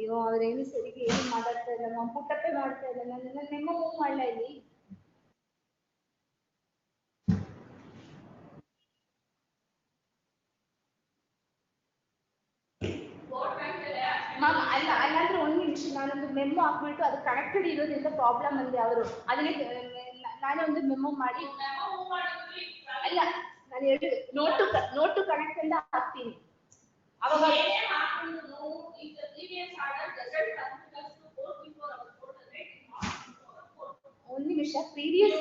ಅಯ್ಯೋ ಅವ್ರೇನು ಸರಿಗೆ ಏನು ಮಾತಾಡ್ತಾ ಇಲ್ಲ, ನಾನು ಪುಟ್ಟಪ್ಪೆ ಮಾಡ್ತಾ ಇಲ್ಲ, ನನ್ನ ಮೆಮೊ ಮೂವ್ ಮಾಡಲ ಇಲ್ಲಿ. ಮ್ಯಾಮ್ ಅಲ್ಲ ಅಲ್ಲಾಂದ್ರೆ ಒಂದು ನಿಮಿಷ ನಾನೊಂದು ಮೆಮೊ ಹಾಕ್ಬಿಟ್ಟು ಅದು ಕನೆಕ್ಟೆಡ್ ಇರೋದ್ರಿಂದ ಪ್ರಾಬ್ಲಮ್ ಅಂದೆ ಅವರು. ಅದನ್ನೇ ನಾನೇ ಒಂದು ಮೆಮೊ ಮಾಡಿ ಅಲ್ಲ ನಾನು ಹೇಳಿ ನೋಟ್ ಟು ಕನೆಕ್ಟ್ ಅಂತ ಹಾಕ್ತೀನಿ. ಅವಾಗ ಒಂದು ನಿಮಿಷ ಪ್ರೀವಿಯಸ್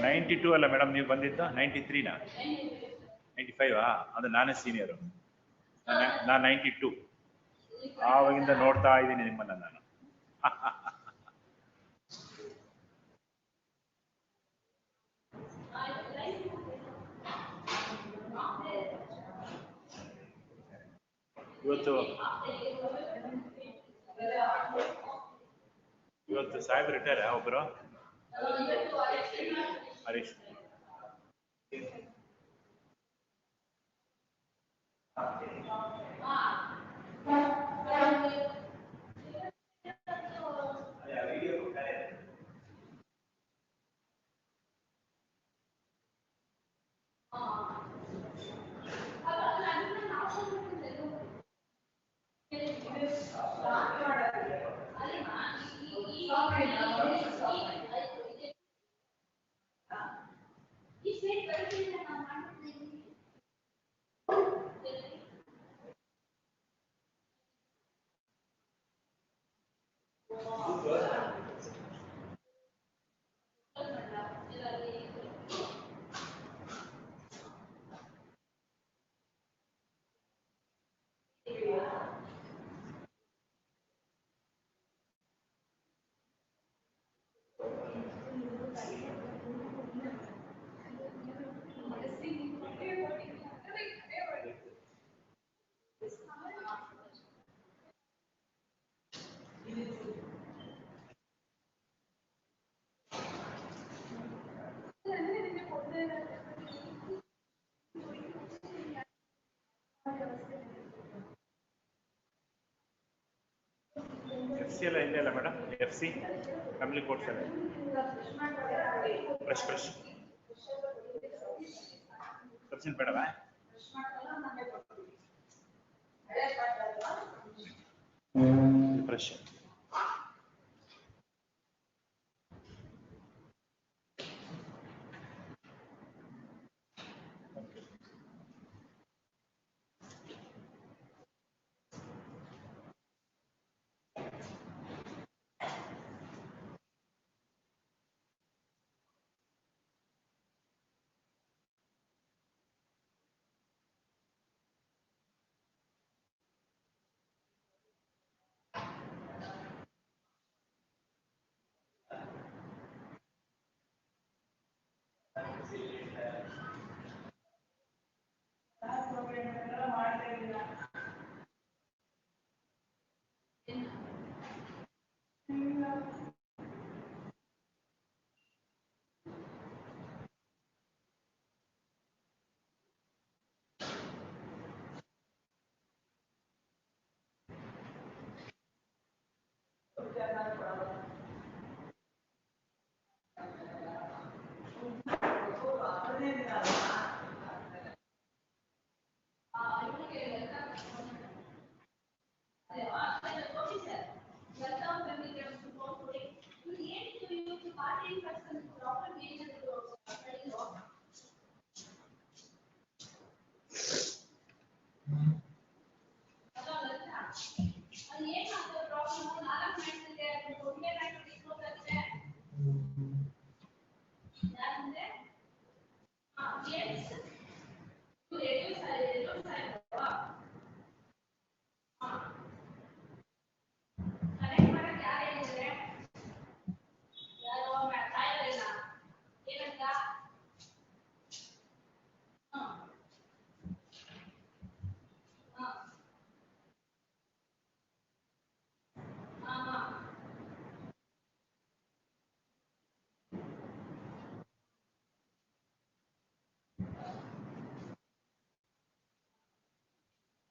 $92 ಅಲ್ಲ ಮೇಡಮ್ ನೀವು ಬಂದಿದ್ದ? 93ನಾ 95ಆ? ಅದು ನಾನೇ ಸೀನಿಯರು, ನಾನು 92. ಆವಾಗಿಂದ ನೋಡ್ತಾ ಇದ್ದೀನಿ ನಿಮ್ಮನ್ನ ನಾನು. ಇವತ್ತು ಸಾಹೇಬ್ ರಿಟೈರ್ ಒಬ್ಬರು ಹರೀಶ್. FC ಎಲ್ಲ ಇದೆ ಅಲ್ಲ ಮೇಡಮ್, FC ಫ್ಯಾಮಿಲಿ ಕೋರ್ಟ್ಸ್ ಎಲ್ಲ ಫ್ರೆಶ್ ತರ್ಸಿನ್ ಬೇಡವಾ? ಫ್ರೆಶ್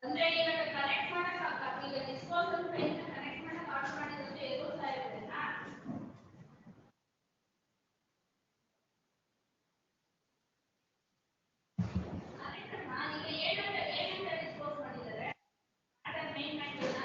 ಅಂದ್ರೆ ಇವಾಗ ಕನೆಕ್ಟ್ ಮಾಡಕ್ಕಾಗ ಈಗ ಡಿಸ್ಪೋಸಲ್ ಫೈಲ್ ಕನೆಕ್ಟ್ ಮಾಡಕ್ ಆರ್ಡರ್ ಮಾಡಿದ್ರೆ ಏನೋ ಸಾಯಿರುತ್ತಾ ನಾನು ಈಗ ಏನಂತ ಡಿಸ್ಪೋಸ್ ಮಾಡಿದ್ದಾರೆ ಅದರ ಮೇನ್ ಮಾಡಿಲ್ಲ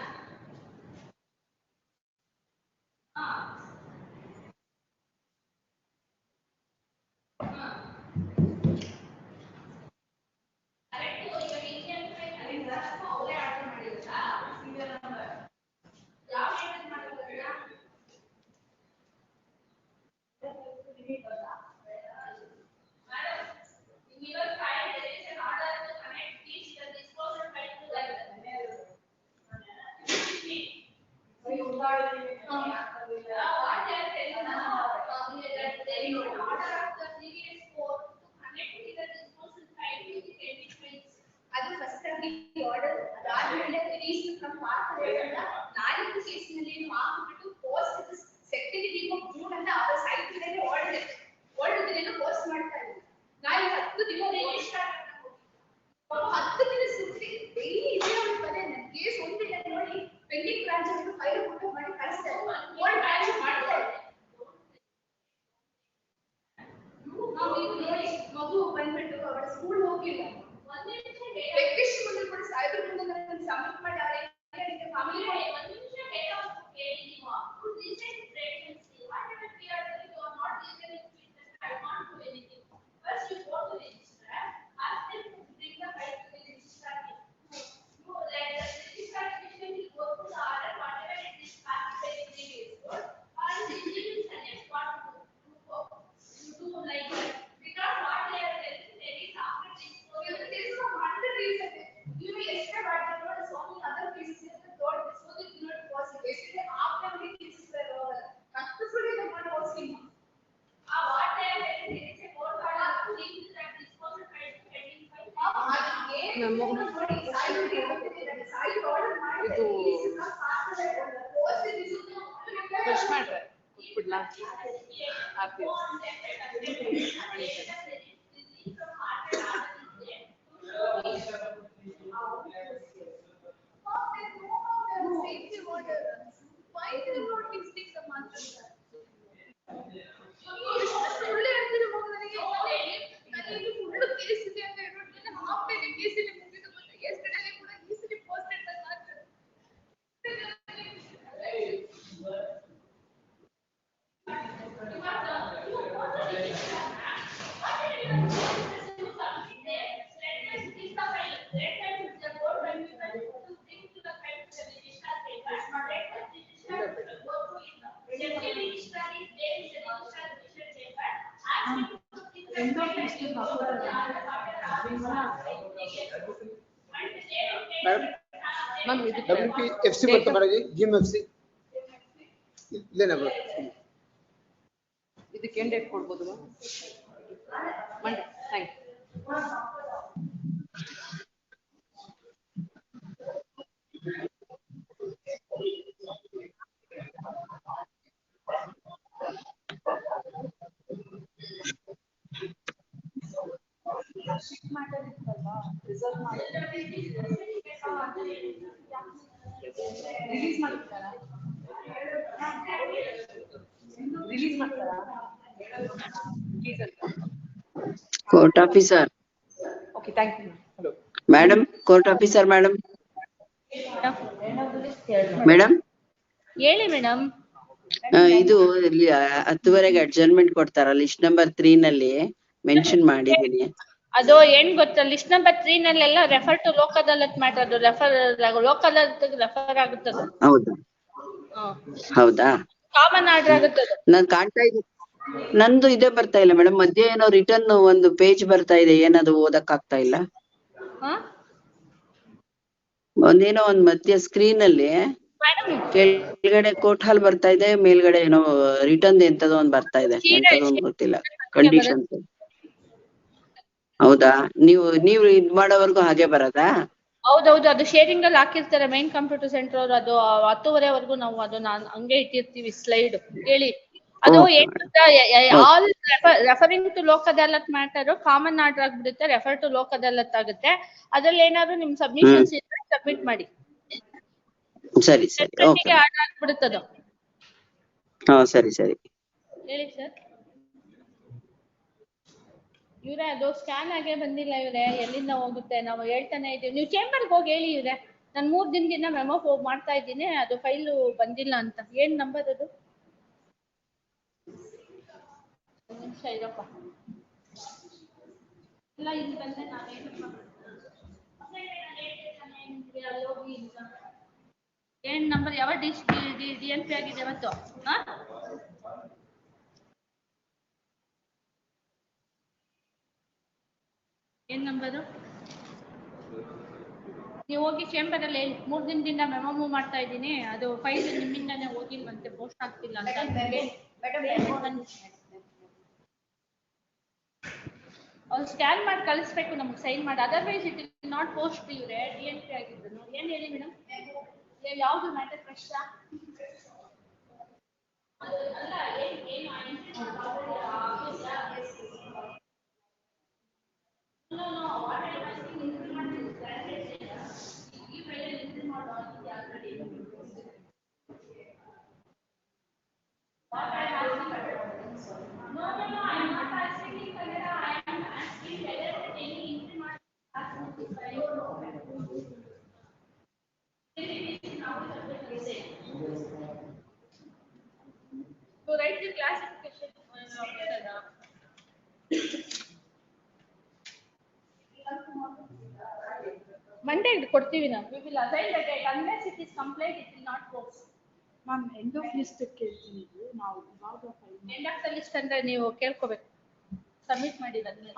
ಅದು ಫಸ್ಟ್ ಆಗಿ ಆರ್ಡರ್ ಅದಾದ್ಮೇಲೆ ರಿಲೀಸ್ ಫ್ರಮ್ ಪಾರ್ಕ್ ನಾಲ್ಕು ಕೇಸ್ನಲ್ಲಿ ಹಾಕಿಬಿಟ್ಟು post second week of June ಅಂತ ಅವರ ಸೈಟ್ ಮೇಲೆ ಓಲ್ಡ್ ಪೋಸ್ಟ್ ಮಾಡ್ತಾ ಇದ್ರು. ನಾನು 10 ದಿನ ಸ್ಟಾರ್ಟ್ 10 ದಿನ ಸುತ್ತಿ ಡೈಲಿ ಇದೇ ಒಂದು ಕಲೆ ನನ್ನ ಕೇಸ್ ಒಂದಿಲ್ಲ ನೋಡಿ ಪೆಂಡಿಂಗ್ ಬ್ರಾಂಚ್ ಅಂತ ಫೈಲ್ ಫೋಟೋ ಮಾಡಿ ಕಳಿಸ್ತಾ ಇದ್ರು. ಓಲ್ಡ್ ಬ್ರಾಂಚ್ ಮಾಡ್ತಾ ಇದ್ರು. ನಾವು ಈಗ ನೋಡಿ ಮಗು ಬಂದ್ಬಿಟ್ಟು ಅವರ ಸ್ಕೂಲ್ ಹೋಗಿಲ್ಲ ವೆಕೇಶನ್ ಮುಂದೆ ಕೂಡ ಸಾಯ್ಬರ್ ಮುಂದೆ ನಾನು ಸಬ್ಮಿಟ್ ಮಾಡಿ ಅವರ ಫ್ಯಾಮಿಲಿ ಒಂದು ನಿಮಿಷ ಹೇಳಿ ನೀವು recent pregnancy whatever we are doing you are not listening to it I want to anything first you go to register ask them to bring the file to the registrar you like the registrar will go to the order whatever it is classified in the code and they will select what to do like that because what they are telling maybe after this there is no other reason you know yesterday what they told so many other cases in the court so they did not possible yesterday after many cases were over successfully they not posting what they are telling there is a court order to leave that disposal pending file memo fresh matter putla ma'am ಇದು WPFC ಬರ್ತಾ ಬರಲಿ GMFC ಇಲ್ಲೇನಾ ಬರೋ ಇದಕ್ಕೆ ಏನ್ date ಕೊಡ್ಬೋದು ma'am? Monday. Thank release ಮಾಡ್ತಾರಾ? Release ಮಾಡ್ತಾರಾ? Please ಅಂತ. Court officer, okay thank you. Hello madam, court officer, madam, madam. ಹೇಳಿ ಮೇಡಮ್. ಇದು ಇಲ್ಲಿ 10:30ಗೆ ಅಡ್ಜರ್ನ್ಮೆಂಟ್ ಕೊಡ್ತಾರ ಲಿಸ್ಟ್ ನಂಬರ್ 3 ನಲ್ಲಿ ಮೆನ್ಷನ್ ಮಾಡಿದೀನಿ. ಅದು ಏನ್ ಗೊತ್ತಾ, ಲಿಸ್ಟ್ ನಂಬರ್ 3 ನಲ್ಲೆಲ್ಲ refer to Lok Adalat matter, ಅದು ಲೋಕ್ ಅದಾಲತ್ ರೆಫರ್ ಆಗುತ್ತದೆ. ಹೌದಾ? ಹೌದಾ? ಕಾಮನ್ ಆರ್ಡರ್ ಆಗುತ್ತದೆ. ನಾನ್ ಕಾಣ್ತಾ ಇದ್ದೀನಿ, ನಂದು ಇದೇ ಬರ್ತಾ ಇಲ್ಲ ಮೇಡಮ್. ಮಧ್ಯೆ ಏನೋ ರಿಟರ್ನ್ ಒಂದು ಪೇಜ್ ಬರ್ತಾ ಇದೆ, ಏನದು ಓದಕ್ ಆಗ್ತಾ ಇಲ್ಲ. ಒಂದೇನೋ ಒಂದ್ ಮಧ್ಯ ಸ್ಕ್ರೀನ್ ಅಲ್ಲಿ ಕೆಳಗಡೆ ಕೋರ್ಟ್ ಹಾಲ್ ಬರ್ತಾ ಇದೆ, ಮೇಲ್ಗಡೆ ಏನೋ ರಿಟರ್ನ್ ಎಂತದೋ ಒಂದ್ ಬರ್ತಾ ಇದೆ, ಎಂತದೋ ಒಂದ್ ಗೊತ್ತಿಲ್ಲ. ಕಂಡೀಷನ್. ಹೌದಾ? ನೀವು ಇದ್ ಮಾಡೋವರ್ಗು ಹಾಗೆ ಬರದಾ? ಹೌದೌದು, ಅದು ಶೇರಿಂಗ್ ಅಲ್ಲಿ ಹಾಕಿರ್ತಾರೆ ಮೈನ್ ಕಂಪ್ಯೂಟರ್ ಸೆಂಟರ್ ಅವರು. ಅದು 10:30ವರೆಗೂ ನಾವು ಅದನ್ನ ಹಂಗೆ ಇಟ್ಟಿರ್ತೀವಿ ಸ್ಲೈಡ್. ಹೇಳಿ, ಅದು ಏನ್ ಗೊತ್ತಾ, all referring to Lok Adalat matter common order ಆಗ್ಬಿಡುತ್ತೆ, ರೆಫರ್ ಟು ಲೋಕ್ ಅದಾಲತ್ ಆಗುತ್ತೆ. ಅದ್ರಲ್ಲಿ ಏನಾದ್ರು ನಿಮ್ ಸಬ್ಮಿಷನ್ಸ್ ಇದ್ರೆ ಸಬ್ಮಿಟ್ ಮಾಡಿ. ಸರಿ ಸರಿ, ಓಕೆ. ಆರ್ಡರ್ ಆಗ್ಬಿಡುತ್ತದು. ಹಾ ಸರಿ ಸರಿ. ಹೇಳಿ ಸರ್. ಇವ್ರೆ, ಅದು ಸ್ಕ್ಯಾನ್ ಆಗೇ ಬಂದಿಲ್ಲ ಇವ್ರೆ, ಎಲ್ಲಿಂದ ಹೋಗುತ್ತೆ? ನಾವು ಹೇಳ್ತಾನೆ ಇದೀವಿ, ನೀವು ಚೇಂಬರ್ಗೆ ಹೋಗಿ ಹೇಳಿ ಇವ್ರೆ, ನಾನು 3 ದಿನದಿಂದ ಮೆಮೊ ಮಾಡ್ತಾ ಇದ್ದೀನಿ, ಅದು ಫೈಲು ಬಂದಿಲ್ಲ ಅಂತ. ಏನ್ ನಂಬರ್ ಅದು? ಒಂದ್ ನಿಮಿಷ ಇರಪ್ಪ. ಇಲ್ಲ, ಇಲ್ಲಿ ಬಂದೆ ನಾನೇನಪ್ಪ. ಏನ್ ನಂಬರ್? ಯಾವ DNP ಆಗಿದೆ ಇವತ್ತು? ಏನ್ ನಂಬರು? ನೀವು ಹೋಗಿ ಚೇಂಬರ್ ಅಲ್ಲಿ ಹೇಳಿ, 3 ದಿನದಿಂದ ಮೆಮೊ ಮೂವ್ ಮಾಡ್ತಾ ಇದ್ದೀನಿ, ಅದು ಫೈಲ್ ನಿಮ್ಮಿಂದಾನೇ ಹೋಗಿಲ್ವಂತೆ, ಪೋಸ್ಟ್ ಆಗ್ತಿಲ್ಲ ಅಂತ. ಅವ್ರು ಸ್ಕ್ಯಾನ್ ಮಾಡಿ ಕಳಿಸ್ಬೇಕು ನಮ್ಗೆ ಸೈನ್ ಮಾಡಿ, otherwise it will not post. ಇವ್ರೆ DNP ಆಗಿದ್ದು ಏನ್ ಹೇಳಿ ಮೇಡಮ್? ಯಾವ್ದು ಮ್ಯಾಟರ್ ಕಷ್ಟ? ಅಲ್ಲ, to write the classification. Monday ಕೊಡ್ತೀವಿ ನಾವು. We will assign the date unless it is compliant, it will not post. Ma'am end of list ಕೇಳ್ತೀನಿ. ನಾವು ಇವಾಗ ಎಂಡ್ ಆಫ್ ದ ಲಿಸ್ಟ್ ಅಂದ್ರೆ ನೀವು ಕೇಳ್ಕೋಬೇಕು, ಸಬ್ಮಿಟ್ ಮಾಡಿದ್ರೆ.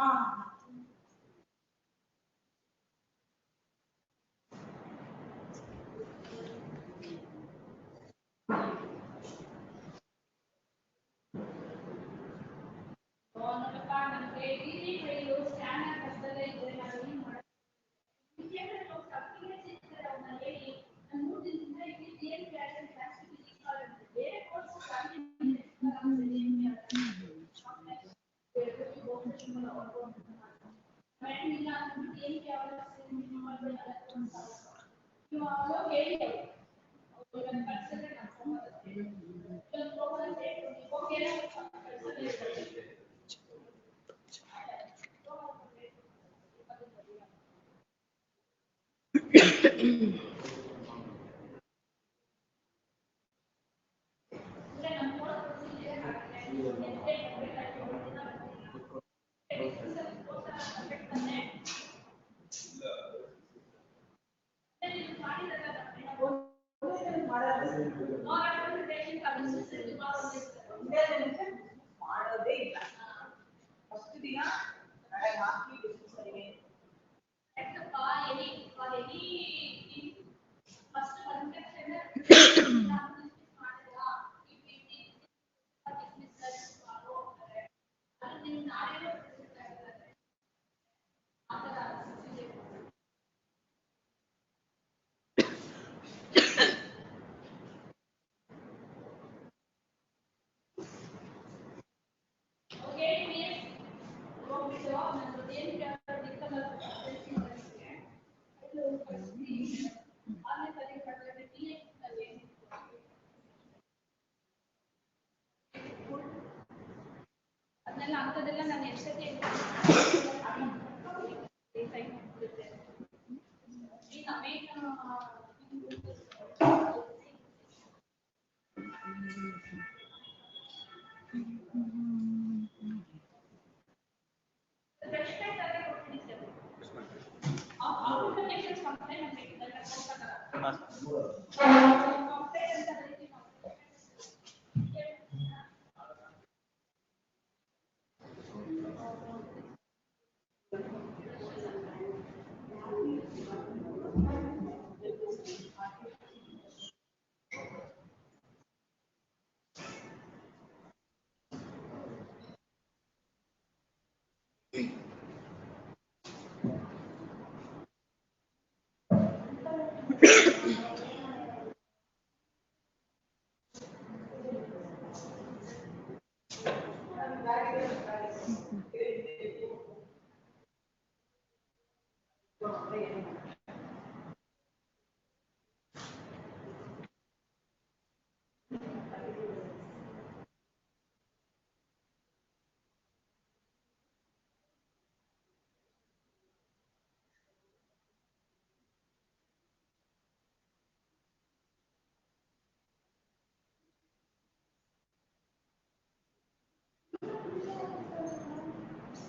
ಅದನ್ನೆಲ್ಲ ಅಂಥದ್ದೆಲ್ಲ ನಾನು ಎಷ್ಟಕ್ಕೆ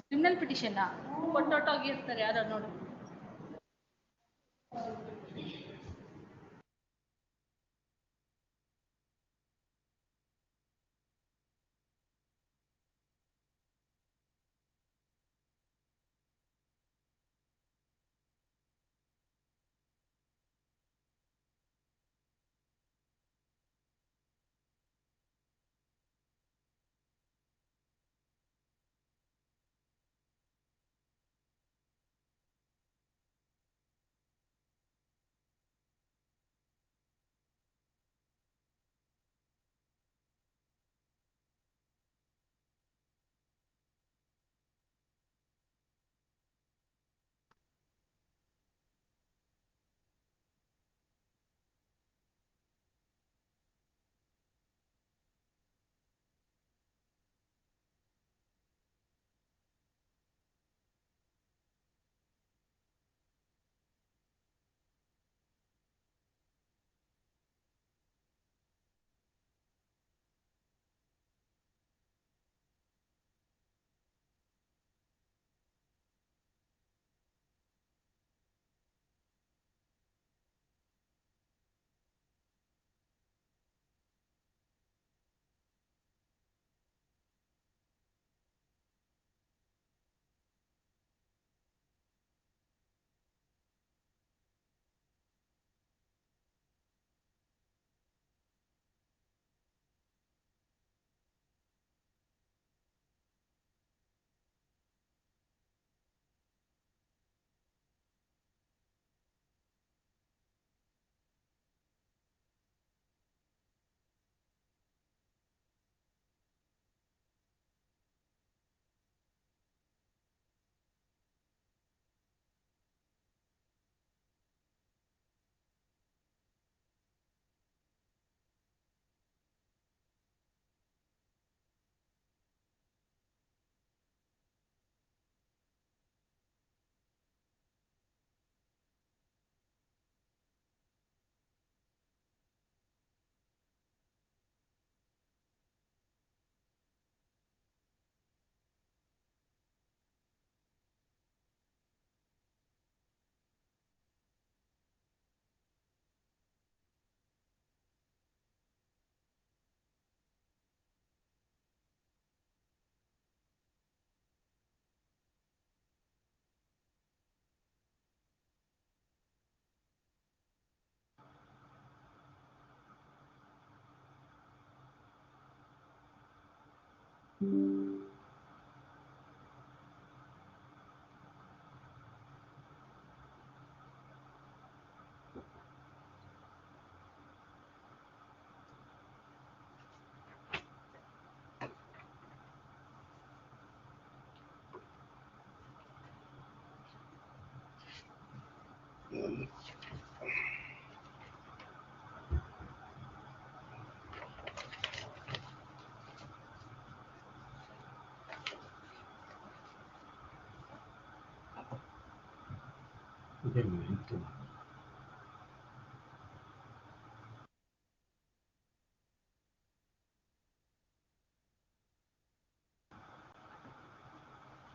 ಕ್ರಿಮಿನಲ್ ಪಿಟಿಷನ್ ಕೊಟ್ಟೊಟ್ಟೋಗಿರ್ತಾರೆ ಯಾರೋ ನೋಡು.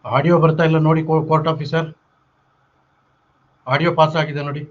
ಆಡಿಯೋ ಬರ್ತಾ ಇಲ್ಲ ನೋಡಿ ಕೋರ್ಟ್ ಆಫೀಸರ್. ಆಡಿಯೋ ಪಾಸ್ ಆಗಿದೆ ನೋಡಿ.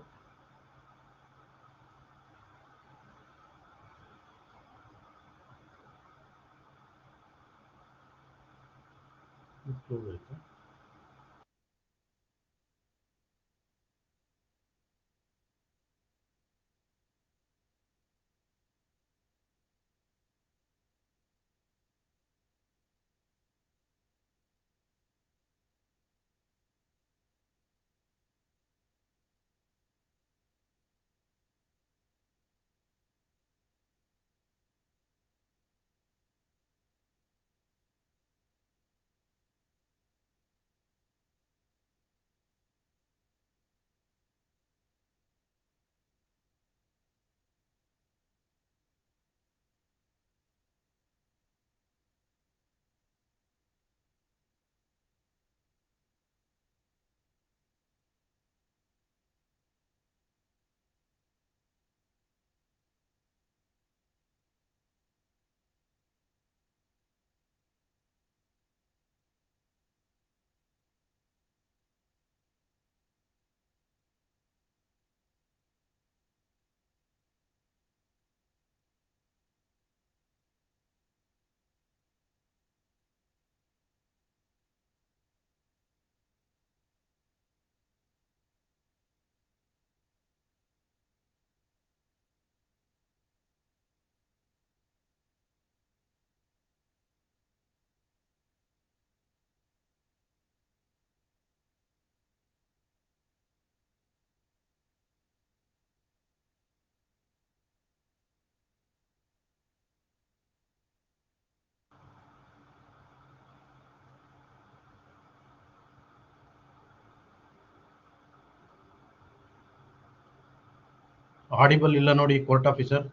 ಆಡಿಬಲ್ ಇಲ್ಲ ನೋಡಿ ಕೋರ್ಟ್ ಆಫೀಸರ್.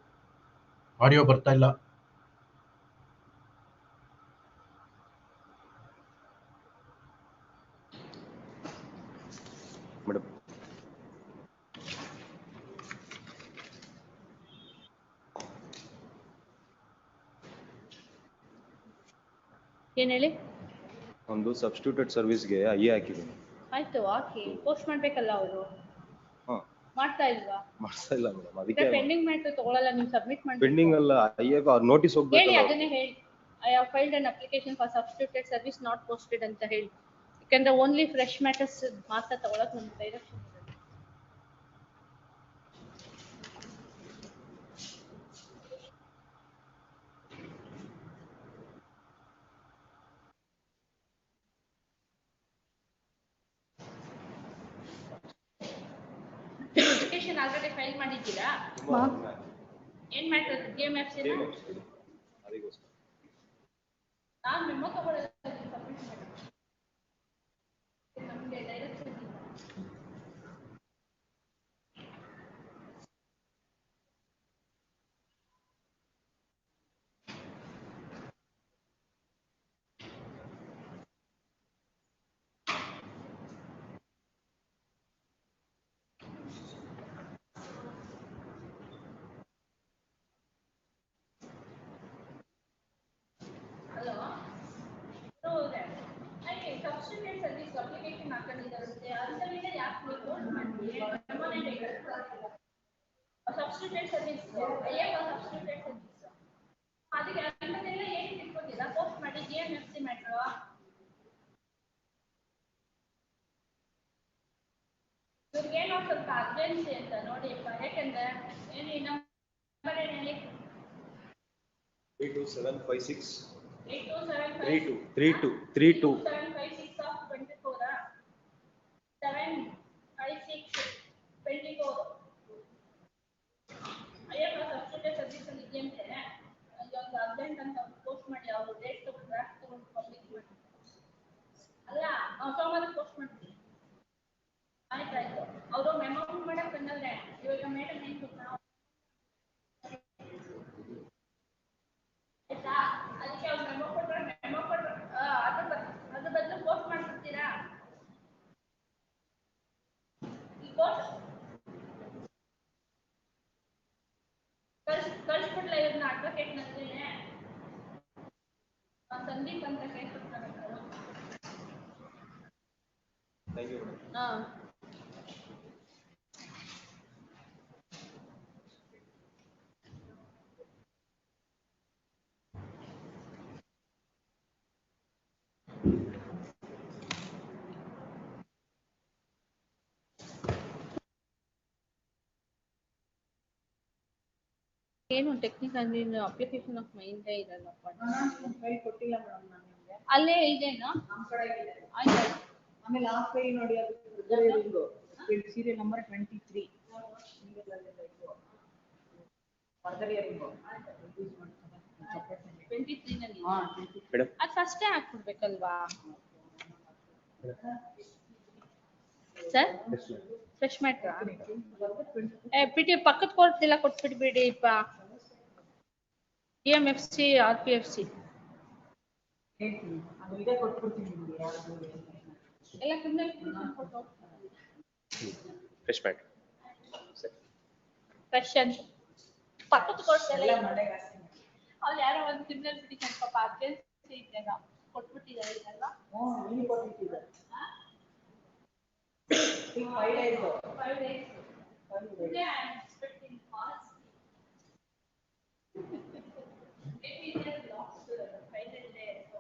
ಆಡಿಯೋ ಬರ್ತಾ ಇಲ್ಲ. ಮೇಡಮ್ ಏನ್ ಹೇಳಿ? ಒಂದು ಸಬ್ಸ್ಟಿಟ್ಯೂಟೆಡ್ ಸರ್ವಿಸ್ಗೆ ಐ ಹಾಕಿದ್ದೀನಿ. ಆಯ್ತು, ಹಾಕಿ ಪೋಸ್ಟ್ ಮಾಡ್ಬೇಕಲ್ಲ ಅವರು. ಮಾಡ್ತಾ ಇಲ್ವಾ? ಮಾಡ್ತಾ ಇಲ್ಲ ಮೇಡಮ್, ಅದಕ್ಕೆ ಪೆಂಡಿಂಗ್ ಮ್ಯಾಟರ್ ತಗೊಳ್ಳಲ್ಲ, ನೀವು ಸಬ್ಮಿಟ್ ಮಾಡಿ. ಪೆಂಡಿಂಗ್ ಅಲ್ಲ, ಐಯಾಗ ನೋಟಿಸ್ ಹೇಳಿ, ಹೋಗ್ಬೇಕಲ್ಲ. ಅದನ್ನೇ ಹೇಳಿ. I have filed an application for substituted service not posted ಅಂತ ಹೇಳಿ. ಯಾಕಂದ್ರೆ ಓನ್ಲಿ ಫ್ರೆಶ್ ಮ್ಯಾಟರ್ಸ್ ಮಾತ್ರ ತಗೊಳಕ್ ನಮ್ಗೆ ಡೈರೆಕ್ಷನ್ ಇದೆ. ಅಪ್ಲಿಕೇಶನ್ ಆಲ್ರೆಡಿ ಫೈಲ್ ಮಾಡಿದ್ದೀರಾ? ಏನ್ ಮ್ಯಾಟರ್? GMFC ಅದಕ್ಕೋಸ್ಕರ ನಾನು ಮೆಮೊ ತಗೊಳ್ಳಲ್ಲ, ಸಬ್ಮಿಟ್ ಮಾಡಿ. ನಮಗೆ ಡೈರೆಕ್ಷನ್ ಇಲ್ಲ. ಹಲೋ, ಸಬ್ಸ್ಟಿಟ್ಯೂಟೆಡ್ ಸರ್ವಿಸ್ ಅಪ್ಲಿಕೇಶನ್ ಹಾಕೊಂಡಿದ್ದಾರೆ, ಅದರಿಂದ ಯಾಕೆ ನೀವು ಪೋಸ್ಟ್ ಮಾಡ್ತೀವಿ? ಸಬ್ಸ್ಟಿಟ್ಯೂಟೆಡ್ ಸರ್ವಿಸ್ ಸಬ್ಸ್ಟಿಟ್ಯೂಟೆಡ್ ಸರ್ವಿಸ್ ಅದಕ್ಕೆ ಅದನ್ನೆಲ್ಲ ಏನು ತಿಳ್ಕೊತೀರಾ? ಪೋಸ್ಟ್ ಮಾಡಿ GMFC ಮ್ಯಾಟ್ರು. ಇವ್ರಿಗೇನೋ ಸ್ವಲ್ಪ ಅರ್ಜೆನ್ಸಿ ಅಂತ ನೋಡಿ, ಯಾಕೆಂದ್ರೆ ಏನು ಈ ನಂಬರ್ ಏನು ಹೇಳಿ? 32756 8275 3232 756 of 24 756 24 ಅಯ್ಯಪ್ಪ ಸಬ್ಸ್ಟಿಟ್ಯೂಟ್ ಸರ್ವಿಸ್ ಅಲ್ಲಿ ಇದೆಯಂತೆ ಇವಾಗ ಅರ್ಜೆಂಟ್ ಅಂತ ಪೋಸ್ಟ್ ಮಾಡಿ ಅವರು ಡೇಟ್ ಡ್ರಾಫ್ಟ್ ತಗೊಂಡು ಪಬ್ಲಿಕ್ ಮಾಡಿ ಅಲ್ಲ ಸೋಮವಾರ ಪೋಸ್ಟ್ ಮಾಡ್ತೀವಿ ಆಯ್ತಾಯ್ತು ಅವರು ಮೆಮೋ ಮಾಡಕ್ ಬಂದವ್ರೆ ಇವಾಗ ಮೇಡಮ್ ಏನ್ ಗೊತ್ತಾ ಆಯ್ತಾ ಅದಕ್ಕೆ ಅವ್ರು ಮೆಮೋ ಕೊಟ್ರೆ ಅದ್ರ ಬದಲು ಪೋಸ್ಟ್ ಮಾಡ್ಬಿಡ್ತೀರಾ ಈ ಪೋಸ್ಟ್ ಕಳಿಸ್ಬಿಡ್ಲ ಇವ್ರನ್ನ ಅಡ್ವೊಕೇಟ್ ನಲ್ಲಿ ಸಂದೀಪ್ ಅಂತ ಕೇಳ್ಕೊಡ್ತಾರೆ ಥ್ಯಾಂಕ್ ಯು ಹಾ ಏನು ಟೆಕ್ನಿಕಲ್ ಅಪ್ಲಿಕೇಶನ್ ಆಫ್ ಮೈಂಡ್ ಇರಲ್ಲಪ್ಪ ಫೈಲ್ ಕೊಟ್ಟಿಲ್ಲ ಮೇಡಮ್ ನಾನು ನಿಮಗೆ ಅಲ್ಲೇ ಇದೆನಾ ನಮ್ಮ ಕಡೆ ಇದೆ ಆಯ್ತು ಆಮೇಲೆ ಆ ಫೈಲ್ ನೋಡಿ ಅದು ಸೀರಿಯಲ್ ನಂಬರ್ 23 ಫರ್ದರ್ ಇಯರಿಂಗ್ 23 ನಲ್ಲಿ ಹಾ ಮೇಡಮ್ ಅದು ಫಸ್ಟೇ ಹಾಕ್ಬಿಡ್ಬೇಕಲ್ವಾ ಸರ್ ಫ್ರೆಶ್ ಮ್ಯಾಟ್ರಾ ಪಿಟಿ ಪಕ್ಕದ ಕೋರ್ಟ್ ಎಲ್ಲ ಕೊಟ್ಬಿಡ್ಬೇಡಿಪ್ಪ DMFC RPFC ಅದು ಇದೇ ಕೊಟ್ಬಿಡ್ತೀನಿ ನಿಮಗೆ ಎಲ್ಲ ಕ್ರಿಮಿನಲ್ ಕೊಟ್ಟು ಫ್ರೆಶ್ ಬ್ಯಾಕ್ ಸರಿ ಫ್ರೆಶ್ ಅಂತ ಪಕ್ಕದ ಕೋರ್ಟ್ ಎಲ್ಲ ಎಲ್ಲ ಮಂಡೆಗೆ ಹಾಕ್ತೀನಿ ಅವ್ರು ಯಾರೋ ಒಂದು ಕ್ರಿಮಿನಲ್ ಪಿಟಿಷನ್ ಪಾಪ ಅರ್ಜೆನ್ಸಿ ಇದ್ದಾಗ ಕೊಟ್ಬಿಟ್ಟಿದ್ದಾರೆ ಇದೆಲ್ಲ ನೀನು ಕೊಟ್ಟಿದ್ದೆ 5 days 5 days today I am expecting fast maybe they have lost the final day so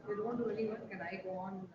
You don't do any work, can I go on?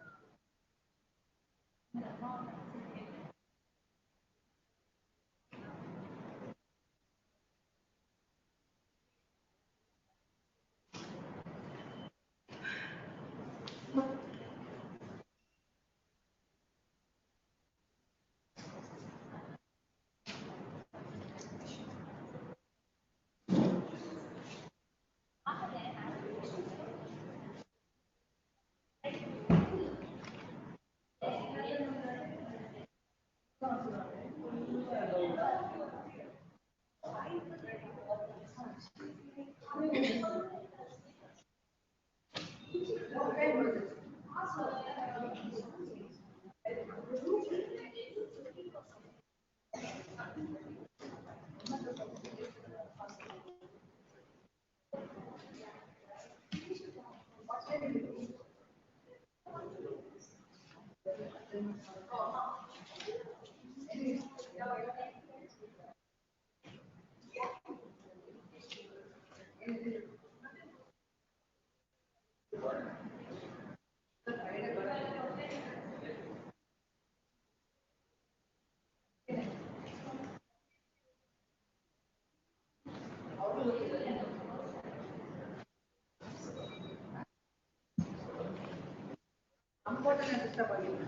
ಸಂಬೋಧನೆ ಡಿಸ್ಟರ್ಬ್ ಆಗಿಲ್ಲ.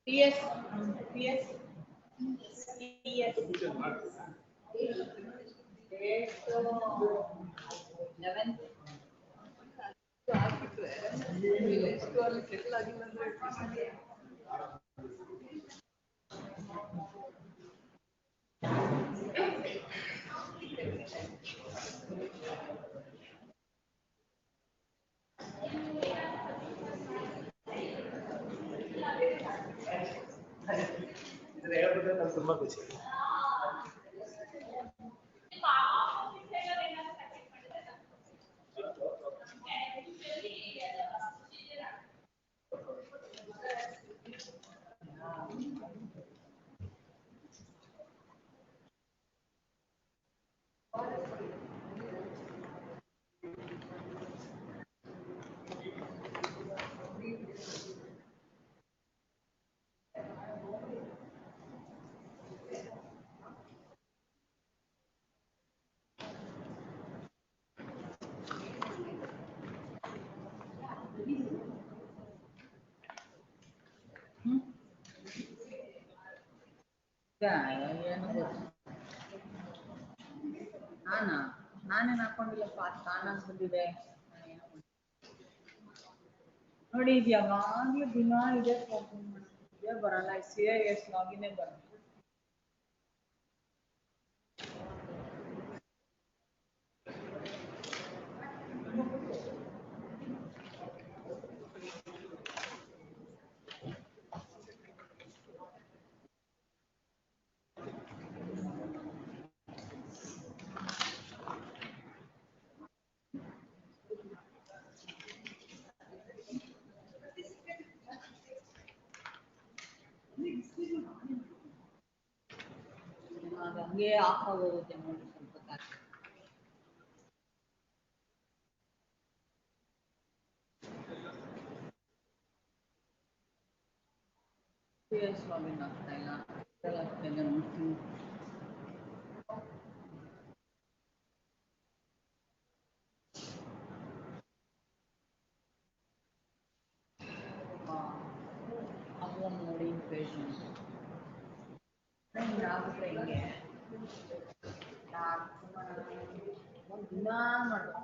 PS. ತುಂಬಾ ಖುಷಿ. ಏನು ಗೊತ್ತು ನಾನೇನು ಹಾಕೊಂಡಿಲ್ಲಪ್ಪ, ತಾನಾಗ್ ಬಂದಿದೆ. ನೋಡಿ ಇದು ಯಾವಾಗ್ಲೂ ದಿನ ಇದೇ ಪ್ರಾಬ್ಲಮ್, ಇದೇ ಬರಲ್ಲ. CIS ಲಾಗಿನೇ ಬರಲ್ಲ. ಹಂಗೆ ಆಫ್ ಆಗೋಗುತ್ತೆ ನೋಡಿ ಸ್ವಲ್ಪ ಕಾಲ. CS ಲಾಗಿನ್ ಆಗ್ತಾ ಇಲ್ಲ, ಆಗ್ತಾಯಿಲ್ಲ ನೋಡ್ತೀನಿ. ಅದು ನೋಡಿ ಪೇಷಂಟ್ ಆಗುತ್ತೆ ಹಿಂಗೆ ಒಂದು ದಿನ ಮಾಡ್ಬೇಕು.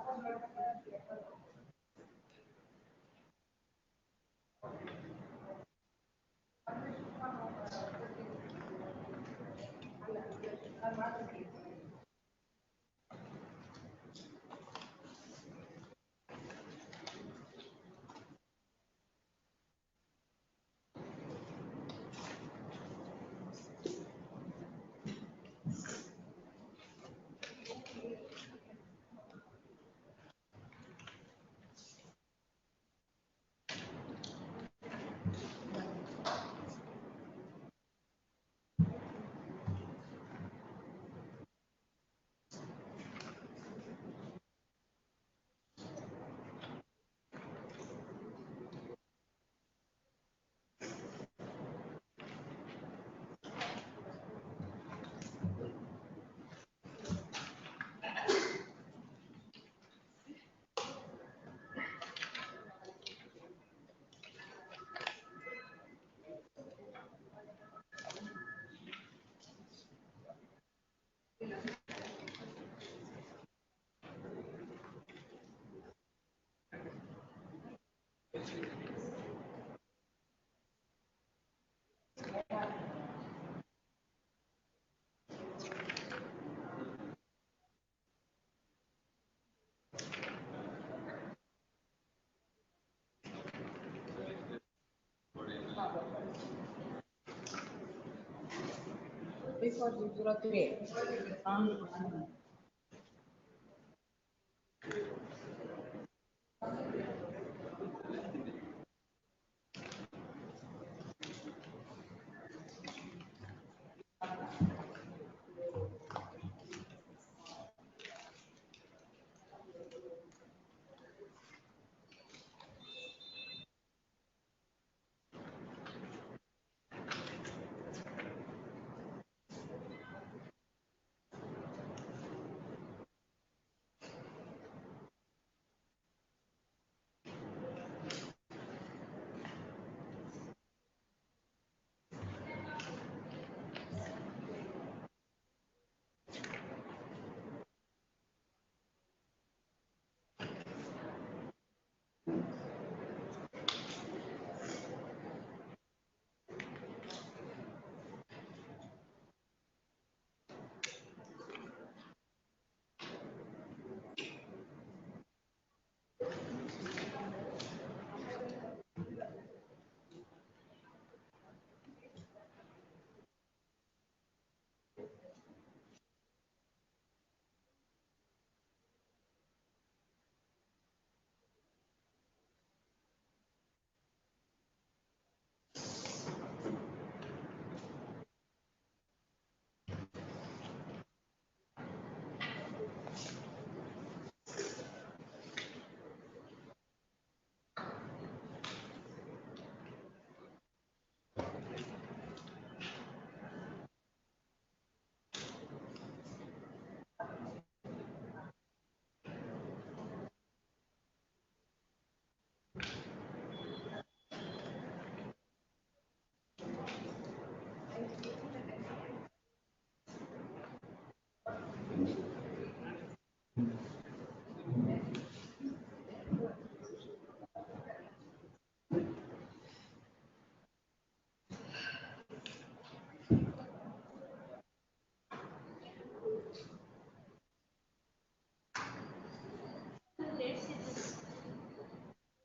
3403.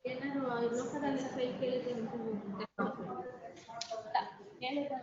ಏನಾದ್ರು ಲೋಕದಲ್ಲಿ ಫೈಲ್ ಕೇಳಿದ್ರೆ ಕೇಳಿದ್ರೆ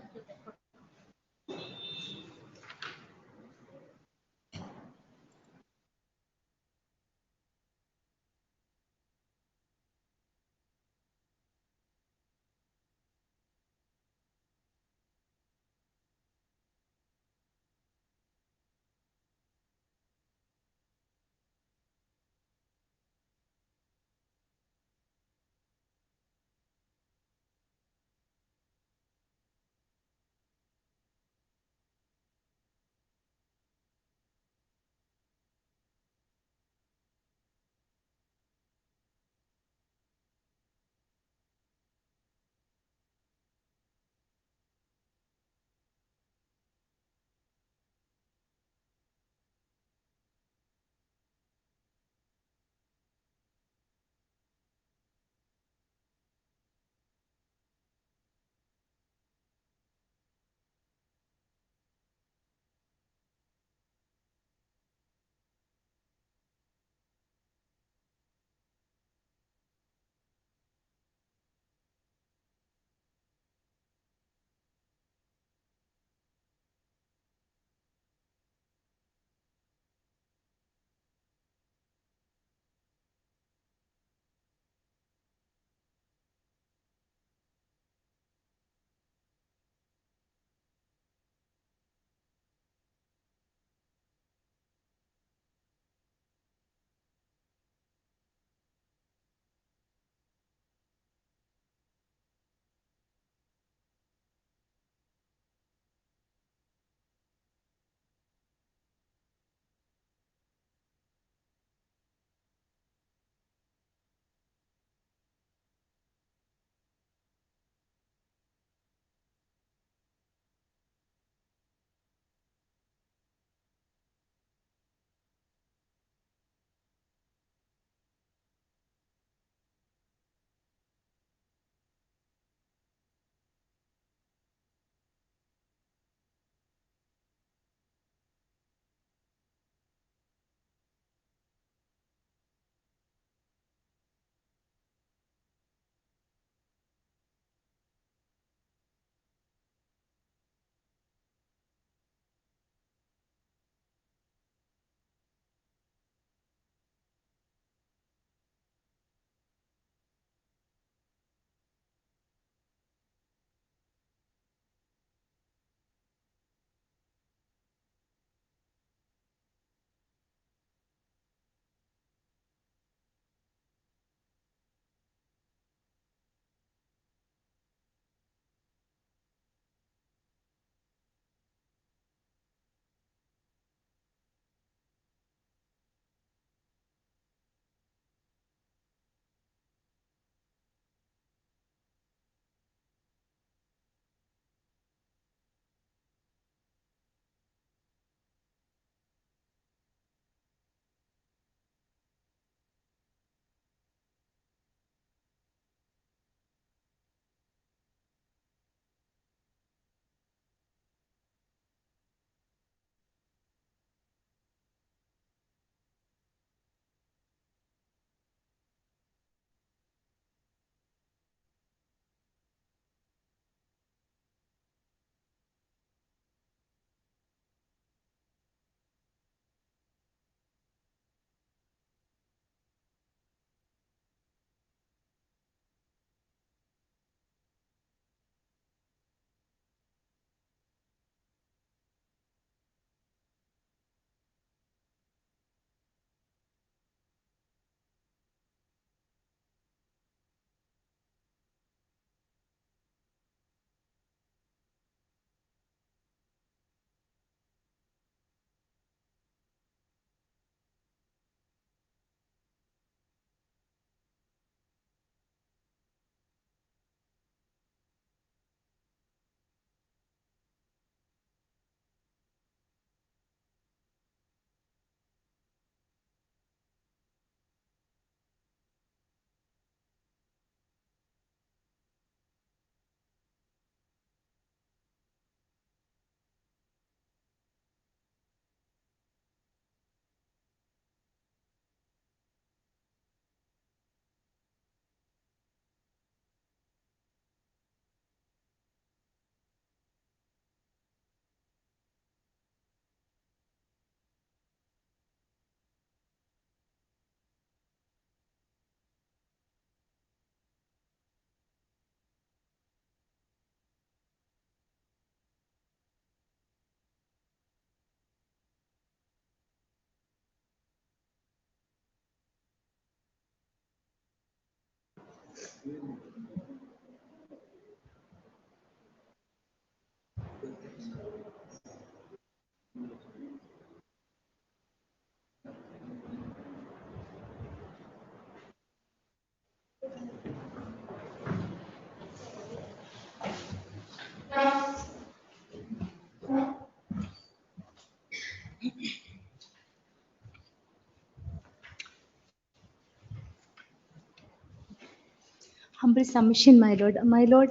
Humble submission, my lord. My lord,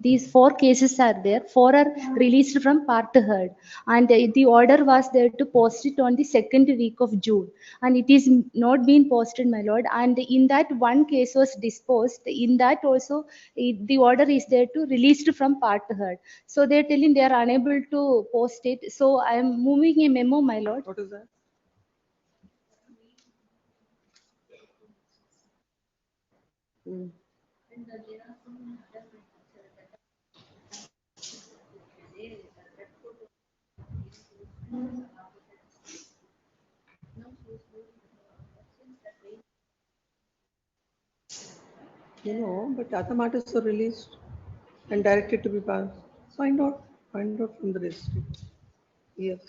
these 4 cases are there. 4 are released from part heard, and the order was there to post it on the 2nd week of June, and it is not been posted, my lord. And in that, 1 case was disposed. In that also, the order is there to released from part heard. So they are telling they are unable to post it. So I am moving a memo, my lord. What is that? Hmm. But other matters are released and directed to be passed. Find out from the registry. Yes.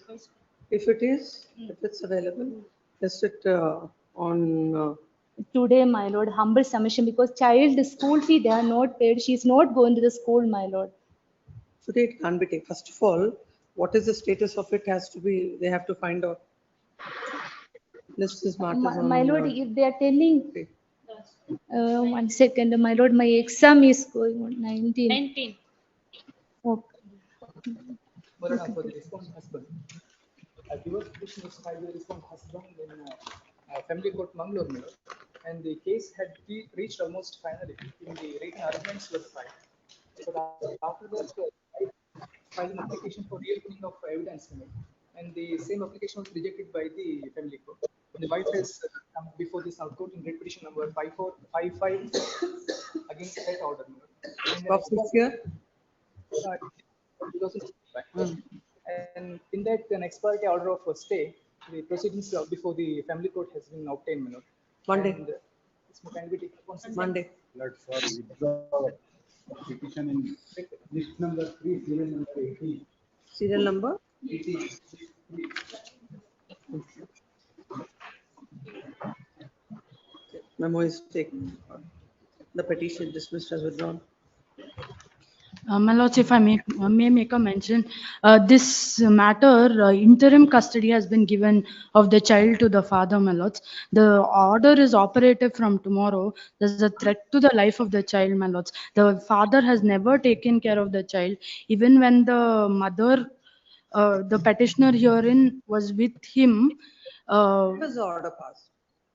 If it is, if it's available, list it on. Today, my lord, humble submission, because child school fee they are not paid. She is not going to the school, my lord. Today it can't be taken. First of all, what is the status of it has to be, they have to find out. List is matters on. My lord, if they are telling, Okay. 1 second, my lord, my exam is going on 19. Okay. But for the response husband, a divorce petition was filed by the response husband in family court Mangalore, and the case had reached almost finality in the written arguments were filed. But after that, I filed an application for reopening of evidence, and the same application was rejected by the family court. The wife has come before this court in writ petition number 5455 against that order. And Of this year? 2025. And in that, an ex parte order of stay, the proceedings before the family court has been obtained. Monday. And this can be taken upon Monday. Blood for withdrawal of petition in list number 3, serial number 18. Serial number? 18. Memo is taken. The petition dismissed as withdrawn. My lords, if I may make a mention, this matter, interim custody has been given of the child to the father, my lords. The order is operative from tomorrow. There's a threat to the life of the child, my lords. The father has never taken care of the child, even when the mother, the petitioner herein was with him. When was the order passed?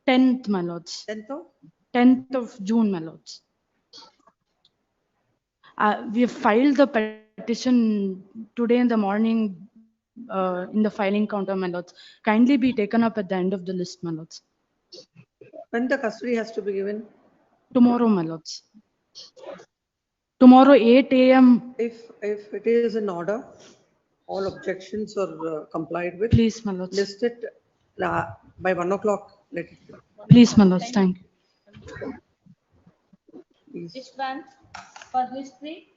10th, my lords. 10th of? 10th of June, my lords. We have filed the petition today in the morning in the filing counter, my lords. Kindly be taken up at the end of the list, my lords. When the custody has to be given? Tomorrow, my lords. Tomorrow, 8 a.m. If it is in order, all objections are complied with. Please, my lords. List it by 1 o'clock. Let it be. Please, my lords. Thank you. Please. Which one? For history?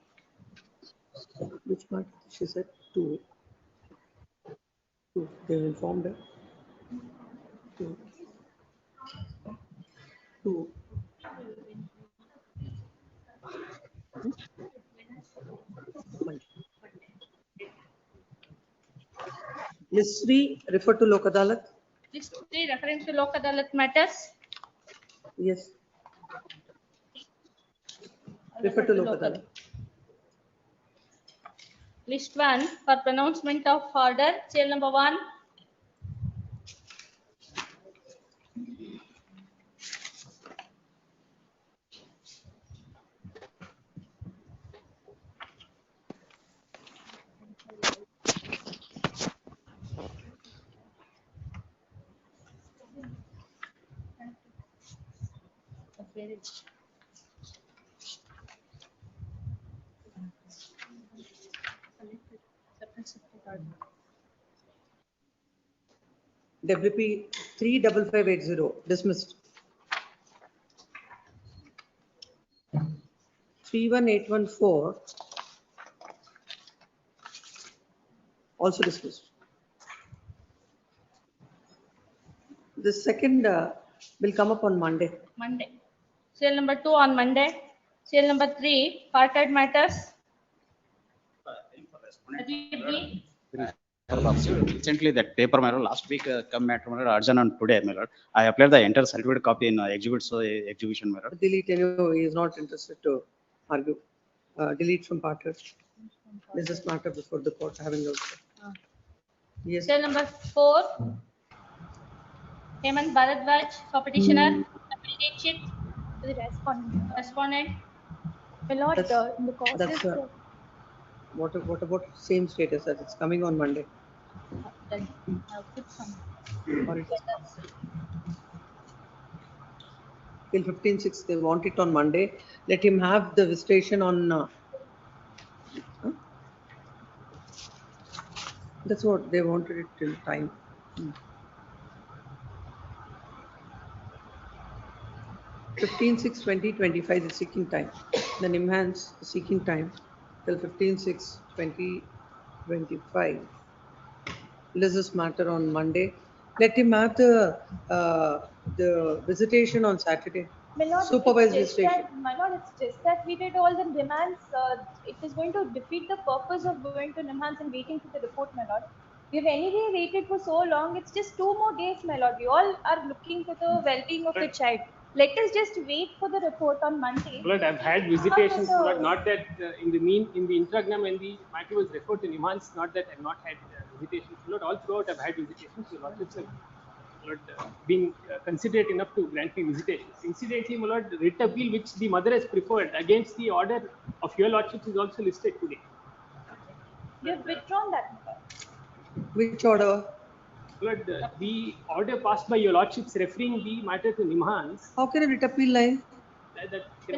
Which part? She said 2. 2. They informed her. 2. 2. List 3, refer to Lok Adalat. List 3 referring to Lok Adalat matters. Yes. Refer to Lok Adalat. List 1 for pronouncement of order, serial number 1. WP 35580 dismissed. 31814 also dismissed. The second will come up on Monday. Monday. Serial number 2 on Monday. Serial number 3, parted matters. That will be Recently, that paper, my lord, last week, come matter, my lord, urgent on today, my lord. I applied the entire certificate copy in exhibit, so exhibition, my lord. Delete anyway, he is not interested to argue. Delete from Parker. This is matter before the court having also. Yes. Serial number 4, Hemant Bharadwaj for petitioner. Affiliate to the respondent. My lord, That's- in the cause that's is What about same status as it's coming on Monday? then I'll put some. Or it's till 15/6 they want it on Monday. Let him have the visitation on. Huh? That's what they wanted it till time. 15/6/2025 is seeking time. The NIMHANS seeking time till 15/6/2025. This is matter on Monday. Let him have the visitation on Saturday. My lord, Supervised it's just visitation. that, my lord, it's just that we did all the demands. It is going to defeat the purpose of going to demands and waiting for the report, my lord. We have anyway waited for so long. It's just 2 more days, my lord. We all are looking for the well-being of the child. Let us just wait for the report on Monday. Lord, I've had visitations, Lord, not that in the intragram when the matter was referred to Nimans, not that I've not had visitations. Lord, all throughout I've had visitations. Your Lordships have, Lord, been considerate enough to grant me visitations. Incidentally, my Lord, writ appeal which the mother has preferred against the order of your Lordships is also listed today. You have withdrawn that, my lord. Which order? Lord, the order passed by your Lordships referring the matter to Nimans. How can a writ appeal lie? My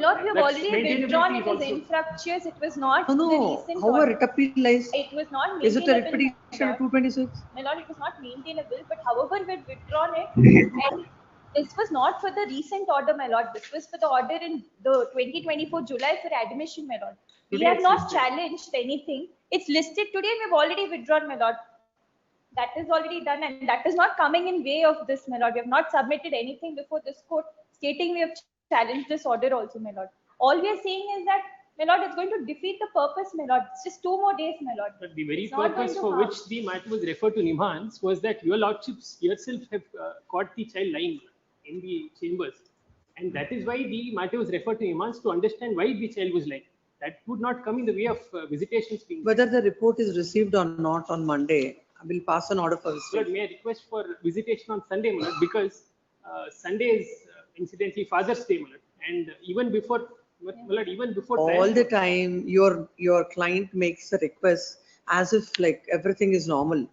lord, we have That's already withdrawn. It maintainability is also. infructuous. It was not No, the no. recent How a order. writ appeal lies? It was not Is it a writ maintainable, petition my of lord. 226? My lord, it was not maintainable, but however, we had withdrawn it. And this was not for the recent order, my lord. This was for the order in the 2024 July for admission, my lord. We Today have it's not listed. challenged anything. It's listed today and we've already withdrawn, my lord. That is already done and that is not coming in way of this, my lord. We have not submitted anything before this court stating we have challenged this order also, my lord. All we are saying is that, my lord, it's going to defeat the purpose, my lord. It's just 2 more days, my lord. But the very It's not purpose going to for harm. which the matter was referred to Nimans was that your Lordships yourself have caught the child lying in the chambers. And that is why the matter was referred to Nimans to understand why the child was lying. That would not come in the way of visitations being. Whether the report is received or not on Monday, I will pass an order for Lord, visitation. may I request for visitation on Sunday, my lord, because Sunday is incidentally Father's Day, my lord. And even before, my lord, even before All trial, the time, your client makes a request as if like everything is normal.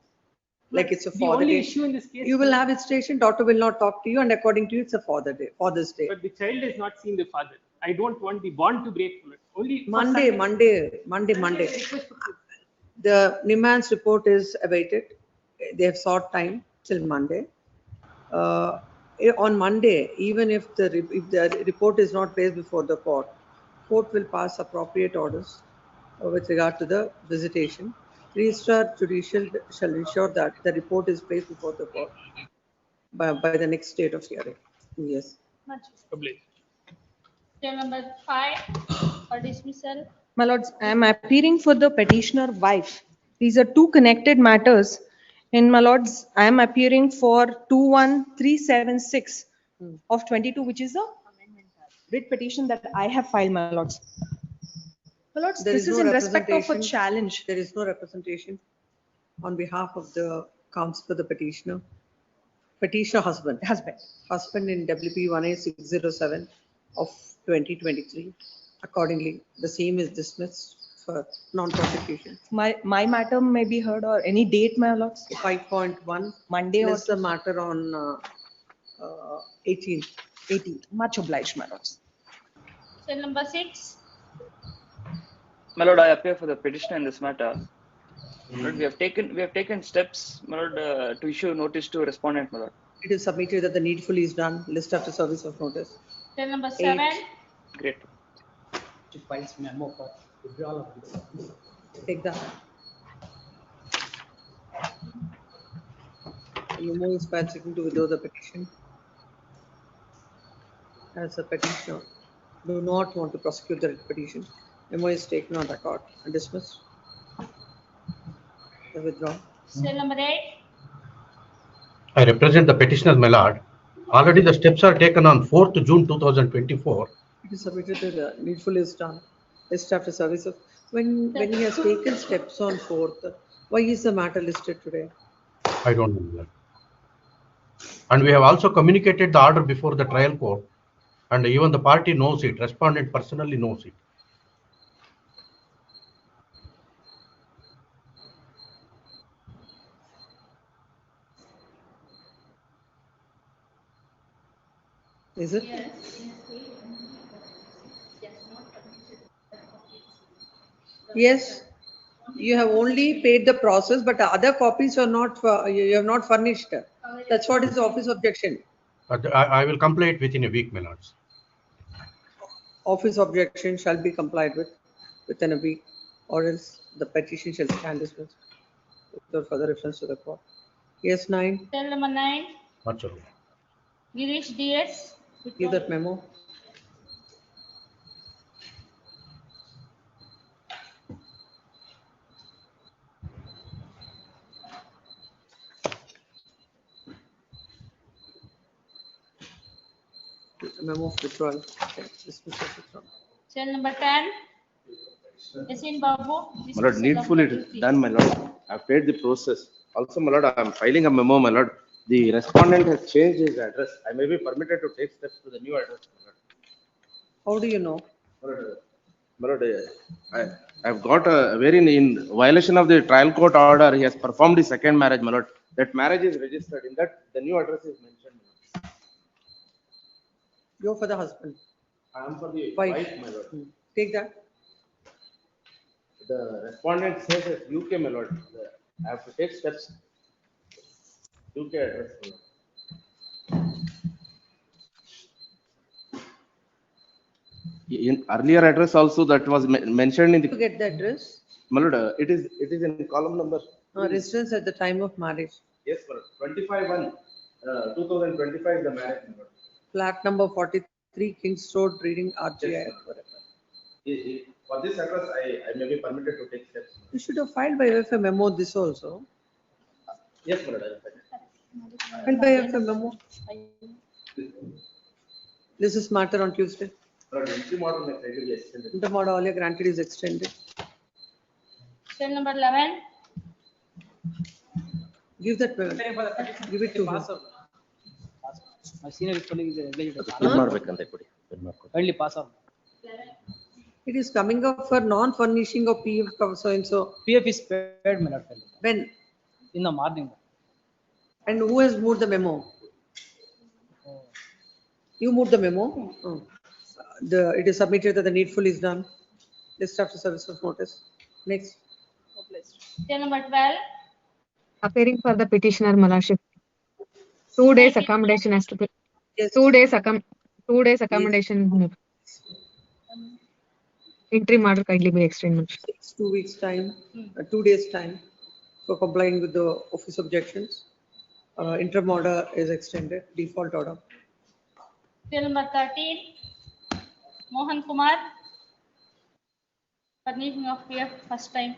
Like it's a the Father only Day. issue in this case, You will have visitation, daughter will not talk to you, and according to you, it's a Father's Day. but the child has not seen the father. I don't want the bond to break, my lord. Only for Monday. Sunday, I request for The Nimans report is awaited. They have sought time till Monday. On Monday, even if the report is not placed before the court will pass appropriate orders with regard to the visitation. Registrar Judicial shall ensure that the report is placed before the court by the next date of hearing. Yes. Much. public. Serial number 5 for dismissal. My lords, I am appearing for the petitioner wife. These are 2 connected matters. In my lords, I am appearing for 21376 of 22, which is a writ petition that I have filed, my lords. My lords, There this is is no in respect of a representation. challenge. There is no representation on behalf of the counsel for the petitioner. Petitioner husband. Husband in WP 18607 of 2023. Accordingly, the same is dismissed for non-prosecution. My matter may be heard or any date, my lords. 5.1. Monday or This is the matter on 18th. 18th. Much obliged, my lords. Serial number 6. My lord, I appear for the petitioner in this matter. My lord, we have taken steps, my lord, to issue notice to respondent, my lord. It is submitted that the needful is done. List after service of notice. Serial number 7. Great. She files memo for withdrawal of this. Take that. Memo is filed seeking to withdraw the petition. As a petitioner do not want to prosecute the petition, memo is taken on record and dismissed. The withdrawn. Cell number 8. I represent the petitioner, my lord. Already the steps are taken on 4th June 2024. It is submitted to the needful is done. List after service of when he has taken steps on 4th, why is the matter listed today? I don't know that. And we have also communicated the order before the trial court, and even the party knows it. Respondent personally knows it. Is it? Yes, you have only paid the process, but other copies are not, you have not furnished. That's what is the office objection. I will comply it within a week, my lords. Office objection shall be complied with within a week, or else the petition shall stand dismissed without further reference to the court. Yes, 9. Cell number 9. What's your Girish DS. Give that memo. Memo of withdrawal. Okay, dismissal of withdrawal. Cell number 10. Yasin Babu. My lord, needful it is done, my lord. I've paid the process. Also, my lord, I'm filing a memo, my lord. The respondent has changed his address. I may be permitted to take steps to the new address, my lord. How do you know? My lord, I've got a in violation of the trial court order. He has performed his second marriage, my lord. That marriage is registered. In that, the new address is mentioned. Go for the husband. I am for the Wife. wife, my lord. Take that. The respondent says that UK, my lord. I have to take steps. UK address, my lord. In earlier address also that was mentioned in the. To get the address. My lord, it is in column number. Residence at the time of marriage. Yes, my lord. 25/1, 2025 the marriage, my lord. Flat number 43, Kings Road, Reading, RGI. Yes, for this address, I may be permitted to take steps. You should have filed by FA memo this also. Yes, my lord. I will. Filed by FA memo. This is matter on Tuesday. Lord, entry model may try to be extended. Intermodal earlier granted is extended. Cell number 11. Give that, give it to him. My senior colleague is Only pass on. It is coming up for non-furnishing of PF so and so. PF is paid, my lord. When? In the morning. And who has moved the memo? You moved the memo? Oh. It is submitted that the needful is done. List after service of notice. Next. Cell number 12. Appearing for the petitioner, Malaship. 2 days accommodation has to be. Yes. 2 days accommodation. Interim order kindly be extended. 2 weeks time, 2 days time for complying with the office objections. Interim order is extended, default order. Cell number 13. Mohan Kumar. Furnishing of PF first time.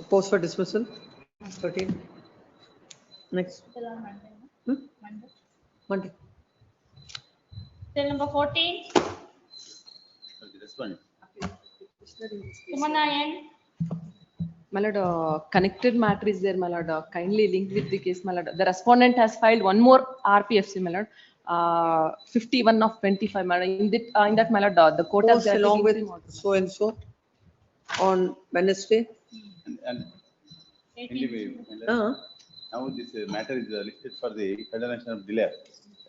Post for dismissal. 13. Next. Monday. Cell number 14. This one. Sumanayan. My lord, connected matter is there, my lord. Kindly link with the case, my lord. The respondent has filed one more RPFC, my lord. 51 of 25, my lord. In that, my lord, the court has Post along with so and so on Wednesday. And now this matter is listed for the condonation of delay.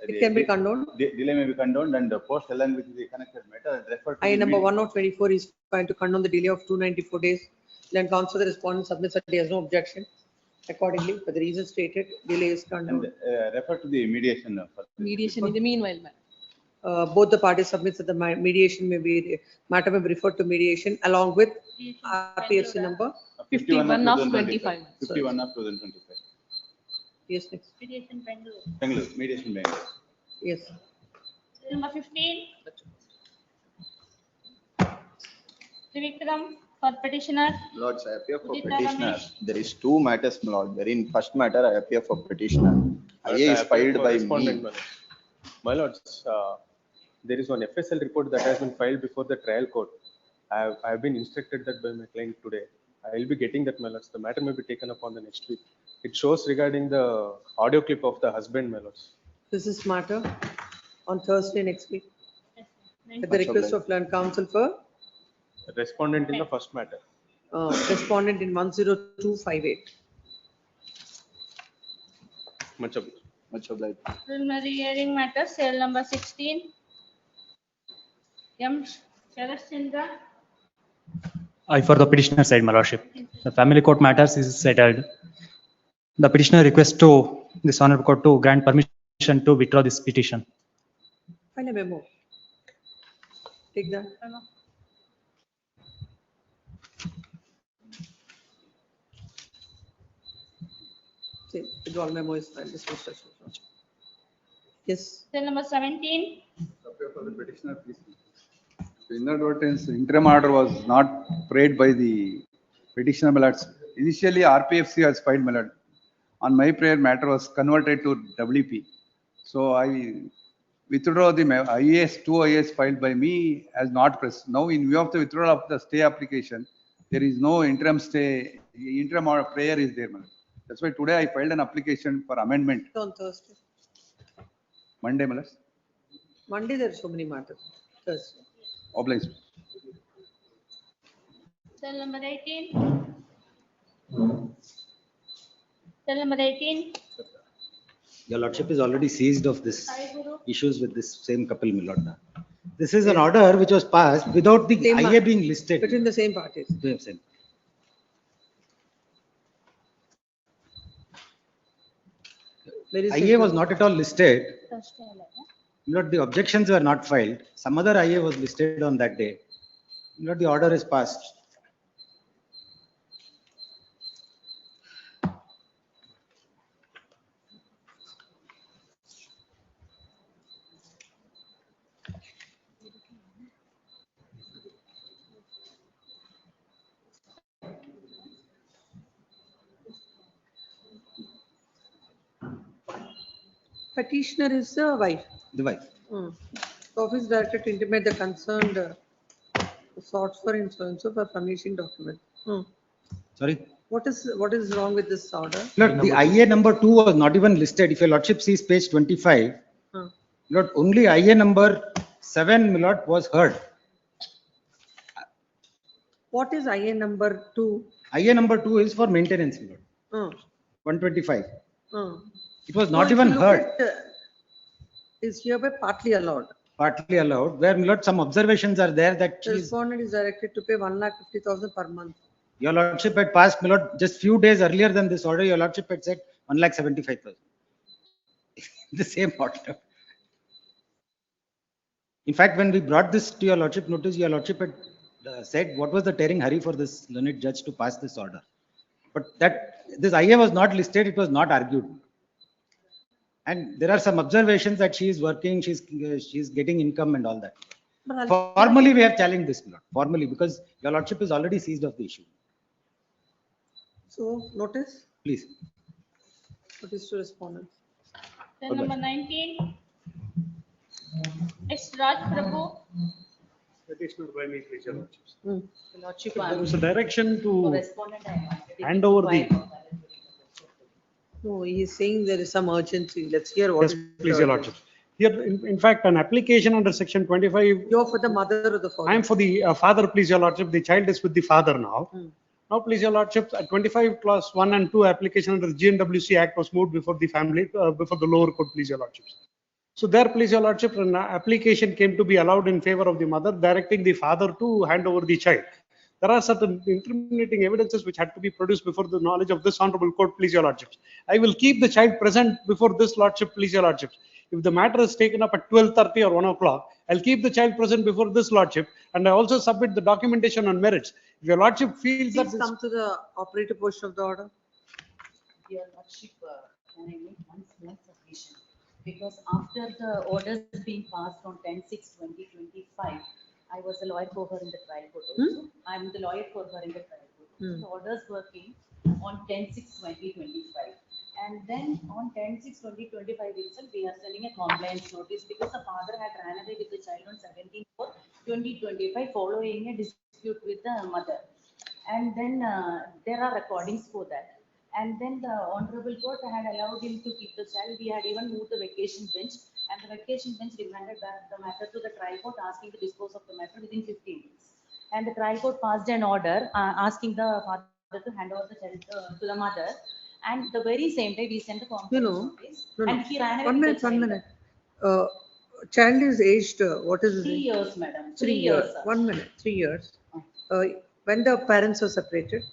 It can be condoned. Delay may be condoned and post along with the connected matter and referred to. I number 1024 is fine to condone the delay of 294 days. Then counsel the respondent submits that he has no objection. Accordingly, for the reason stated, delay is condoned. And refer to the mediation. Mediation in the meanwhile, both the parties submits that the mediation may be, matter may be referred to mediation along with RPFC number. 51 of 25. 51 of 2025. Yes, next. Mediation Bangalore. Bangalore, mediation Bangalore. Yes. Number 15. Trivikram for petitioner. Lords, I appear for Udita petitioner. Ramesh. There is two matters, my lord. Wherein first matter, I appear for petitioner. IA is filed by me. My lords, there is one FSL report that has been filed before the trial court. I have been instructed that by my client today. I will be getting that, my lords. The matter may be taken up on the next week. It shows regarding the audio clip of the husband, my lords. This is matter on Thursday next week. Yes, At the request of learned counsel for Respondent in the first matter. respondent in 10258. Much obliged. Much obliged. Preliminary hearing matter, cell number 16. M. Sharashchandra. I for the petitioner side, my lordship. The family court matters is settled. The petitioner requests to this honorable court to grant permission to withdraw this petition. File a memo. Take that. See, withdrawal memo is filed. Dismissed. Yes. Cell number 17. Appear for the petitioner, please. Inadvertence interim order was not prayed by the petitioner, my lords. Initially, RPFC has filed, my lord. On my prayer, matter was converted to WP. So I withdraw the IAS, two IAS filed by me as not pressed. Now, in view of the withdrawal of the stay application, there is no interim stay, interim order prayer is there, my lord. That's why today I filed an application for amendment. On Thursday. Monday, my lord. Monday, there are so many matters. Thursday. Obliged. Cell number 18. Cell number 18. Your lordship is already seized of this Sai Guru. issues with this same couple, my lord. This is an order which was passed without the Same IA being listed. Between the same parties. Same. Very IA was simple. not at all listed. Thursday, yeah. Lord, the objections were not filed. Some other IA was listed on that day. Lord, the order is passed. Petitioner is the wife. The wife. The office director to intimate the concerned sought for insurance for furnishing document. Sorry. What is wrong with this order? Lord, the IA number 2 was not even listed. If your lordship sees page 25, Lord, only IA number 7, my lord, was heard. What is IA number 2? IA number 2 is for maintenance, my lord. 125. It was not even heard. Is hereby partly allowed. Partly allowed, where, my lord, some observations are there that The respondent is directed to pay 1,50,000 per month. your lordship had passed, my lord, just few days earlier than this order, your lordship had said 1,75,000. The same order. In fact, when we brought this to your lordship notice, your lordship had said what was the tearing hurry for this learned judge to pass this order. But that this IA was not listed, it was not argued. And there are some observations that she is working, she's getting income and all that. Formally, we have challenged this, my lord. Formally, because your lordship is already seized of the issue. So, notice? Please. Notice to respondent. Cell number 19. X. Raj Prabhu. Petitioner by me, please, your lordships. Lordship, There was a direction to hand over the. No, he is saying there is some urgency. Let's hear what Yes, please, your lordship. Here, in fact, an application under section 25. You're for the mother or the father? I am for the father, please, your lordship. The child is with the father now. Now, please, your lordship, 25 clause 1 and 2 application under the GNWC Act was moved before the family, before the lower court, please, your lordships. So there, please, your lordship, an application came to be allowed in favor of the mother, directing the father to hand over the child. There are certain incriminating evidences which had to be produced before the knowledge of this honorable court, please, your lordships. I will keep the child present before this lordship, please, your lordships. If the matter is taken up at 12:30 or 1 o'clock, I'll keep the child present before this lordship, and I also submit the documentation on merits. If your lordship feels that Please come to the operative portion of the order. Your Lordship, can I make one small submission? Because after the orders being passed on 10/6/2025, I was a lawyer for her in the trial court also. I'm the lawyer for her in the trial court. So the orders were came on 10/6/2025. And then on 10/6/2025 itself, we are sending a compliance notice because the father had ran away with the child on 17/4/2025 following a dispute with the mother. And then there are recordings for that. And then the Honorable Court had allowed him to keep the child. We had even moved the vacation bench, and the vacation bench remanded back the matter to the trial court, asking to dispose of the matter within 15 days. And the trial court passed an order asking the father to hand over the child to the mother. And the very same day, we sent the complaint notice, and he ran away. 1 minute, 1 minute. Child is aged, what is his 3 age? years, madam. 3 years. 1 minute, 3 years. When the parents were separated?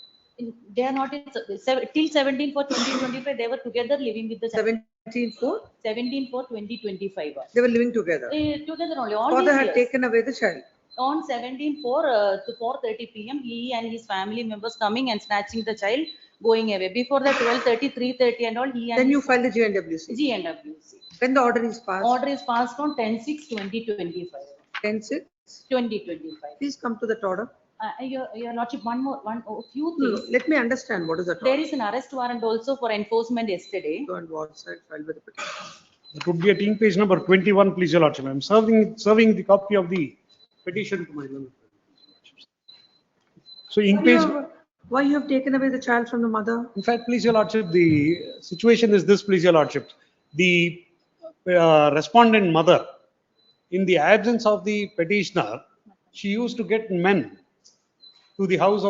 They are not till 17/4/2025. They were together living with the 17/4/2025. 17/4/2025. They were living together. Together only. All Father these had years. taken away the child. On 17/4 to 4:30 p.m. he and his family members coming and snatching the child, going away. Before that 12:30, 3:30 and all, he and Then you filed the GNWC. GNWC. When the order is passed? Order is passed on 10/6/2025. 10/6/2025. Please come to that order. Your Lordship, few things. Let me understand what is that order. There is an arrest warrant also for enforcement yesterday. Go and what side filed with the petition. It would be at in page number 21, please, your lordship. I'm serving the copy of the petition to my lordship. So in page. Why you have taken away the child from the mother? In fact, please, your lordship, the situation is this, please, your lordship. The respondent mother, in the absence of the petitioner, she used to get men to the house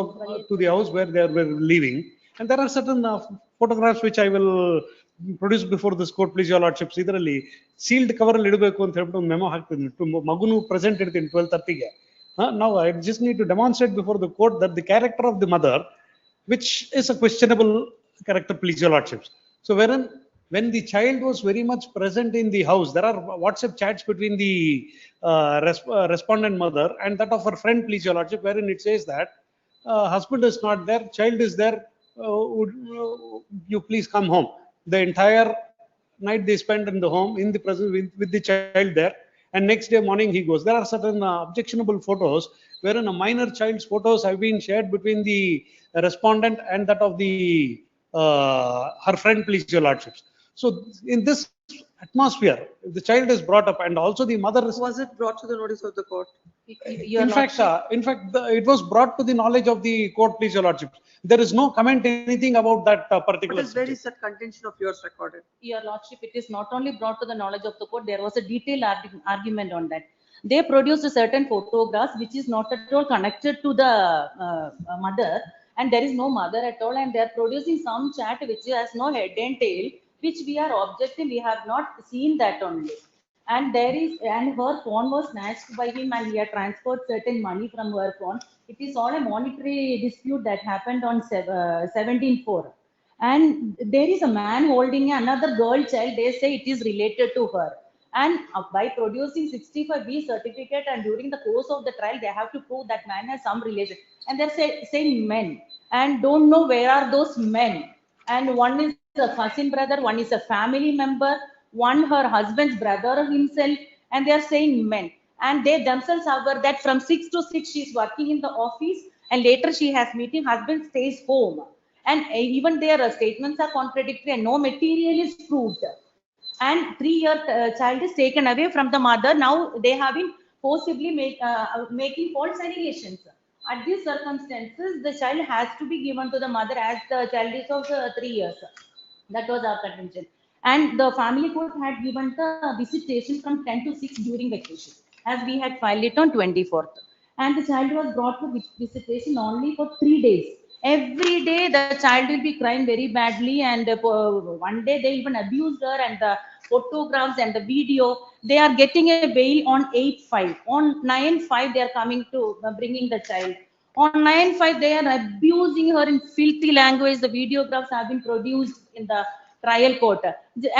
where they were living, and there are certain photographs which I will produce before this court, please, your lordship. Idರಲ್ಲಿ sealed cover ಅಲ್ಲಿ ಇಡಬೇಕು ಅಂತ ಹೇಳ್ಬಿಟ್ಟು ಒಂದು memo ಹಾಕ್ತೀನಿ. ಮಗುನು present ಇರ್ತೀನಿ 12:30ಗೆ. Now I just need to demonstrate before the court that the character of the mother, which is a questionable character, please, your lordships. So when the child was very much present in the house, there are WhatsApp chats between the respondent mother and that of her friend, please, your lordship, wherein it says that husband is not there, child is there, would you please come home. The entire night they spend in the home, in the presence with the child there, and next day morning he goes. There are certain objectionable photos wherein a minor child's photos have been shared between the respondent and that of the her friend, please, your lordships. So in this atmosphere, if the child is brought up and also the mother is. Was it brought to the notice of the court? In fact, it was brought to the knowledge of the court, please, your lordship. There is no comment anything about that particular. But where is that contention of yours recorded? Your lordship, it is not only brought to the knowledge of the court, there was a detailed argument on that. They produced a certain photographs which is not at all connected to the mother, and there is no mother at all, and they are producing some chat which has no head and tail, which we are objecting. We have not seen that only. And her phone was snatched by him, and he had transferred certain money from her phone. It is all a monetary dispute that happened on 17/4. And there is a man holding another girl child. They say it is related to her. And by producing 65B certificate, and during the course of the trial, they have to prove that man has some relation. And they're saying men, and don't know where are those men. And one is a cousin brother, one is a family member, one her husband's brother himself, and they are saying men. And they themselves aver that from 6 to 6 she is working in the office, and later she has meeting, husband stays home. And even their statements are contradictory, and no material is proved. And 3-year child is taken away from the mother. Now they have been possibly making false allegations. At these circumstances, the child has to be given to the mother as the child is of 3 years. That was our contention. And the family court had given the visitation from 10 to 6 during vacation, as we had filed it on 24th. And the child was brought to visitation only for 3 days. Every day the child will be crying very badly, and one day they even abused her, and the photographs and the video. They are getting a bail on 8/5. On 9/5 they are coming to bringing the child. On 9/5 they are abusing her in filthy language. The videographs have been produced in the trial court,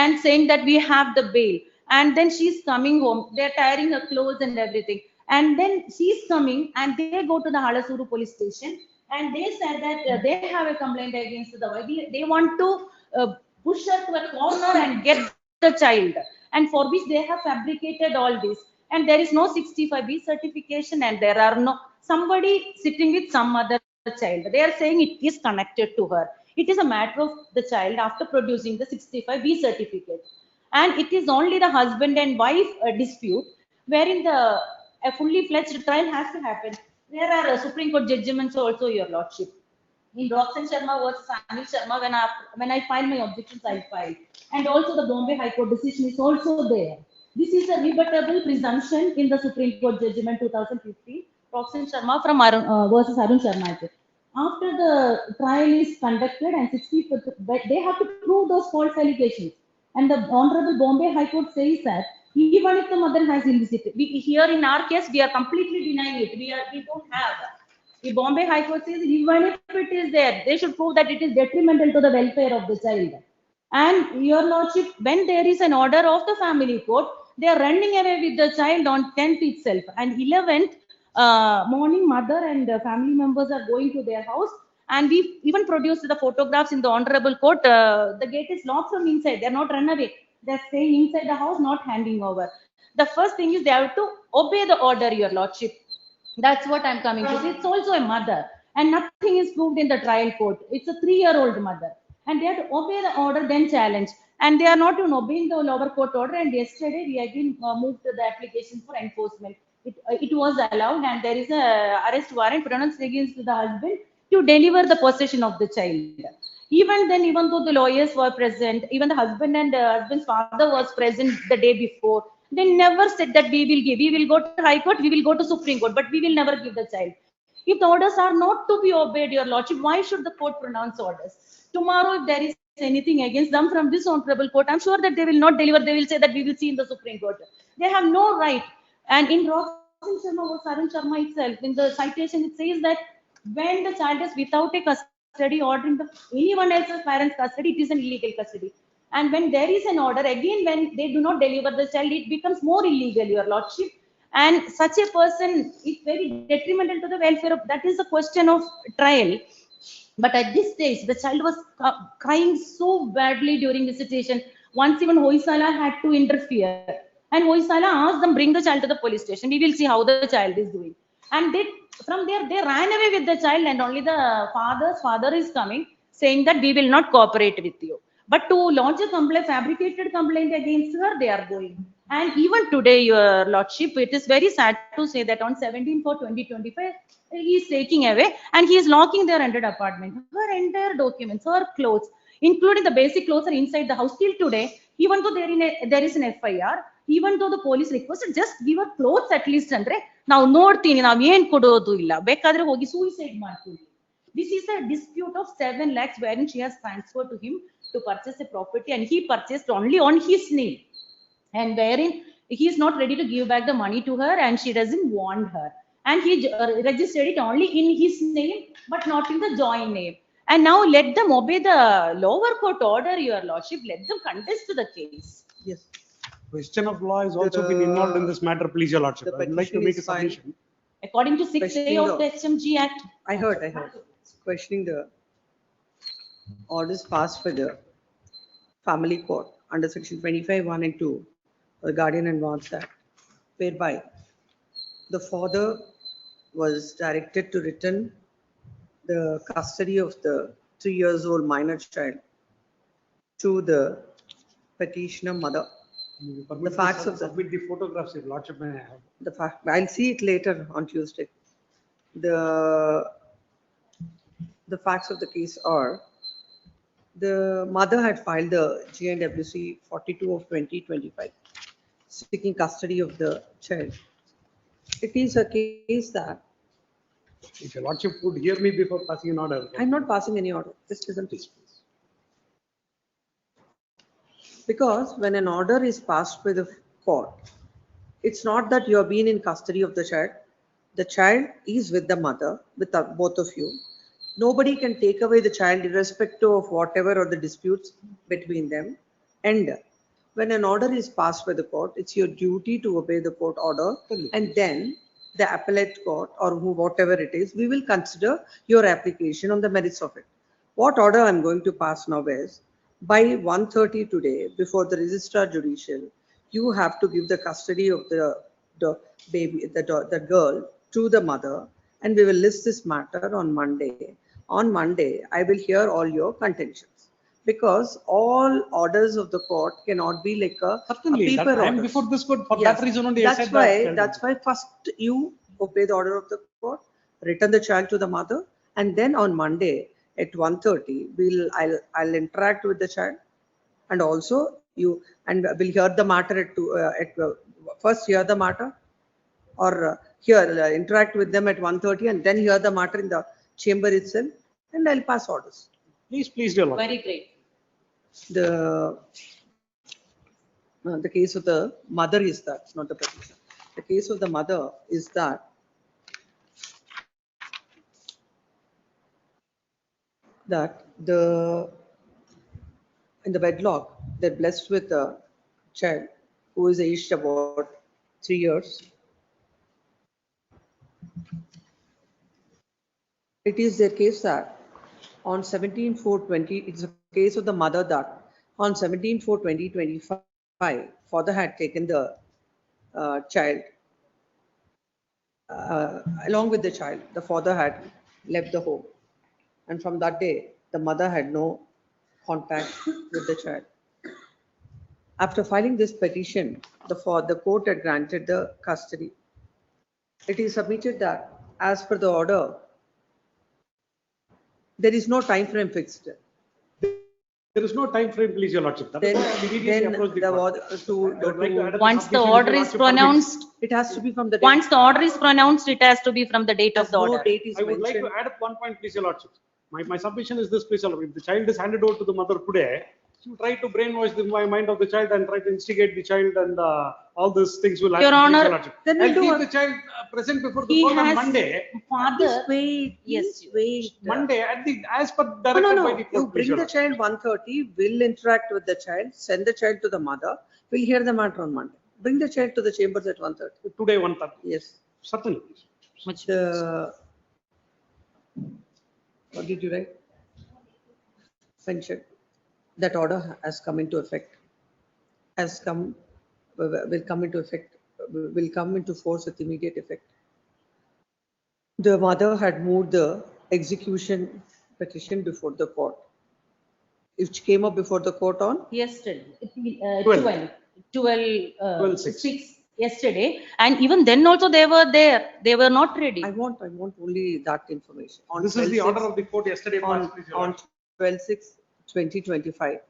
and saying that we have the bail. And then she's coming home. They're tearing her clothes and everything. And then she's coming and they go to the Halasuru police station and they said that they have a complaint against the wife. They want to push her to a corner and get the child. And for which they have fabricated all this. And there is no 65B certification and there are no, somebody sitting with some other child. They are saying it is connected to her. It is a matter of the child after producing the 65B certificate. And it is only the husband and wife dispute wherein a fully fledged trial has to happen. There are Supreme Court judgments also, Your Lordship. In Roxanne Sharma versus Anil Sharma, when I file my objections, I file. And also the Bombay High Court decision is also there. This is a rebuttable presumption in the Supreme Court judgment 2015, Roxanne Sharma from versus Arun Sharma. After the trial is conducted and 60, they have to prove those false allegations. And the Honorable Bombay High Court says that even if the mother has illicit, here in our case, we are completely denying it. We don't have. The Bombay High Court says even if it is there, they should prove that it is detrimental to the welfare of the child. And Your Lordship, when there is an order of the family court, they are running away with the child on 10th itself. And 11th morning, mother and family members are going to their house. And we even produced the photographs in the Honorable Court. The gate is locked from inside. They are not run away. They are staying inside the house, not handing over. The first thing is they have to obey the order, Your Lordship. That's what I'm coming to. It's also a mother. And nothing is proved in the trial court. It's a 3-year-old mother. And they have to obey the order, then challenge. And they are not even obeying the lower court order. And yesterday we again moved to the application for enforcement. It was allowed and there is a arrest warrant pronounced against the husband to deliver the possession of the child. Even then, even though the lawyers were present, even the husband and husband's father was present the day before, they never said that we will give. We will go to High Court, we will go to Supreme Court, but we will never give the child. If the orders are not to be obeyed, Your Lordship, why should the court pronounce orders? Tomorrow, if there is anything against them from this honorable court, I'm sure that they will not deliver. They will say that we will see in the Supreme Court. They have no right. And in Roxanne Sharma or Arun Sharma itself, in the citation, it says that when the child is without a custody order in anyone else's parent's custody, it is an illegal custody. And when there is an order, again, when they do not deliver the child, it becomes more illegal, Your Lordship. And such a person is very detrimental to the welfare of, that is the question of trial. But at this stage, the child was crying so badly during visitation. Once even Hoysala had to interfere. And Hoysala asked them, bring the child to the police station. We will see how the child is doing. And from there, they ran away with the child and only the father's father is coming saying that we will not cooperate with you. But to launch a complaint, fabricated complaint against her, they are going. And even today, Your Lordship, it is very sad to say that on 17/4/2025, he is taking away and he is locking their rented apartment. Her entire documents, her clothes, including the basic clothes, are inside the house till today. Even though there is an FIR, even though the police requested, just give her clothes at least. Now, ನೋಡ್ತೀನಿ ನಾವು ಏನು ಕೊಡೋದು ಇಲ್ಲ ಬೇಕಾದ್ರೆ ಹೋಗಿ suicide ಮಾಡ್ತೀವಿ. This is a dispute of 7 lakhs wherein she has transferred to him to purchase a property and he purchased only on his name. And wherein he is not ready to give back the money to her and she doesn't want her. And he registered it only in his name but not in the joint name. And now let them obey the lower court order, Your Lordship. Let them contest to the case. Yes. Question of law has also been involved in this matter, please, Your Lordship. I would like to make a submission. According to 6A of the HMG Act. I heard. Questioning the orders passed by the family court under section 25(1) and 2 of the Guardian and Wards Act, whereby the father was directed to return the custody of the 3 years old minor child to the petitioner mother. The facts of submit the photographs, Your Lordship, may I have? The fact, I'll see it later on Tuesday. The facts of the case are the mother had filed the GNWC 42 of 2025 seeking custody of the child. It is a case that If Your Lordship would hear me before passing an order. I'm not passing any order. Just listen, please. Because when an order is passed by the court, it's not that you have been in custody of the child. The child is with the mother, with both of you. Nobody can take away the child irrespective of whatever or the disputes between them. And when an order is passed by the court, it's your duty to obey the court order. And then the appellate court or whatever it is, we will consider your application on the merits of it. What order I'm going to pass now is, by 1:30 today, before the registrar judicial, you have to give the custody of the baby, the girl to the mother, and we will list this matter on Monday. On Monday, I will hear all your contentions, because all orders of the court cannot be like a Certainly, paper I'm order. before this court, for Yes, that reason only I that's said why, that. that's why first you obey the order of the court, return the child to the mother, and then on Monday at 1:30, I'll interact with the child, and also we'll hear the matter first hear the matter, or interact with them at 1:30 and then hear the matter in the chamber itself, and I'll pass orders. Please, dear Lord. Very great. The case of the mother is that, not the petitioner. The case of the mother is that in the wedlock, they're blessed with a child who is aged about 3 years. It is their case that on 17/4/20, it's a case of the mother that on 17/4/2025, father had taken the child. Along with the child, the father had left the home. And from that day, the mother had no contact with the child. After filing this petition, the court had granted the custody. It is submitted that, as per the order, there is no time frame fixed. There is no time frame, please, your lordship. That is why I immediately approached the court. Once the order is pronounced, it has to be from the date. Once the order is pronounced, it has to be from the date of the order. I would like to add up one point, please, your lordship. My submission is this, please, your lordship. If the child is handed over to the mother today, you try to brainwash the mind of the child and try to instigate the child, and all these things will happen. Your Honor, please, your lordship. then I'll we'll do keep what- the child present before the He court on has Monday. father. Wait, Yes. wait. Monday, as per No, directed no, by no. the You court, please, bring your the lordship. child 1:30, we'll interact with the child, send the child to the mother. We'll hear the matter on Monday. Bring the child to the chambers at 1:30. Today, 1:30. Yes. Certainly. What did you write? Mention that order has come into effect. Will come into effect. Will come into force with immediate effect. The mother had moved the execution petition before the court. It came up before the court on Yesterday, 12. 12/6 yesterday, and even then also they were there. They were not ready. I want only that information. On This is the 12/6 order of the court yesterday. on passed, please, your on lordship. 12/6/2025,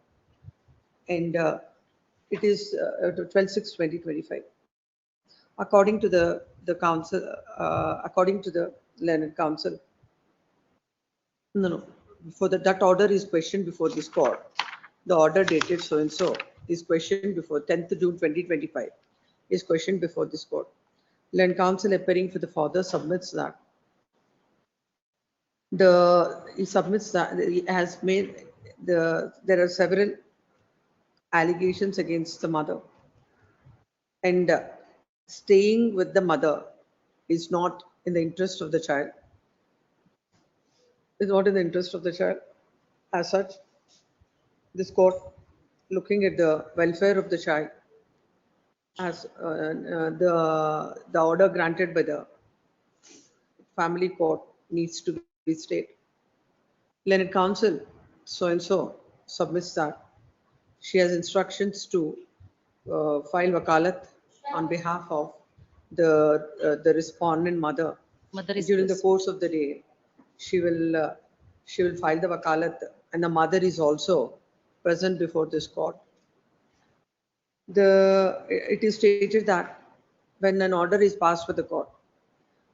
and it is 12/6/2025. According to the council, according to the learned council, no, for that order is questioned before this court. The order dated so and so is questioned before 10th June 2025 is questioned before this court. Learned council appearing for the father submits that he submits that he has made there are several allegations against the mother, and staying with the mother is not in the interest of the child. Is not in the interest of the child. As such, this court, looking at the welfare of the child, as the order granted by the family court needs to be stayed. Learned counsel so and so submits that she has instructions to file wakalat on behalf of the respondent mother. During the course of the day, she will file the wakalat, and the mother is also present before this court. It is stated that when an order is passed for the court,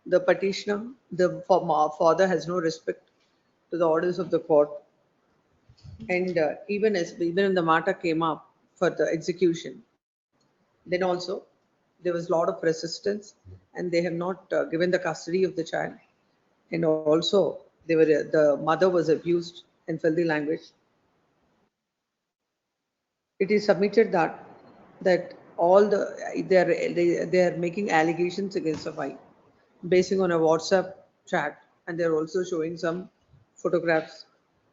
the petitioner, the father has no respect to the orders of the court, and even when the matter came up for the execution, then also there was a lot of resistance, and they have not given the custody of the child, and also the mother was abused in filthy language. It is submitted that that all they are making allegations against the wife basing on a WhatsApp chat, and they're also showing some photographs.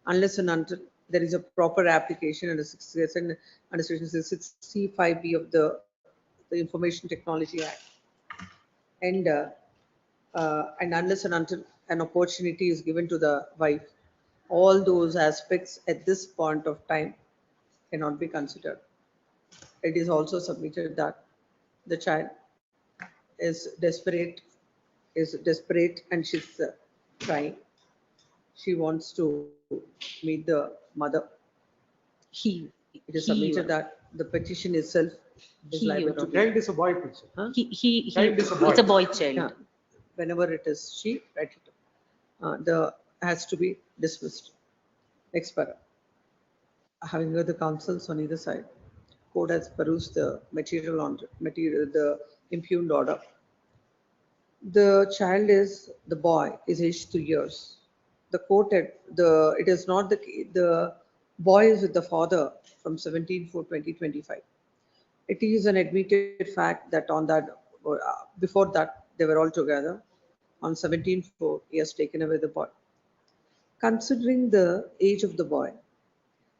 Unless and until there is a proper application under section 65B of the Information Technology Act, and unless and until an opportunity is given to the wife, all those aspects at this point of time cannot be considered. It is also submitted that the child is desperate, and she's crying. She wants to meet the mother. It is submitted that the petition itself is liable to be. Child is a boy, please. Huh? Child is a boy. It's a boy child. Yeah. Whenever it is she, write it. Has to be dismissed. Next para. Having heard the counsels on either side, court has perused the the impugned order. The child is, the boy is aged 3 years. The court it is not the boy is with the father from 17/4/2025. It is an admitted fact that on that, before that, they were all together. On 17/4, he has taken away the boy. Considering the age of the boy,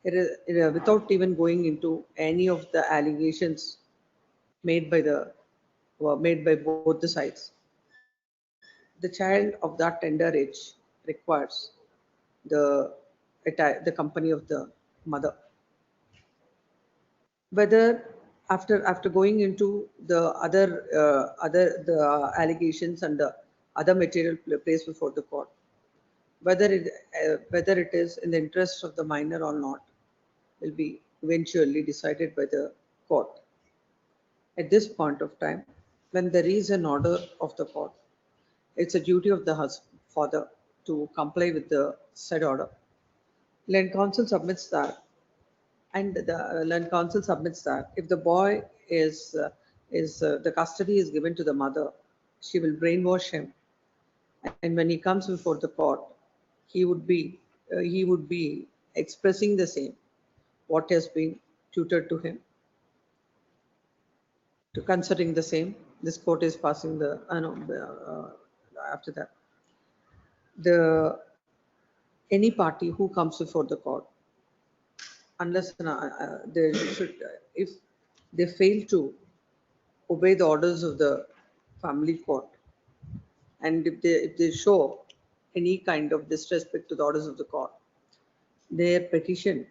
without even going into any of the allegations made by both the sides, the child of that tender age requires the company of the mother. Whether after going into the the allegations and the other material placed before the court, whether it is in the interest of the minor or not, will be eventually decided by the court. At this point of time, when there is an order of the court, it's a duty of the father to comply with the said order. Land council submits that, and the land council submits that if the boy is the custody is given to the mother, she will brainwash him, and when he comes before the court, he would be expressing the same what has been tutored to him. To considering the same, this court is passing the after that, any party who comes before the court, unless they should, if they fail to obey the orders of the family court, and if they show any kind of disrespect to the orders of the court, their petition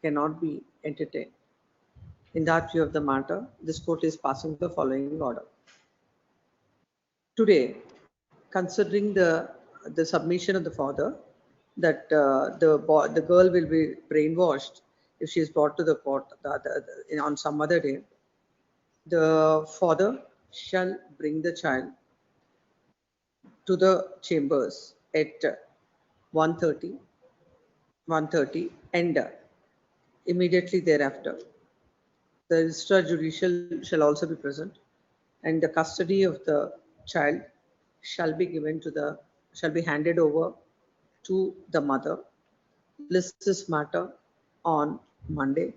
cannot be entertained. In that view of the matter, this court is passing the following order. Today, considering the submission of the father that the girl will be brainwashed if she is brought to the court on some other day, the father shall bring the child to the chambers at 1:30, and immediately thereafter, the registrar judicial shall also be present, and the custody of the child shall be handed over to the mother. List this matter on Monday.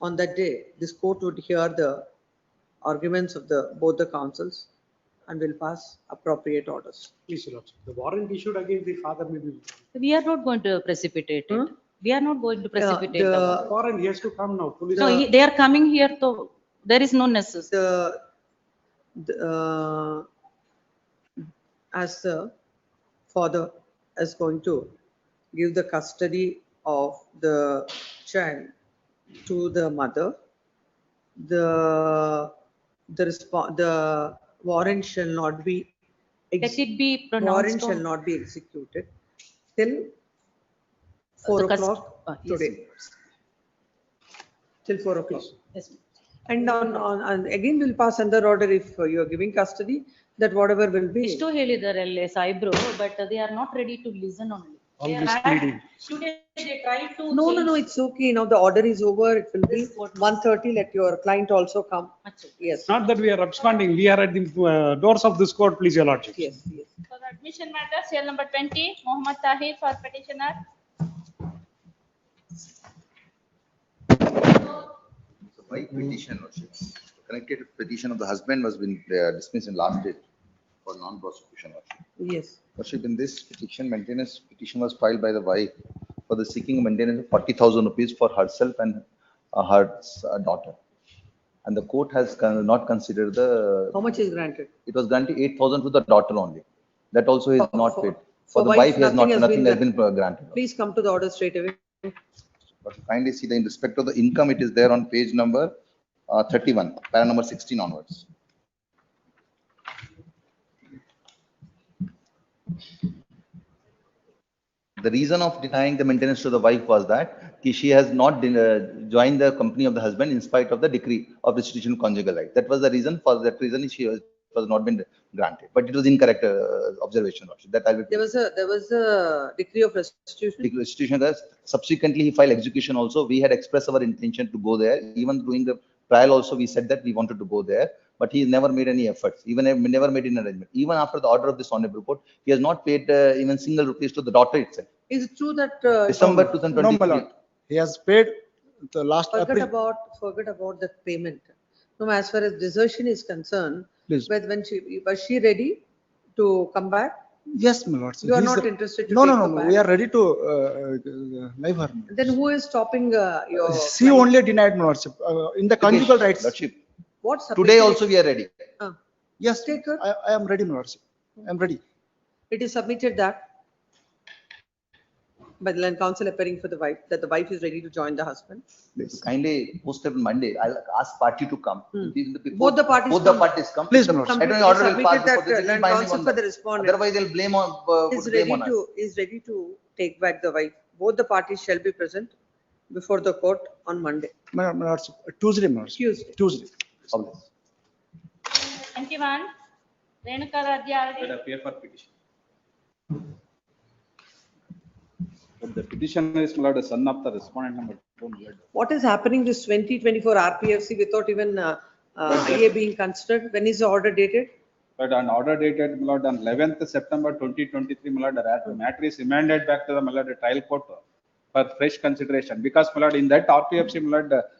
On that day, this court would hear the arguments of both the counsels and will pass appropriate orders. Please, Your Lordship. The warrant issued against the father may be. We are not going to precipitate it. We are not going to precipitate the warrant. He has to come now. Police. No, they are coming here, so there is no necessity. As the father is going to give the custody of the child to the mother, the warrant shall not be executed till 4 o'clock today. Till 4 o'clock. Yes. And and again we'll pass another order if you are giving custody, that whatever will be. Isto ಹೇಳಿದಾರೆ ಸಾಯಿಬ್ರು, but they are not ready to listen only. All this pleading. Today they try to No, it's okay. Now the order is over. It will be 1:30. Let your client also come. Yes. Not that we are absconding. We are at the doors of this court, please, Your Lordship. Yes. For the admission matter, cell number 20, Mohammed Tahir for petitioner. wife petition, Lordship. Connected petition of the husband was been dismissed in last date for non-prosecution, Lordship. Yes. Lordship, in this petition, maintenance petition was filed by the wife for the seeking maintenance of 40,000 rupees for herself and her daughter. And the court has not considered the. How much is granted? It was granted 8,000 to the daughter only. That also is not paid. For the wife, wife, nothing has been granted. Please come to the order straight away. But kindly see the in respect of the income, it is there on page number 31, para number 16 onwards. The reason of denying the maintenance to the wife was that she has not joined the company of the husband in spite of the decree of restitution of conjugal right. That was the reason. For that reason, she was not been granted. But it was incorrect observation. That I will. There was a decree of restitution. Restitution. Subsequently, he filed execution also. We had expressed our intention to go there. Even during the trial also, we said that we wanted to go there. But he never made any efforts. Even never made an arrangement. Even after the order of this honorable court, he has not paid even single rupees to the daughter itself. Is it true that December 2023? No, my lord. He has paid the last. Forget about the payment. No, as far as desertion is concerned, Please. but was she ready to come back? Yes, my lord. You are not interested to No, take no, her no. back? We are ready to leave her. Then who is stopping your? She only denied, my lordship. In the conjugal rights. Lordship. What Today also we are ready. Yes, take her. I am ready, my lordship. I am ready. It is submitted that by the land counsel appearing for the wife, that the wife is ready to join the husband. Kindly post it on Monday. I'll ask party to come. Both the parties come. Please, I don't know order will pass before this. It is binding on them. Otherwise, they'll blame on. Is ready to take back the wife. Both the parties shall be present before the court on Monday. My lordship. Tuesday, my lordship. Tuesday. 21. Renuka Radya. Let appear for petition. But the petitioner is the son of the respondent number 2. What is happening this 2024 RPFC without even IA being considered? When is the order dated? But an order dated on 11th September 2023, the matter is remanded back to the trial court for fresh consideration. Because in that RPFC,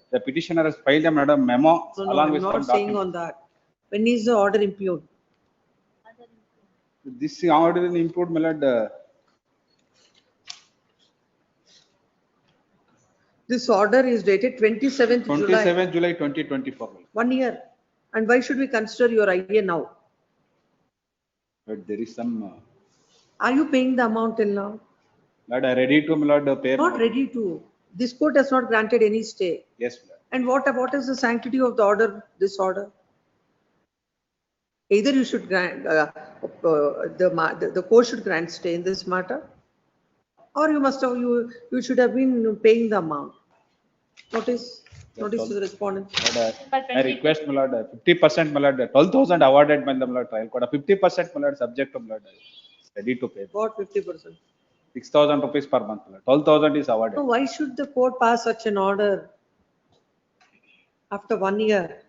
the petitioner has filed a memo along with I'm some not saying documents. on that. When is the order impugned? This order is impugned, This order is dated 27th July. 27 July 2024. 1 year. And why should we consider your IA now? But there is some. Are you paying the amount till now? Lord, I ready to pay. Not ready to. This court has not granted any stay. Yes, Lord. And what is the sanctity of the order? This order. Either you should grant the court should grant stay in this matter, or you should have been paying the amount. Notice to the respondent. I request 50%, 12,000 awarded by the trial court. 50% subject to ready to pay. What 50%? 6,000 rupees per month. 12,000 is awarded. So why should the court pass such an order after 1 year?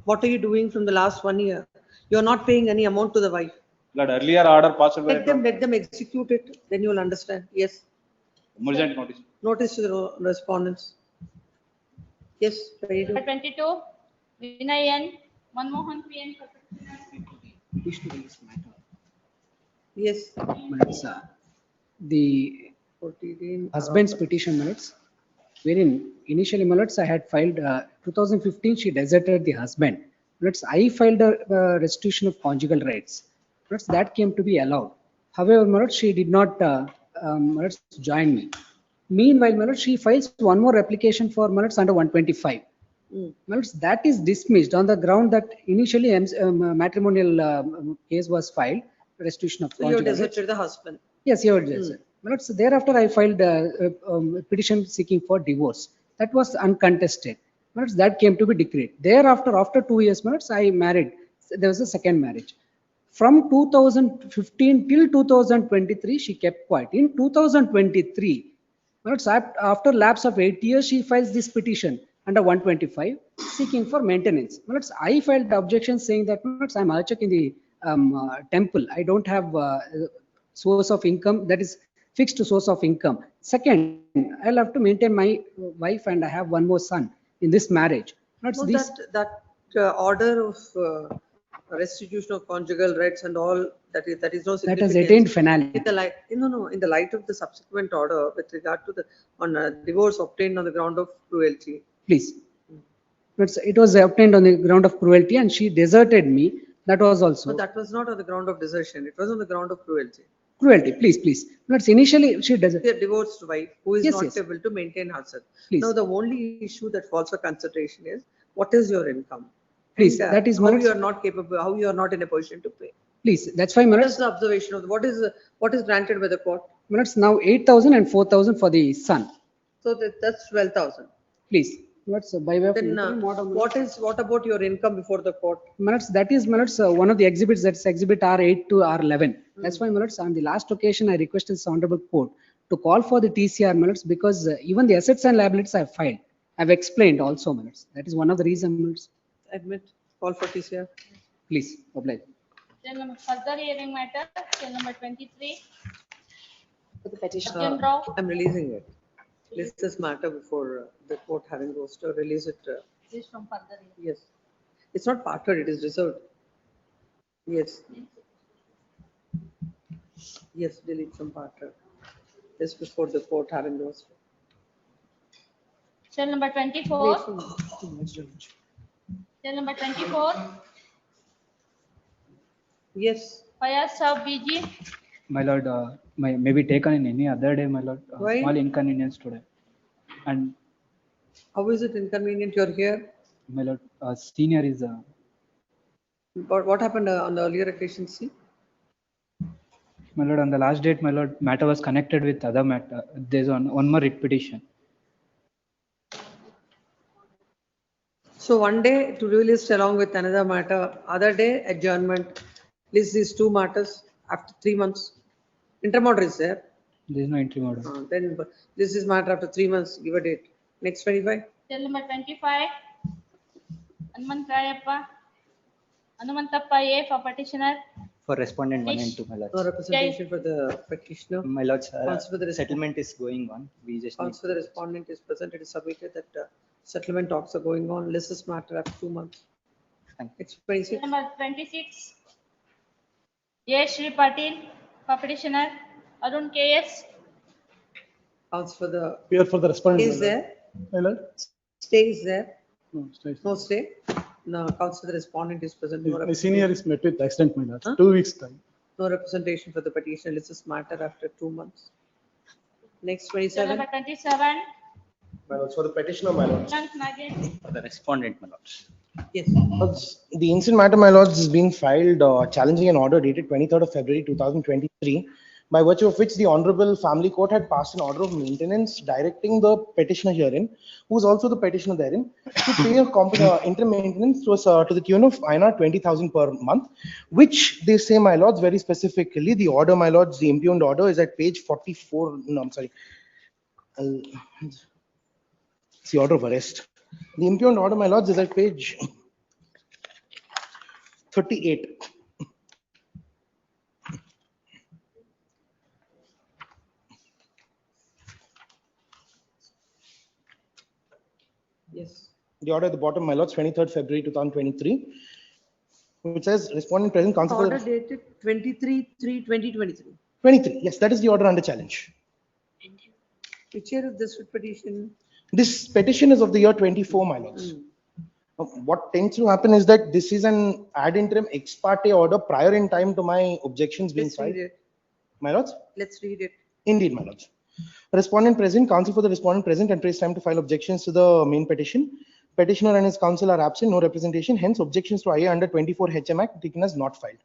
What are you doing from the last 1 year? You are not paying any amount to the wife. Earlier order passed by. Let them execute it. Then you will understand. Yes. Emergent notice. Notice to the respondents. Yes. 22. Vinayan. Manmohan PN. Yes. The husband's petition minutes, wherein initially I had filed 2015, she deserted the husband. I filed a restitution of conjugal rights. That came to be allowed. However, she did not join me. Meanwhile, she files one more application for under 125. That is dismissed on the ground that initially matrimonial case was filed, restitution of So you conjugal rights. deserted the husband. Yes, you are deserted. Thereafter, I filed a petition seeking for divorce. That was uncontested. That came to be decreed. Thereafter, after 2 years, I married. There was a second marriage. From 2015 till 2023, she kept quiet. In 2023, after lapse of 8 years, she files this petition under 125, seeking for maintenance. I filed the objection saying that I'm archak in the temple. I don't have source of income, that is fixed source of income. Second, I'll have to maintain my wife and I have one more son in this marriage. Lords, No, these, that order of restitution of conjugal rights and all, that is no that has significance. attained finality. In the light, no, in the light of the subsequent order with regard to the, on divorce obtained on the ground of cruelty. Please. Lords, it was obtained on the ground of cruelty and she deserted me. That was also. But that was not on the ground of desertion, it was on the ground of cruelty. Cruelty, please. Lords, initially she does. A divorced wife who is Yes, not yes. able to maintain herself. Please. Now, the only issue that falls for consideration is, what is your income? Please, And, that is how my- you are not capable, how you are not in a position to pay. Please, that's why, What Lords, is the observation of, what is granted by the court? Lords, now 8,000 and 4,000 for the son. So that's 12,000. Please. Lords, by way of. Then interim order, what about your income before the court? Lords, that is, Lords, one of the exhibits, that's exhibit R8 to R11. That's why, Lords, on the last occasion, I requested the Honorable Court to call for the TCR, Lords, because even the assets and liabilities I have filed. I've explained also, Lords. That is one of the reasons, Lords. Admit, call for TCR. Please, oblige. Further hearing matter, cell number 23. For the petitioner. Arjun Rao. I'm releasing it. List this matter before the court having goes to release it. This from further hearing. Yes. It's not parted, it is reserved. Yes. Yes, delete some parted. This before the court having goes. Cell number 24. Cell number 24. Yes. Fayaz Saab BG. My lord, may be taken in any other day, my lord. Why? Small inconvenience today. And How is it inconvenient you're here? my lord, senior is. But what happened on the earlier occasion, see? My lord, on the last date, my lord, matter was connected with other matter. There's one more writ petition. So one day to list along with another matter, other day adjournment. List these two matters after 3 months. Interim order is there. There is no interim order. Then this is matter after 3 months, give a date. Next 25. Cell number 25. Hanumantrayappa. Hanumantappa A for petitioner. For respondent 1 Nish. and 2, my lord. No representation for the petitioner. My lord, Counsel for the settlement is going on. We just need Counsel for the respondent is present. It is submitted that settlement talks are going on. List this matter after 2 months. Next 26. Cell number 26. A. Shri Patil for petitioner. Arun KS. Counsel for the. Here for the respondent. Is there? My lord. Stay is there? No, stay. No stay? No, counsel for the respondent is present. No My senior representation. is met with accident, my lord. Huh? 2 weeks time. No representation for the petitioner. List this matter after 2 months. Next Cell 27. number 27. My lords, for the petitioner, my lords. Shank Nagesh. for the respondent, my lords. Yes. The incident matter, my lords, is being filed challenging an order dated 23rd of February 2023, by virtue of which the Honorable Family Court had passed an order of maintenance directing the petitioner herein, who is also the petitioner therein, to pay a interim maintenance to the tune of INR 20,000 per month, which they say, my lords, very specifically, the order, my lords, the impugned order is at page 44. No, I'm sorry. It's the order of arrest. The impugned order, my lords, is at page 38. Yes. The order at the bottom, my lords, 23rd February 2023, which says respondent present counsel for Order the dated 23/3/2023. 23. Yes, that is the order under challenge. Which year is this petition? This petition is of the year 24, my lords. What tends to happen is that this is an ad interim ex parte order prior in time to my objections being Let's read filed. it. My lords? Let's read it. Indeed, my lords. Respondent present, counsel for the respondent present and trace time to file objections to the main petition. Petitioner and his counsel are absent, no representation. Hence, objections to IA under 24 HM Act taken as not filed.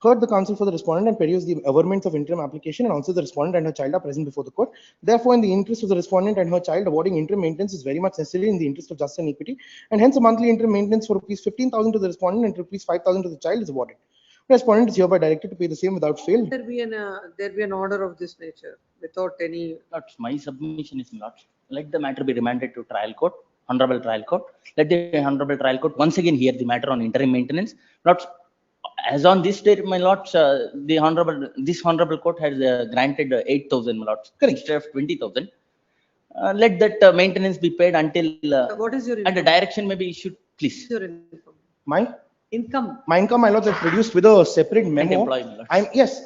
Heard the counsel for the respondent and produced the averments of interim application, and also the respondent and her child are present before the court. Therefore, in the interest of the respondent and her child, awarding interim maintenance is very much necessary in the interest of justice and equity, and hence a monthly interim maintenance for rupees 15,000 to the respondent and rupees 5,000 to the child is awarded. Respondent is hereby directed to pay the same without fail. There be an order of this nature without any. Lords, my submission is, lords, let the matter be remanded to trial court, honorable trial court. Let the honorable trial court once again hear the matter on interim maintenance. Lords, as on this date, my lords, this honorable court has granted 8,000, my lords, instead of 20,000. let that maintenance be paid until, What is your and the income? direction may be issued, please. Your income? My Income. my income, my lords, I produced with a separate memo. employee, my lords.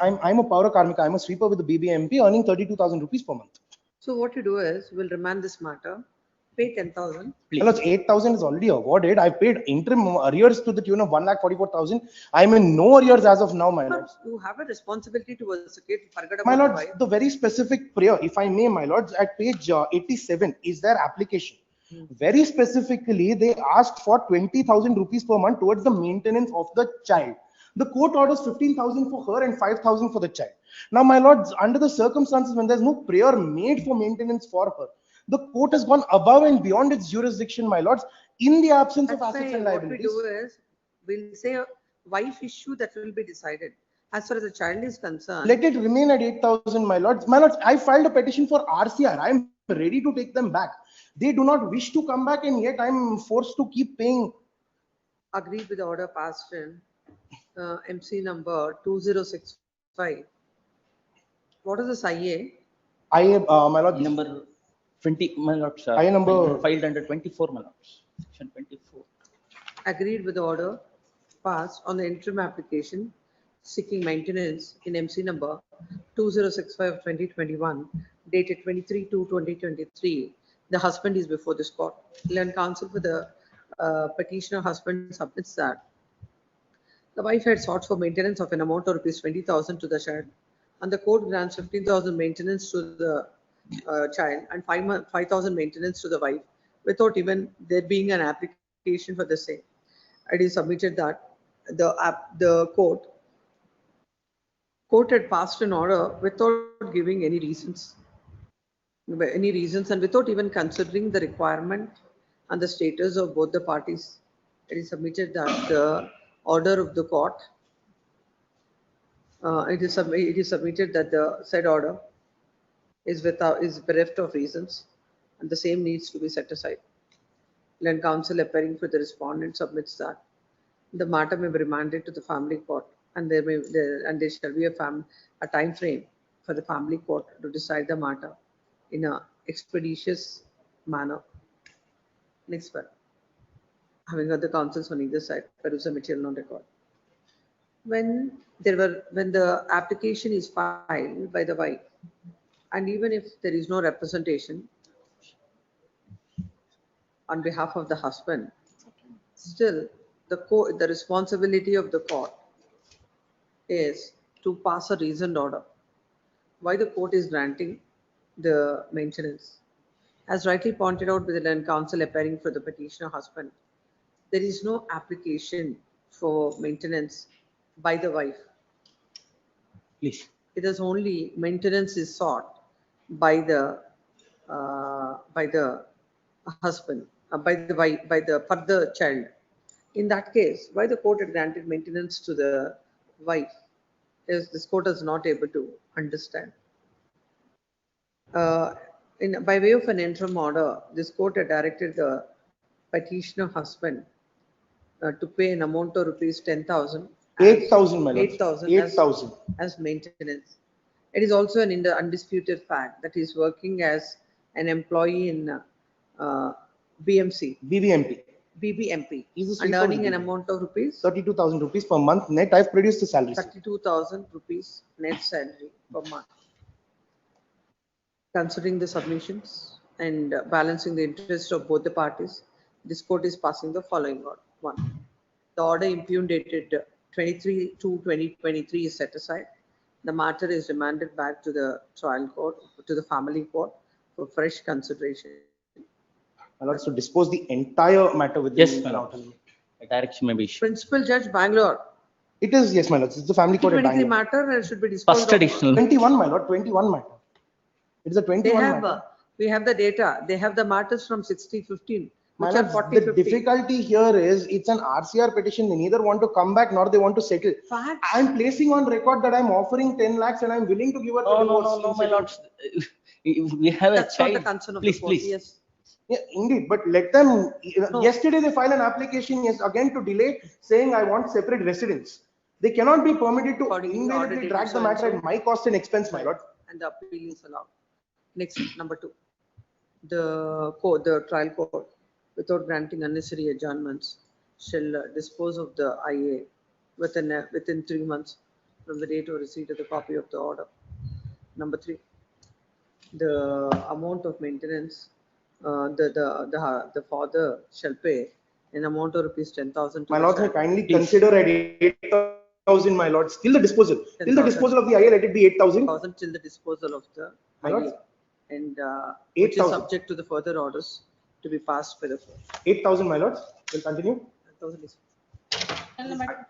I'm a Power Karmika. I'm a sweeper with the BBMP, earning 32,000 rupees per month. So what you do is, we'll remand this matter, pay 10,000. My lords, 8,000 is already awarded. I paid interim arrears to the tune of 1,44,000. I'm in no arrears as of now, my lords. You have a responsibility to associate, forget My about the lords, wife. the very specific prayer, if I may, my lords, at page 87 is their application. Very specifically, they asked for 20,000 rupees per month towards the maintenance of the child. The court orders 15,000 for her and 5,000 for the child. Now, my lords, under the circumstances when there's no prayer made for maintenance for her, the court has gone above and beyond its jurisdiction, my lords, in the absence of That's assets why and what we liabilities. do is, we'll say a wife issue that will be decided. As far as the child is concerned. Let it remain at 8,000, my lords. My lords, I filed a petition for RCR. I'm ready to take them back. They do not wish to come back, and yet I'm forced to keep paying. Agreed with the order passed in MC number 2065. What is this IA? My lord, Number 20, my lords. I number filed under 24, my lords. Section 24. Agreed with the order passed on the interim application seeking maintenance in MC number 2065 of 2021, dated 23/2/2023. The husband is before this court. Learned counsel for the petitioner husband submits that the wife had sought for maintenance of an amount of rupees 20,000 to the child, and the court grants 15,000 maintenance to the child and 5,000 maintenance to the wife without even there being an application for the same. It is submitted that the court had passed an order without giving any reasons and without even considering the requirement and the status of both the parties. It is submitted that the order of the court, it is submitted that the said order is bereft of reasons and the same needs to be set aside. Land counsel appearing for the respondent submits that the matter may be remanded to the family court, and there shall be a time frame for the family court to decide the matter in a expeditious manner. Next one. Having heard the counsels on either side, peruse the material on record. When the application is filed by the wife, and even if there is no representation on behalf of the husband, still the responsibility of the court is to pass a reasoned order. Why the court is granting the maintenance? As rightly pointed out by the land counsel appearing for the petitioner husband, there is no application for maintenance by the wife. Please. It is only maintenance is sought by the husband, for the child. In that case, why the court had granted maintenance to the wife is this court is not able to understand. By way of an interim order, this court had directed the petitioner husband to pay an amount of rupees 10,000. 8,000, my lord. 8,000 as maintenance. It is also an undisputed fact that he is working as an employee in BBMP. And earning an amount of rupees 32,000 rupees per month net. I've produced the salary. 32,000 rupees net salary per month. Considering the submissions and balancing the interest of both the parties, this court is passing the following order. 1. The order impugned dated 23/2/2023 is set aside. The matter is remanded back to the trial court, to the family court for fresh consideration. My lord, so dispose the entire matter with Yes, the my lord. A direction may be issued. Principal Judge, Bangalore. It is, yes, my lord. It's the family court at 23 Bangalore. matter should be disposed First additional. 21, my lord. 21 matter. It's a 21 matter. We have the data. They have the matters from 60/15, My which are lord, 40/50. the difficulty here is it's an RCR petition. They neither want to come back nor they want to settle. Facts. I'm placing on record that I'm offering 10 lakhs and I'm willing to give her the divorce. No, my lords. We have That's a not the child. concern of Please, the court. please. Yes. Yeah, indeed, but let them. No. Yesterday they filed an application, yes, again to delay, saying I want separate residence. They cannot be permitted to According to the order invariably dated drag the so and matter so. at my cost and expense, my lord. And the appeal is allowed. Next, number 2. the trial court, without granting unnecessary adjournments, shall dispose of the IA within 3 months from the date of receipt of the copy of the order. Number 3, the amount of maintenance the father shall pay an amount of rupees 10,000 to My the lords, may child. kindly consider at 8,000, my lords, till the disposal of the IA, let it be 8,000. 10,000 till the disposal of the My lords, IA, and which is 8,000. subject to the further orders to be passed by the court. 8,000, my lords, will continue. 10,000 is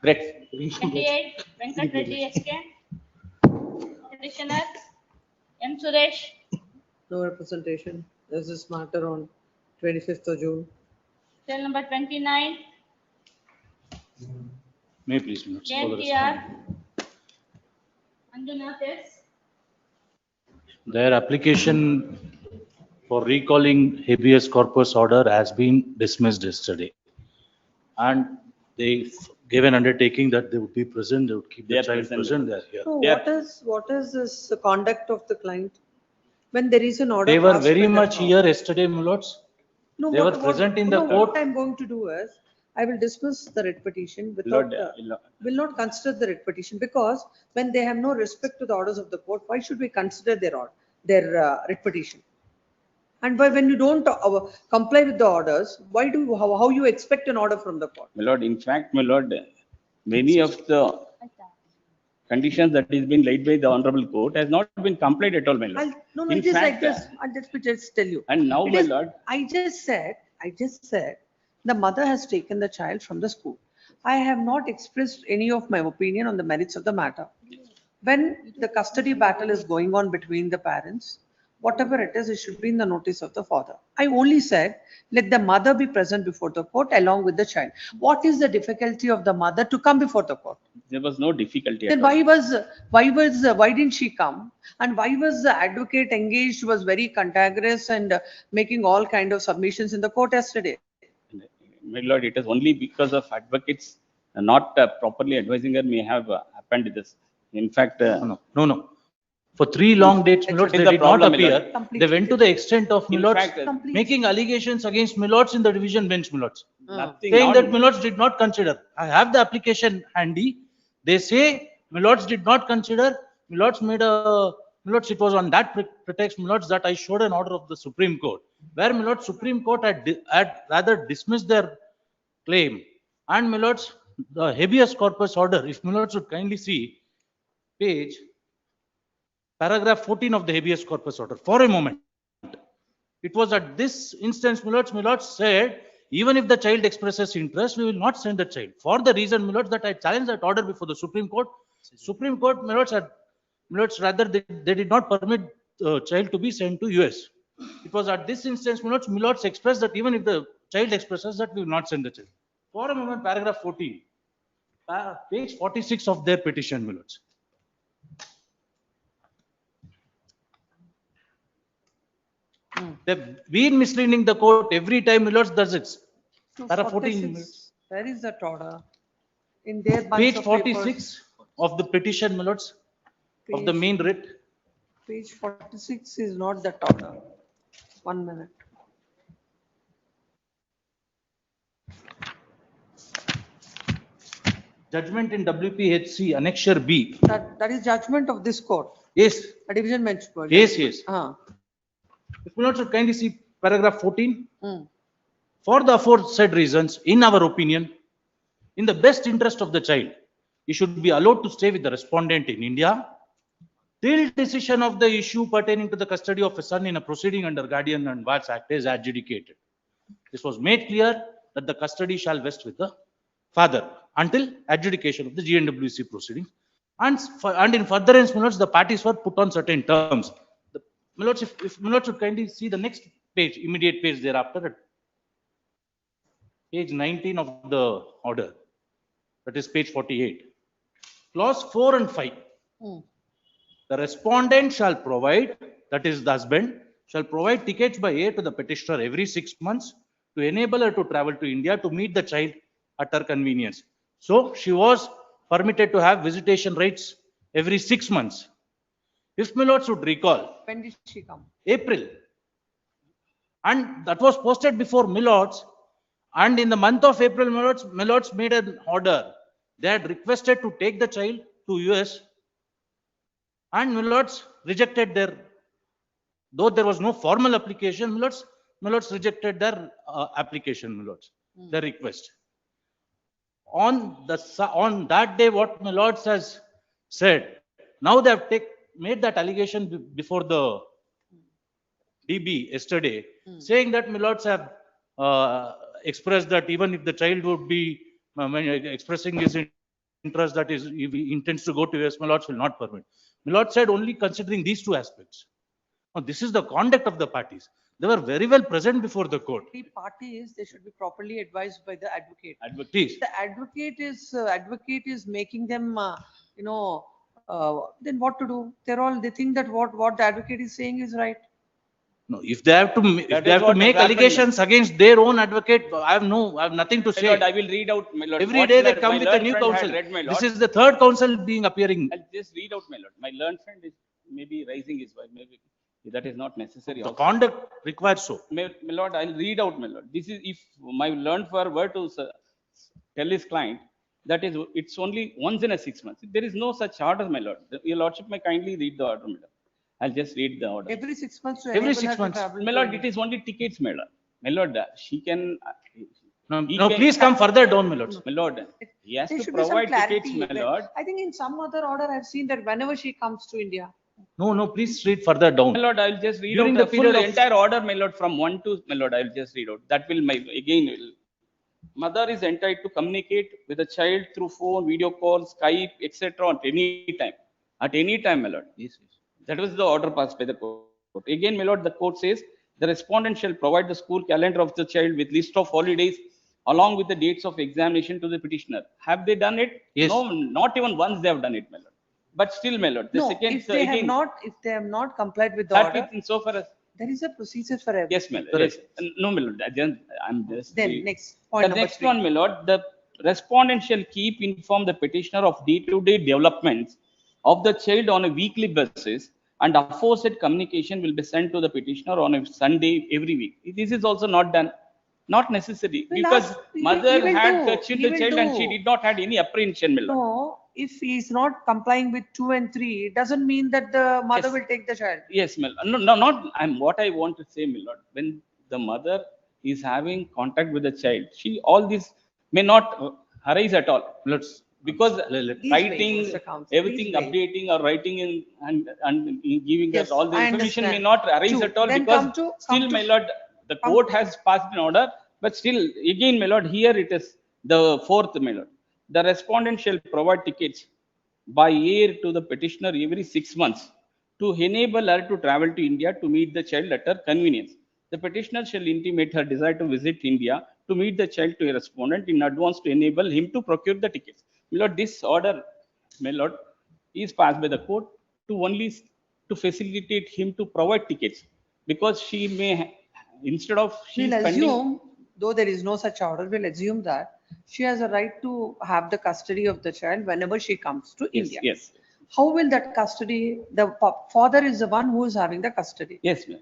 Great. 28, Venkat Reddy SK. Petitioner, M. Suresh. no representation. There's this matter on 25th of June. Cell number 29, May please, my lords, for the JNTR. respondent. Anjuna Tess. Their application for recalling habeas corpus order has been dismissed yesterday. And they gave an undertaking that they would be present, they would keep the child present, they are here. So what is this conduct of the client? When there is an order. They were passed very by the much court? here yesterday, my lords. No, They were present in the court. What I'm going to do is, I will dismiss the writ petition without, will not consider the writ petition, because when they have no respect to the orders of the court, why should we consider their writ petition? And when you don't comply with the orders, how you expect an order from the court? My lord, in fact, my lord, many of the conditions that is being laid by the honorable court has not been complied at all, my lord. In fact, I'll just tell you. And now, It my is- lord, I just said, the mother has taken the child from the school. I have not expressed any of my opinion on the merits of the matter. When the custody battle is going on between the parents, whatever it is, it should be in the notice of the father. I only said, let the mother be present before the court along with the child. What is the difficulty of the mother to come before the court? there was no difficulty at Then all. why didn't she come? And why was the advocate engaged, was very cantankerous and making all kind of submissions in the court yesterday? My lord, it is only because of advocates not properly advising her may have happened this. In fact, No. For 3 long dates, my lords, It they is the did not problem, my appear. lord. They went to the extent of, my In lords, fact, making allegations against my lords in the division bench, my lords. nothing. Saying not- that my lords did not consider. I have the application handy. They say my lords did not consider. My lords it was on that pretext, my lords, that I showed an order of the Supreme Court, where my lords Supreme Court had rather dismissed their claim. And my lords, the habeas corpus order, if my lords would kindly see paragraph 14 of the habeas corpus order for a moment. It was at this instance, my lords said, even if the child expresses interest, we will not send the child. For the reason, my lords, that I challenged that order before the Supreme Court. Supreme Court, my lords, rather they did not permit the child to be sent to US. It was at this instance, my lords expressed that even if the child expresses that, we will not send the child. For a moment, paragraph 14, page 46 of their petition, my lords. They've been misleading the court every time, my lords, does it. Para 14, Where is that order? In their bunch page of 46 papers. of the petition, my lords, of the Page- main writ. Page 46 is not that order. 1 minute. Judgment in WPHC, Annexure B. That is judgment of this court. Yes. A division bench. court. Yes, yes. Ah. If you should kindly see paragraph 14. Hmm. For the aforesaid reasons, in our opinion, in the best interest of the child, he should be allowed to stay with the respondent in India till decision of the issue pertaining to the custody of a son in a proceeding under Guardian and Wards Act is adjudicated. This was made clear that the custody shall vest with the father until adjudication of the GNWC proceedings. And in furtherance, my lords, the parties were put on certain terms. My lords, if my lords should kindly see the next page, immediate page thereafter, page 19 of the order, that is page 48. Clause 4 and 5. The respondent shall provide, that is the husband, shall provide tickets by air to the petitioner every 6 months to enable her to travel to India to meet the child at her convenience. So she was permitted to have visitation rights every 6 months. If my lords would recall, When did she come? April. And that was posted before Milords. And in the month of April, Milords made an order. They had requested to take the child to US, and Milords rejected their, though there was no formal application, Milords rejected their application, their request. On that day, what Milords has said, now they have made that allegation before the DB yesterday, saying that Milords have expressed that even if the child would be expressing his interest, that is, if he intends to go to US, Milords will not permit. Milords said only considering these two aspects. Now, this is the conduct of the parties. They were very well present before the court. The parties, they should be properly advised by the advocate. Please. The advocate is making them, then what to do? They think that what the advocate is saying is right. No, if they have to make allegations against their own advocate, I have nothing to say. My lord, I will read out, my lord. Every day they come with a new counsel. This is the third counsel being appearing. I'll just read out, my lord. My learned friend is maybe raising his voice, maybe that is not necessary. The conduct requires so. My lord, I'll read out, my lord. This is if my learned for were to tell his client that is, it's only once in a 6 months. There is no such order, my lord. Your lordship may kindly read the order, my lord. I'll just read the order. Every 6 months. Every 6 months. My lord, it is only tickets, my lord. My lord, she can. No, please come further down, my lord. My lord, he has There to should be some provide tickets, clarity. my lord. I think in some other order, I've seen that whenever she comes to India. No, please read further down. My lord, I'll just read During out the the period full of- entire order, my lord, from 1 to, my lord, I'll just read out. That will, mother is entitled to communicate with the child through phone, video call, Skype, etc. at any time. At any time, my lord. Yes. That was the order passed by the court. Again, my lord, the court says the respondent shall provide the school calendar of the child with list of holidays along with the dates of examination to the petitioner. Have they done it? Yes. No, not even once they have done it, my lord. But still, my lord, the No, second, if they have not complied with the order, insofar as there is a procedure for everything. yes, my lord. Yes. No, my lord. I'm just. Then next point The number next 3. one, my lord, the respondent shall keep inform the petitioner of day-to-day developments of the child on a weekly basis, and aforesaid communication will be sent to the petitioner on a Sunday every week. This is also not done, not necessary, Well, because he mother will had do. touched He the will child and she do. did not had any apprehension, my lord. No, if he is not complying with 2 and 3, it doesn't mean that the mother Yes. will take the child. Yes, my lord. No, not. What I want to say, my lord, when the mother is having contact with the child, all this may not arise at all. Because These writing, ways, Mr. Counsel, everything, these ways. updating or writing in and giving Yes, us all the I information may understand. not arise True. at all, Then because come to- still, my lord, the court has passed an order, but still, again, my lord, here it is the fourth, my lord. The respondent shall provide tickets by air to the petitioner every 6 months to enable her to travel to India to meet the child at her convenience. The petitioner shall intimate her desire to visit India to meet the child to a respondent in advance to enable him to procure the tickets. My lord, this order, my lord, is passed by the court to only to facilitate him to provide tickets, because she may, instead of she We'll spending. assume, though there is no such order, we'll assume that she has a right to have the custody of the child whenever she comes to Yes, India. yes, How will that custody, the father is the one who is having the custody. yes, ma'am.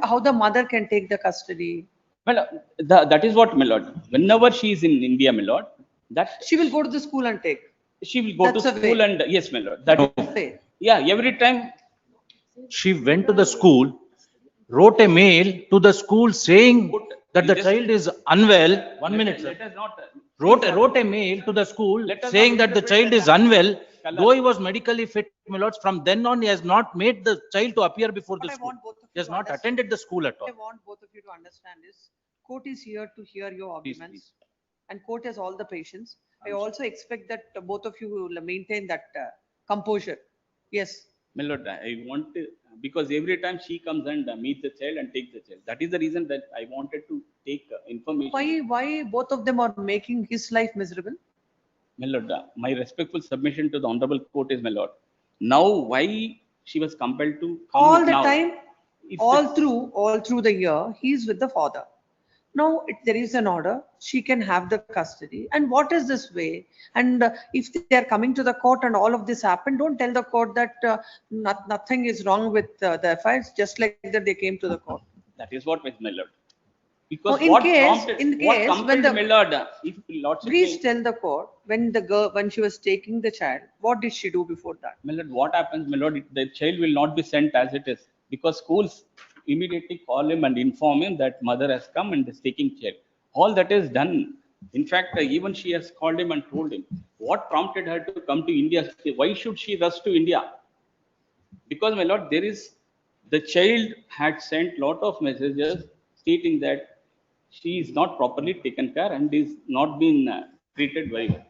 How the mother can take the custody? Well, that is what, my lord. Whenever she is in India, my lord, that She will go to the school and take. she will go That's to a school way. and yes, my lord. That Say. yeah, every time. She went to the school, wrote a mail to the school saying that the child is unwell. 1 minute, sir. Let us not. Wrote a mail to the school Let us saying not that the interpret child is that. unwell. Color. Though he was medically fit, my lords, from then on, he has not made the child to appear before the What I school. want both of He has you to not understand- attended the school at all. What I want both of you to understand is, court is here to hear your arguments. And court has all the patience. I also expect that both of you will maintain that composure. Yes. My lord, I want to, because every time she comes and meets the child and takes the child. That is the reason that I wanted to take information. Why both of them are making his life miserable? My lord, my respectful submission to the honorable court is, my lord. Now, why she was compelled to come All the now? time, If all through the year, he is with the father. Now, there is an order, she can have the custody. And what is this way? And if they are coming to the court and all of this happened, don't tell the court that nothing is wrong with the affairs, just like that they came to the court. That is what was my lord. Oh, Because in what case- prompted, in what case when compelled the- my lord, if lordship Please may- tell the court, when the girl, when she was taking the child, what did she do before that? my lord, what happens, my lord, the child will not be sent as it is, because schools immediately call him and inform him that mother has come and is taking child. All that is done. In fact, even she has called him and told him. What prompted her to come to India? Why should she rush to India? Because, my lord, the child had sent lot of messages stating that she is not properly taken care and is not being treated very well.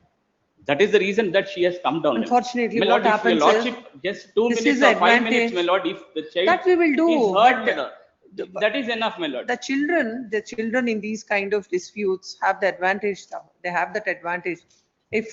That is the reason that she has come down. Unfortunately, my lord, what if your happens is, lordship just 2 this minutes is or 5 minutes, advantage. my lord, if the child That we will do, is hurt, but my lord, that is enough, my lord. the children in these kind of disputes have the advantage now. They have that advantage. If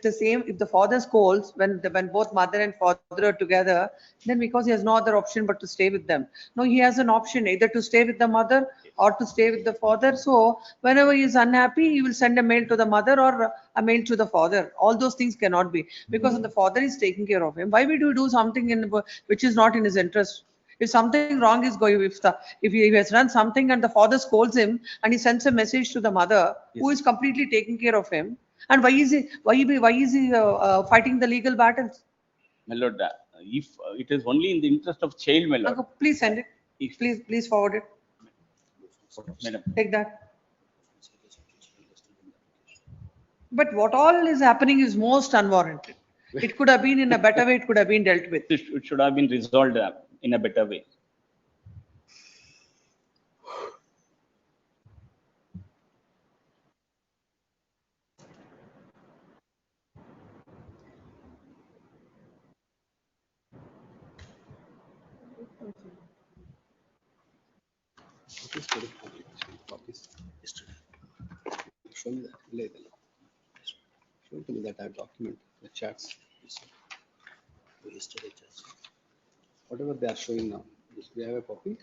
the father scolds when both mother and father are together, then because he has no other option but to stay with them. No, he has an option either to stay with the mother or to stay with the father. So whenever he is unhappy, he will send a mail to the mother or a mail to the father. All those things cannot be, because the father is taking care of him. Why would you do something which is not in his interest? If something wrong is going, if he has done something and the father scolds him and he sends a message to the mother who is completely taking care of him, and why is he fighting the legal battles? My lord, if it is only in the interest of child, my lord. Uncle, please send it. Please forward it. Madam. Take that. But what all is happening is most unwarranted. It could have been in a better way. It could have been dealt with. It should have been resolved in a better way. Show me that. Show to me that document, the chats. Whatever they are showing now. Do you have a copy?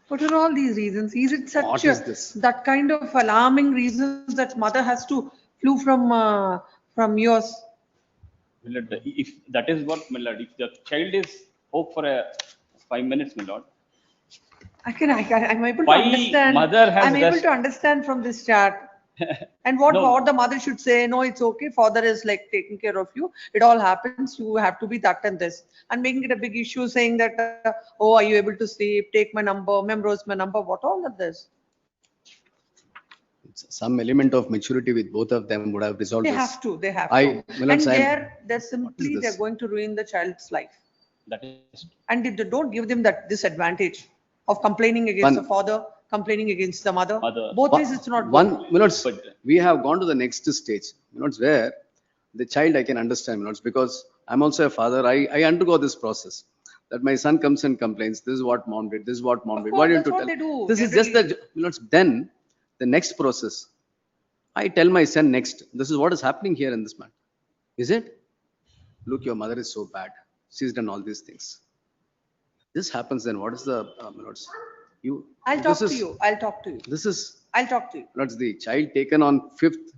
What are all these reasons? Is it What such is this? that kind of alarming reasons that mother has to flew from yours? My lord, if that is what, my lord, if the child is hope for a 5 minutes, my lord. I'm able to Why understand. mother has I'm able rushed- to understand from this chart. And what No. the mother should say, no, it's okay. Father is like taking care of you. It all happens. You have to be that and this. And making it a big issue saying that, oh, are you able to sleep? Take my number, memorize my number. What all of this? Some element of maturity with both of them would have resolved They this. have to. They have I, to. my lord, And I- they're simply, this? they're going to ruin the child's life. That is, And they don't give them that disadvantage of complaining against the father, complaining against the mother. Both ways it's not One, good. minutes, we have gone to the next stage, minutes, where the child I can understand, minutes, because I'm also a father. I undergo this process. That my son comes and complains, this is what mom did, this is what mom did. Why course, didn't you that's tell? what they do This is just the, minutes, then the next process. I tell my son next, this is what is happening here in this matter. Is it? Look, your mother is so bad. She's done all these things. This happens, then what is the, minutes? I'll talk to you. I'll talk to you. This is, I'll talk to you. that's the child taken on 5th,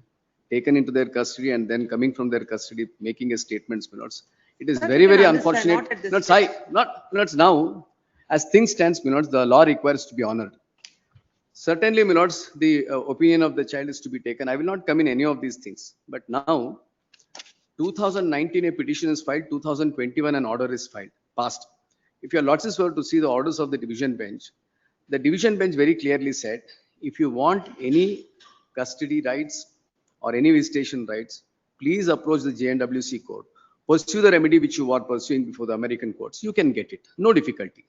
taken into their custody and then coming from their custody, making a statement, Milords. It is That very, we can very understand, unfortunate. not at this Milords, stage. Milords, now, as things stands, Milords, the law requires to be honored. Certainly, Milords, the opinion of the child is to be taken. I will not come in any of these things. But now, 2019, a petition is filed, 2021, an order is filed, passed. If your lordships were to see the orders of the division bench, the division bench very clearly said, if you want any custody rights or any visitation rights, please approach the JNWC court. Pursue the remedy which you are pursuing before the American courts. You can get it, no difficulty.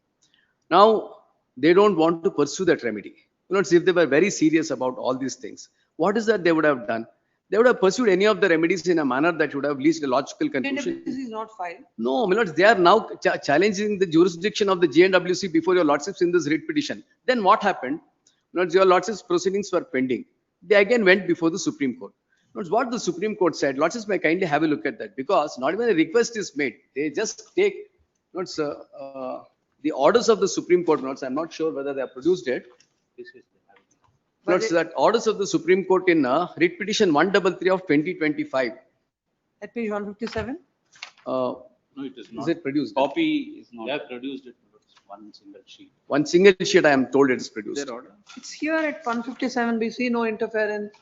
Now, they don't want to pursue that remedy. If they were very serious about all these things, what is that they would have done? They would have pursued any of the remedies in a manner that would have reached a logical conclusion. This is not filed. No, my lords, they are now challenging the jurisdiction of the GNWC before your lordships in this writ petition. Then what happened? Lords, your lordships proceedings were pending. They again went before the Supreme Court. Lords, what the Supreme Court said, lordships may kindly have a look at that, because not even a request is made. They just take, lords, the orders of the Supreme Court. Lords, I'm not sure whether they have produced it. Lords, that orders of the Supreme Court in writ petition 133 of 2025. At page 157? No, it is not. Is it produced? Copy is not. They have produced it, one single sheet. One single sheet, I am told it is produced. Their order. It's here at 157, we see no interference.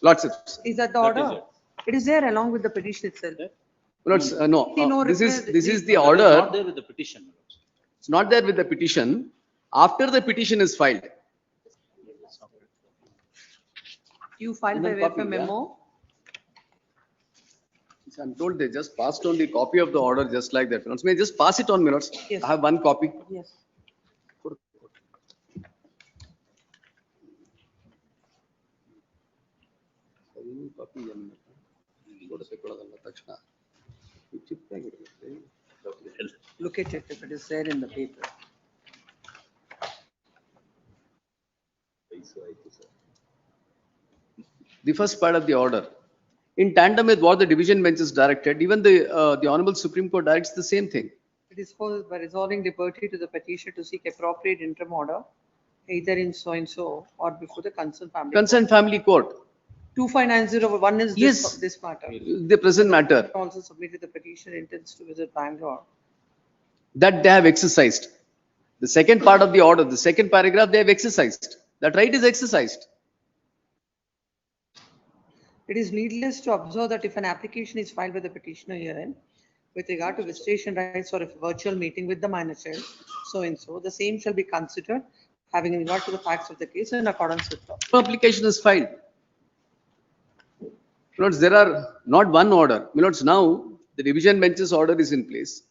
Lordships. Is that the That is order? It is there along with the petition itself. Lords, See, no, no this request- is the It is order. not there with the petition, my lords. It's not there with the petition. After the petition is filed. You filed by One way of copy, a yeah. memo? I'm told they just passed on the copy of the order just like that. Lords, may I just pass it on, my lords? Yes. I have one copy. Yes. Look at it if it is there in the paper. The first part of the order. In tandem with what the division bench is directed, even the Honorable Supreme Court directs the same thing. It is called by resolving the party to the petition to seek appropriate interim order, either in so and so or before the concerned family. Concerned family court, 25901 is Yes. this matter. the present matter, Also submitted the petition intends to visit Bangalore. that they have exercised. The second part of the order, the second paragraph, they have exercised. That right is exercised. It is needless to observe that if an application is filed by the petitioner herein with regard to visitation rights or a virtual meeting with the minor child, so and so, the same shall be considered having regard to the facts of the case in accordance with law. Application is filed. Lords, there are not one order. Lords, now the division bench's order is in place.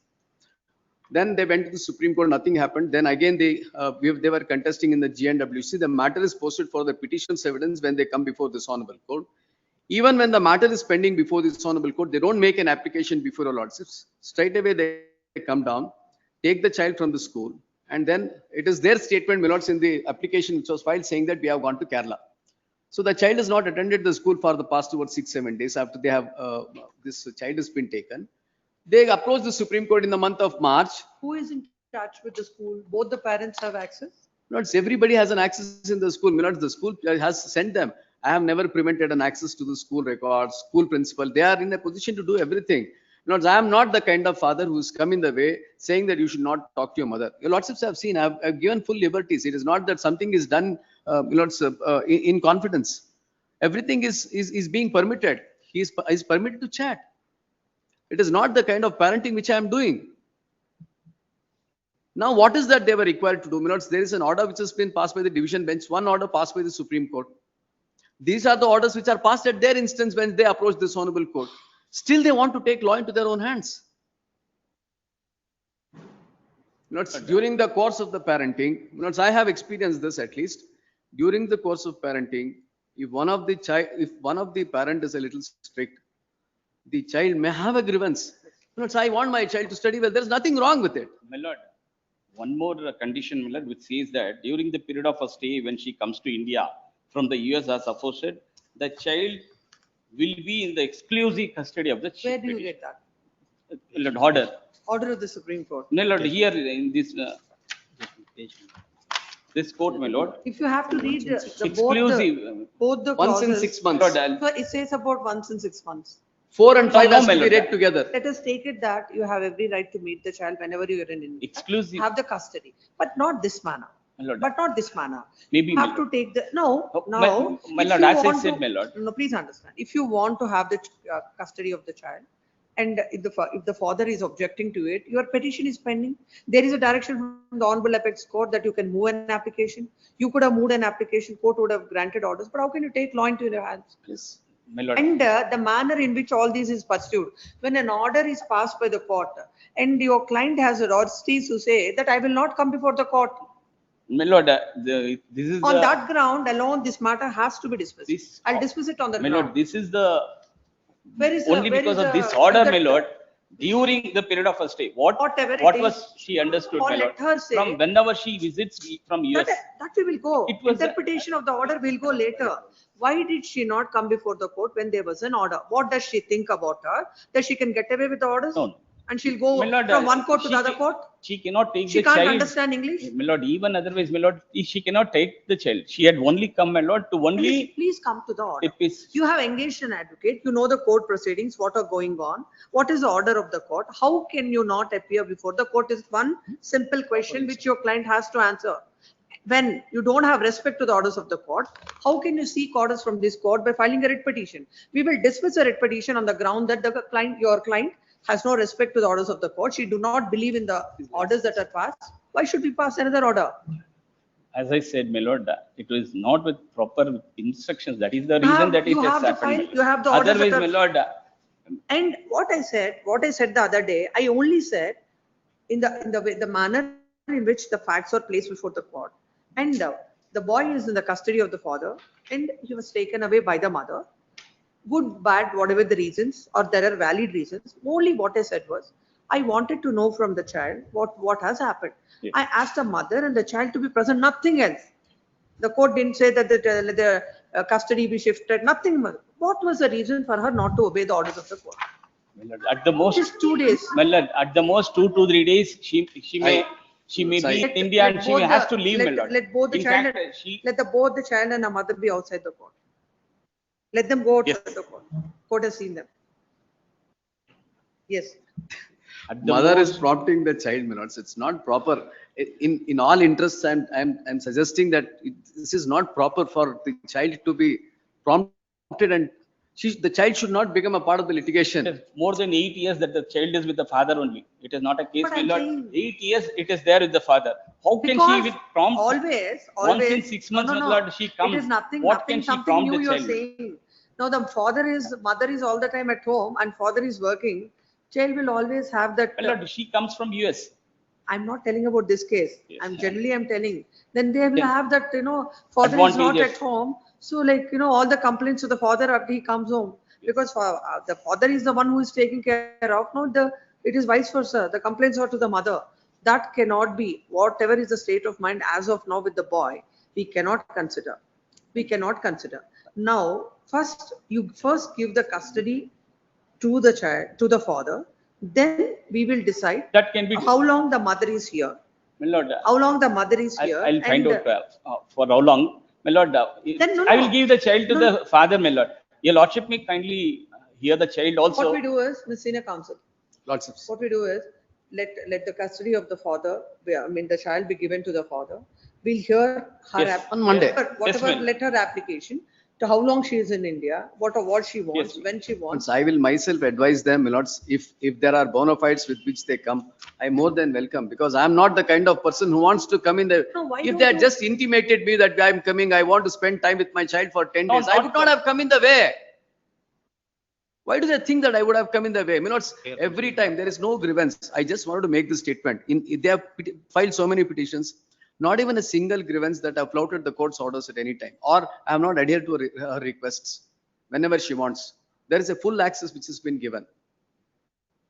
Then they went to the Supreme Court, nothing happened. Then again, they were contesting in the GNWC. The matter is posted for the petition's evidence when they come before this honorable court. Even when the matter is pending before this honorable court, they don't make an application before a lordships. Straight away, they come down, take the child from the school, and then it is their statement, my lords, in the application which was filed saying that we have gone to Kerala. So the child has not attended the school for the past over 6-7 days after they have this child has been taken. They approached the Supreme Court in the month of March. Who is in touch with the school? Both the parents have access? Lords, everybody has an access in the school. My lords, the school has sent them. I have never prevented an access to the school records, school principal. They are in a position to do everything. Lords, I am not the kind of father who's come in the way saying that you should not talk to your mother. Your lordships have seen, I've given full liberties. It is not that something is done, lords, in confidence. Everything is being permitted. He is permitted to chat. It is not the kind of parenting which I am doing. Now, what is that they were required to do? My lords, there is an order which has been passed by the division bench, one order passed by the Supreme Court. These are the orders which are passed at their instance when they approach this honorable court. Still, they want to take law into their own hands. Lords, during the course of the parenting, lords, I have experienced this at least. During the course of parenting, if one of the parent is a little strict, the child may have a grievance. Lords, I want my child to study well. There is nothing wrong with it. My lord, one more condition, my lord, which says that during the period of a stay when she comes to India from the US as aforesaid, the child will be in the exclusive custody of the child. Where do you get that? Lord, order. Order of the Supreme Court. No, Lord, here in this court, my lord. If you have to read the Exclusive. both the Once in clauses. 6 months. Lord, I'll- So it says about once in 6 months. 4 and 5 No, has my to be lord. read together. Let us take it that you have every right to meet the child whenever you are in India. Exclusive. Have the custody, but not this manner. My lord. But not this manner. Maybe, You my have to lord. take the, no, Oh, no. my if lord, you as I want said, to- my lord. No, please understand. If you want to have the custody of the child, and if the father is objecting to it, your petition is pending. There is a direction from the Honorable Apex Court that you can move an application. You could have moved an application, court would have granted orders, but how can you take law into your hands? Yes. My lord. And the manner in which all this is pursued, when an order is passed by the court and your client has a authorities to say that I will not come before the court. My lord, this is On the, that ground alone, this matter has to be dismissed. this, I'll dismiss it on the my lord, ground. this is the, Where is only where because is of this the- order, my that- lord, during the period of her stay, Whatever what it was is, she understood, or my lord? let her say. From whenever she visits from US, That we will go. It was a- Interpretation of the order will go later. Why did she not come before the court when there was an order? What does she think about her? That she can get away with the orders? No, no. And she'll go My lord, from one court to she the other ca- court? she cannot take She the can't child. understand English? My lord, even otherwise, my lord, she cannot take the child. She had only come, my lord, to only Please come to the order. tip his. You have engaged an advocate, you know the court proceedings, what are going on, what is the order of the court, how can you not appear before the court is one simple question which your client has to answer. When you don't have respect to the orders of the court, how can you seek orders from this court by filing a writ petition? We will dismiss a writ petition on the ground that the client, your client has no respect to the orders of the court. She do not believe in the orders that are passed. Why should we pass another order? As I said, my lord, it was not with proper instructions. That is the You reason have- that it you has have the happened. my file, lord. you have the orders Otherwise, that my are- lord, And what I said the other day, I only said in the manner in which the facts are placed before the court. And the boy is in the custody of the father and he was taken away by the mother. Good, bad, whatever the reasons, or there are valid reasons. Only what I said was, I wanted to know from the child what has happened. Yes. I asked the mother and the child to be present, nothing else. The court didn't say that the custody be shifted, nothing. What was the reason for her not to obey the orders of the court? my lord, at the most, Just 2 days. my lord, at the most 2 to 3 days, she may Sorry. be in India and she may has to leave, my lord. Let both the In child, fact, and, let both the child and the mother be outside the court. Let them go outside the court. Court has seen them. Yes. at the Mother is most- prompting the child, my lords. It's not proper. In all interests, I'm suggesting that this is not proper for the child to be prompted, and the child should not become a part of the litigation. It is more than 8 years that the child is with the father only. It is not a case, But my I'm lord. saying- 8 years it is there with the father. How can she Because with prompt? always, Once in always. 6 months, No, my no, lord, she comes. It is nothing, What can nothing, she something prompt new the you're child? saying. Now the mother is all the time at home and father is working. Child will always have that. My lord, she comes from US. I'm not telling about this case. Yes, I'm I generally, I'm telling. Then they will Then have that, father is not advantages. at home. So like, all the complaints to the father after he comes home. Because the father is the one who is taking care of. No, it is vice versa. The complaints are to the mother. That cannot be. Whatever is the state of mind as of now with the boy, we cannot consider. We cannot consider. Now, you first give the custody to the child, to the father. Then we will decide That can be. how long the mother is here. My lord, How long the mother is here. I'll find and, out for how long. My lord, Then no, I will no. give the child to No, the father, my lord. Your lordship may kindly hear the child also. What we do is, Ms. Senior Counsel, Lots of. what we do is, let the custody of the father, the child be given to the father. We'll hear her, Yes. On Monday. whatever, ma'am. let her application, to how long she is in India, what she wants, Yes, when she wants. I will myself advise them, my lords, if there are bona fides with which they come, I more than welcome, because I'm not the kind of person who wants to come in the. No, why If don't they had you- just intimated me that I'm coming, I want to spend time with my child for 10 No, days, I not would not for- have come in the way. Why do they think that I would have come in the way? My lords, every time there is no grievance. I just wanted to make this statement. They have filed so many petitions, not even a single grievance that have flouted the court's orders at any time, or I have not adhered to her requests whenever she wants. There is a full access which has been given.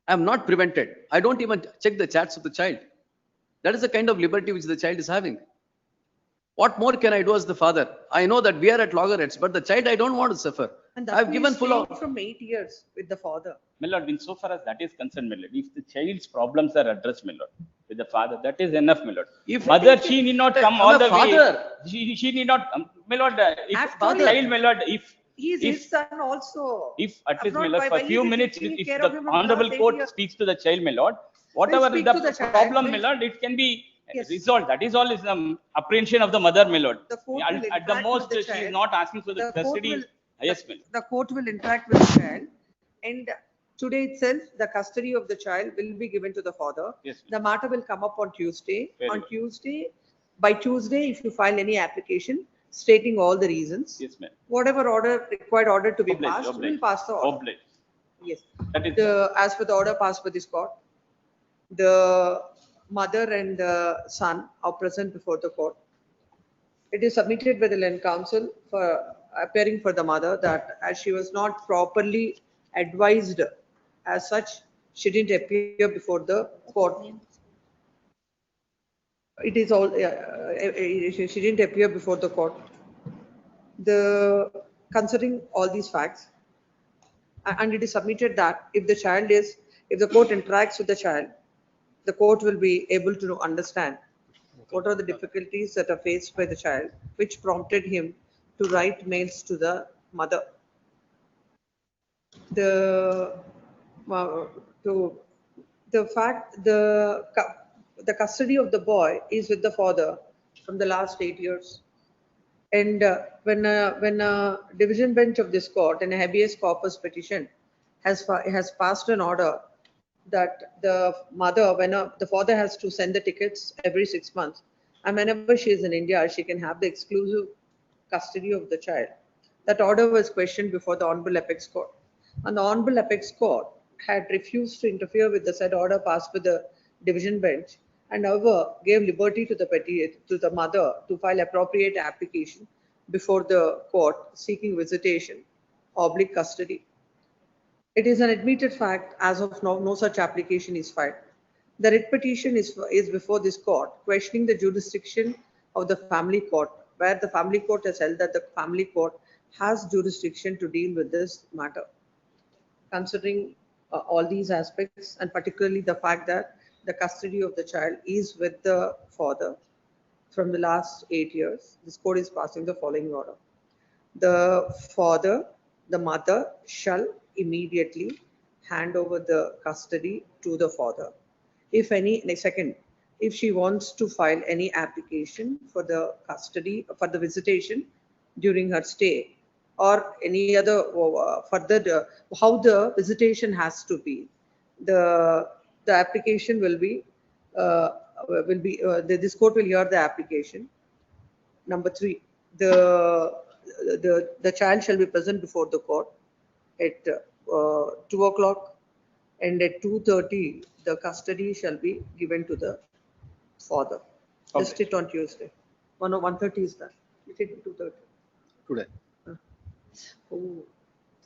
I am not prevented. I don't even check the chats of the child. That is the kind of liberty which the child is having. What more can I do as the father? I know that we are at loggerheads, but the child I don't want to suffer. And I've that given is full of. from 8 years with the father. My lord, insofar as that is concerned, my lord, if the child's problems are addressed, my lord, with the father, that is enough, my lord. If- Mother, she need not come I'm all a the way. father. She need not come. My lord, if After all, child, my lord, He is if- his son also. if at least, Not my lord, by- for when few he is minutes, taking if care the of him from honorable last 8 court years. speaks to the child, my lord, whatever speak the to the child. problem, my Will- lord, it can be Yes. resolved. That is all is apprehension of the mother, my lord. The court will At the interact most, with the she is child. not asking for the The court custody. will- Yes, my lord. The court will interact with the child, and today itself, the custody of the child will be given to the father. Yes, ma'am. The matter will come up on Tuesday. Very On well. Tuesday, by Tuesday, if you file any application stating all the reasons, Yes, ma'am. whatever required order to be Oblige, passed, oblige. we'll pass the order. Oblige. Yes. That is. As per the order passed by this court, the mother and the son are present before the court. It is submitted by the land council for appearing for the mother that as she was not properly advised as such, she didn't appear before the court. It is all, she didn't appear before the court. Considering all these facts, and it is submitted that if the court interacts with the child, the court will be able to understand what are the difficulties that are faced by the child, which prompted him to write mails to the mother. The custody of the boy is with the father from the last 8 years. And when a division bench of this court in a habeas corpus petition has passed an order that the mother, the father has to send the tickets every 6 months, and whenever she is in India, she can have the exclusive custody of the child. That order was questioned before the Honorable Apex Court, and the Honorable Apex Court had refused to interfere with the said order passed with the division bench, and however gave liberty to the mother to file appropriate application before the court seeking visitation, custody. It is an admitted fact as of now, no such application is filed. The writ petition is before this court, questioning the jurisdiction of the family court, where the family court has held that the family court has jurisdiction to deal with this matter. Considering all these aspects, and particularly the fact that the custody of the child is with the father from the last 8 years, this court is passing the following order. The mother shall immediately hand over the custody to the father. If she wants to file any application for the custody, for the visitation during her stay, or any other further, how the visitation has to be, the application will be, this court will hear the application. Number 3, the child shall be present before the court at 2 o'clock, and at 2:30 the custody shall be given to the father. List it on Tuesday. 1:30 is that. We take 2:30. Today. Oh,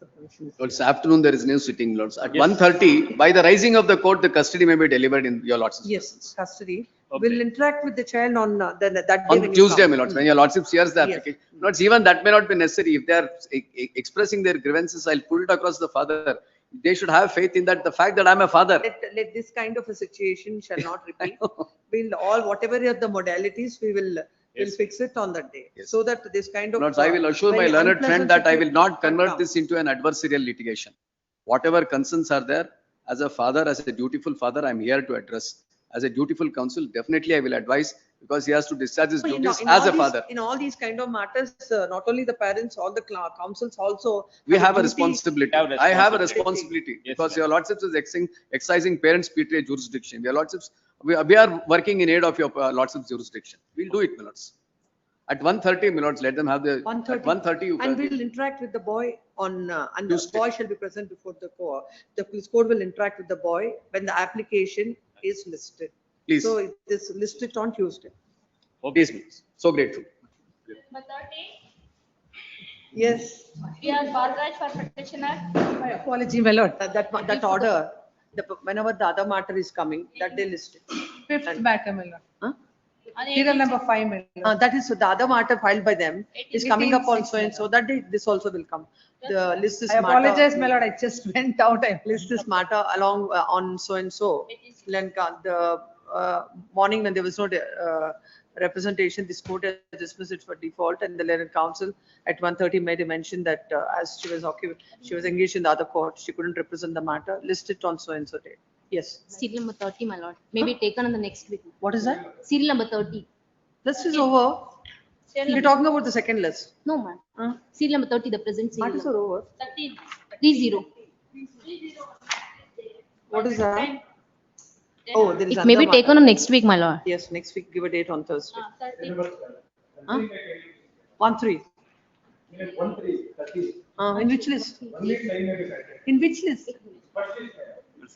the commission is- Lords, afternoon there is no sitting, Lords. At 1:30, by the rising of the court, the custody may be delivered in your Lordship's Yes, custody. Will interact with the child on that day. on when you Tuesday, come. my Lords, when your Lordship hears the Yes. application. Lords, even that may not be necessary. If they are expressing their grievances, I'll put it across the father. They should have faith in that, the fact that I'm a father. Let this kind of a situation shall not repeat. Whatever are the modalities, we'll fix it on that day. So that this kind of. Lords, I will assure my very learned friend unpleasant that I will not situation can convert come. this into an adversarial litigation. Whatever concerns are there, as a father, as a dutiful father, I'm here to address. As a dutiful counsel, definitely I will advise, because he has to discharge his duties as a father. In all these kind of matters, not only the parents, all the councils also. We have a duty- responsibility. Have I have a responsibility. responsibility, Yes, because ma'am. your Lordships is excising parents' PTA jurisdiction. Your Lordships, we are working in aid of your Lordship's jurisdiction. We'll do it, my Lords. At 1:30, my Lords, let them have the, 1:30. at 1:30 you And can. we'll interact with the boy on, and the Tuesday. boy shall be present before the court. The police court will interact with the boy when the application is listed. Please. So it is listed on Tuesday. Please, please. So grateful. Number 30, Yes. P.R. Barraj for petitioner. My apology, my lord. That order, whenever the other matter is coming, that they list it. Fifth matter, my lord. Huh? On Serial 18th. number 5, my lord. That is, the other matter filed by them is coming up on 18th, so and so, that day this also will come. The list this I matter. apologize, my lord, I just went out. List this matter along on so and so. The morning when there was no representation, this court has dismissed it for default, and the learned counsel at 1:30 made a mention that as she was engaged in the other court, she couldn't represent the matter. List it on so and so date. Yes. Serial number 30, my lord. Maybe taken on the next week. What is that? Serial number 30. List is over. You're talking about the second list. No, ma'am. Serial number 30, the present serial. Matters are over. 13. 30. What is that? Oh, there is It may be another taken on next week, my lord. Yes, next week, give a date on Thursday. 13. 1:3. In which list? In which list?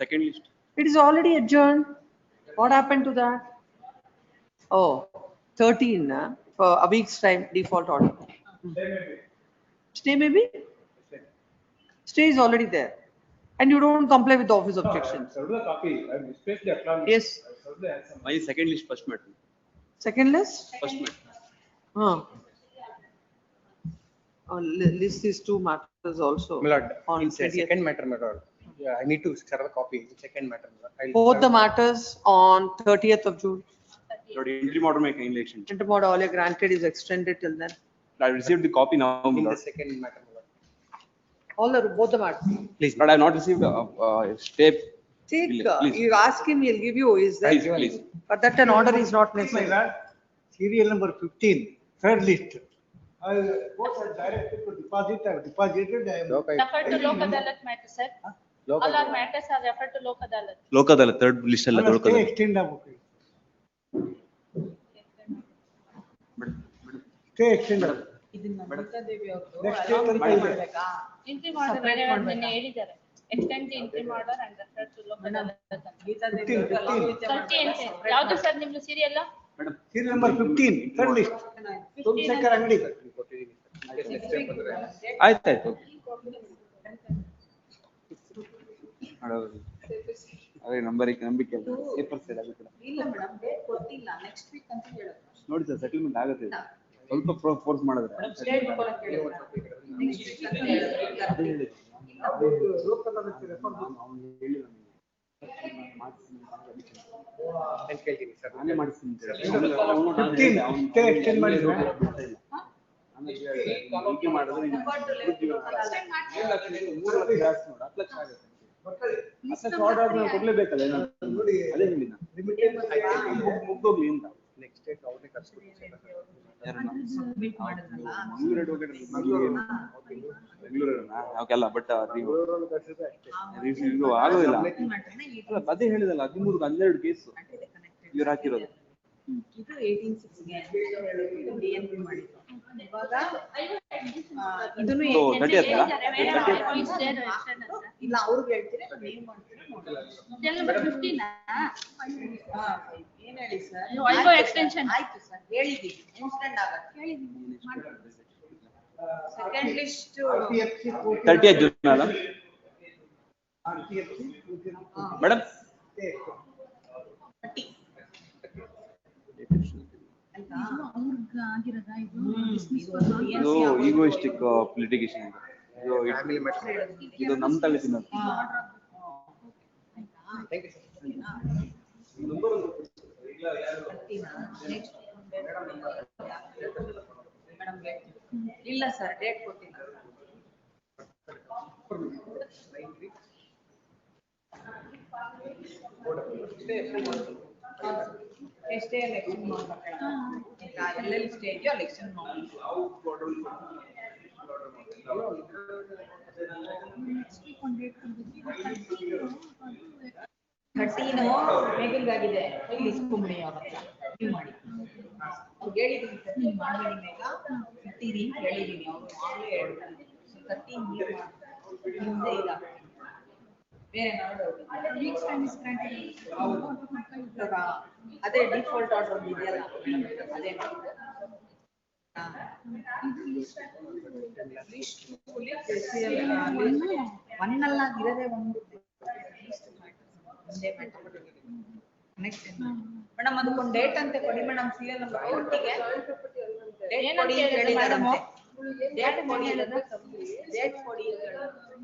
Second list. It is already adjourned. What happened to that? Oh, 13, for a week's time default order. Stay maybe? Stay is already there. And you don't comply with the office objection. Yes. My second list first matter. Second list? First matter. List these two matters also. My lord, on it's a 20th. second matter, my lord. Yeah, I need to serve a copy. Second matter. I'll Both the serve- matters on 30th of June. Lord, interim order may kindly extend. Interim order all granted is extended till then. I received the copy now, my In the lord. second matter, my lord. Both the matters. Please. But I have not received a step. Take, Please. you ask him, he'll give you, is that? Please, please. For that an order is not My necessary. lord, serial number 15, third list. Both are directed to deposit, I have deposited. I am- Refer to Lok Adalat matter, sir. All our matters are referred to Lok Adalat. Lokadala, third list. ಅಲ್ಲ, stay extend ಆಗ್ಬೇಕು. Stay extend ಆಗ್ಬೇಕು. Next date ಅಂತ ಇದೆ. Interim order ನಿನ್ನೆ ಹೇಳಿದ್ದಾರೆ. Extend the interim order and refer to Lok Adalat. 30 ಅಂತೆ. ಯಾವ್ದು sir ನಿಮ್ದು serial? Serial number 15, third list. Somashekar Angadi. ಆಯ್ತಾಯ್ತು. ಅದೇ ನಂಬರಿಗೆ ನಂಬಿಕೆ ಪೇಪರ್ ಸೈಡ್ ಆಗುತ್ತೆ. ಇಲ್ಲ ಮೇಡಮ್, ಡೇಟ್ ಕೊಟ್ಟಿಲ್ಲ, ನೆಕ್ಸ್ಟ್ ವೀಕ್ ಅಂತ ಹೇಳೋದು. ನೋಡಿ ಸರ್, ಸೆಟಲ್ಮೆಂಟ್ ಆಗುತ್ತೆ. ಸ್ವಲ್ಪ ಫೋರ್ಸ್ ಮಾಡಿದ್ರೆ. ಡೇಟ್ ಕೊಡಕ್ಕೆ ಹೇಳಿಲ್ಲ. ನೆಕ್ಸ್ಟ್ ವೀಕ್ ಅಂತ ಹೇಳಿದ್ರು. ನಾನೇ ಮಾಡಿಸ್ತೀನಿ ಸರ್. 15, stay extend ಮಾಡಿದ್ರು. ಹೀಗೆ ಮಾಡಿದ್ರೆ ಇನ್ನು 3 ಲಕ್ಷ ಜಾಸ್ತಿ ನೋಡಿ, 10 ಲಕ್ಷ ಆಗುತ್ತೆ. 10 ಲಕ್ಷ ಆರ್ಡರ್ ಆದ್ಮೇಲೆ ಕೊಡ್ಲೇಬೇಕಲ್ಲ ಏನಾದ್ರು. ಅದೇ ಹೇಳಿ ನಾನು. ಮುಗ್ದೋಗ್ಲಿ ಅಂತ. ನೆಕ್ಸ್ಟ್ ಡೇಟ್ ಅವ್ರನ್ನೇ ಕರ್ಸ್ಕೊಡ್ತೀನಿ ಸರ್. ಅವಕ್ಕೆಲ್ಲ ಬಟ್ ನೀವು ಆಗೋದಿಲ್ಲ. ಅದೇ ಹೇಳಿದಲ್ಲ, 13-12 ಕೇಸ್ ಇವ್ರು ಹಾಕಿರೋದು. ಇದು 18/6 DNP ಮಾಡಿದ್ರು. ಇವಾಗ ಇದನ್ನು ಇಲ್ಲ ಅವ್ರಿಗೆ ಹೇಳ್ತೀರಿ, ನೀವು ಮಾಡ್ತೀರಿ ನೋಡಿ. ಏನ್ ಹೇಳಿ ಸರ್? ಎಕ್ಸ್ಟೆನ್ಷನ್ ಆಯ್ತು ಸರ್, ಹೇಳಿದೀವಿ, ಇನ್ಸ್ಟೆಂಟ್ ಆಗತ್ತೆ. Second list 30th June madam. Madam ಇದು ಈಗೋಯಿಸ್ಟಿಕ್ ಲಿಟಿಗೇಷನ್. ಇದು ನಮ್ ತಲೆ ತಿನ್ನೋದು. ಇಲ್ಲ ಸರ್, ಡೇಟ್ ಕೊಟ್ಟಿಲ್ಲ. ಎಷ್ಟೇ ಎಲೆಕ್ಷನ್ ಮಾಡ್ಬೇಕು, ಎಲ್ಲೆಲ್ಲಿ ಸ್ಟೇಜ್ ಎಲೆಕ್ಷನ್ ಮಾಡಿ. 13 ಮೇಕಿಂಗ್ ಆಗಿದೆ, ಇಲ್ಲಿ ಇಸ್ಕೊಂಬಿಡಿ ಅವ್ರ ಹತ್ರ, ನೀವು ಮಾಡಿ. ಅವ್ರು ಹೇಳಿದೀನಿ 13 ಮಾಡಬೇಡಿ ಮೇಘ, 13 ಅಂತ ಹೇಳಿದೀನಿ, ಅವ್ರು ಆಗಲೇ ಹೇಳ್ತಾರೆ. 13 ನೀವು ಮಾಡಿ, ಮುಂದೆ ಇಲ್ಲ ಬೇರೆ ಏನಾದ್ರು ವೀಕ್ಸ್ ಟೈಮ್ ಇಸ್ ಗ್ರಾಂಟೆಡ್. ಅದೇ ಡಿಫಾಲ್ಟ್ ಆರ್ಡರ್ ಒಂದು ಇದೆಯಲ್ಲ, ಅದೇ ಒನ್ನಲ್ಲ ಇರದೇ ಒಂದು ನೆಕ್ಸ್ಟ್ ಮೇಡಮ್ ಅದಕ್ಕೊಂದು ಡೇಟ್ ಅಂತ ಕೊಡಿ ಮೇಡಮ್. ಸಿಎಲ್ ನಂಬರ್ ಒಟ್ಟಿಗೆ ಡೇಟ್ ಕೊಡಿ ಅಂತ ಹೇಳಿದಾರಂತೆ. ಡೇಟ್ ಕೊಡಿ ಡೇಟ್ ಕೊಡಿ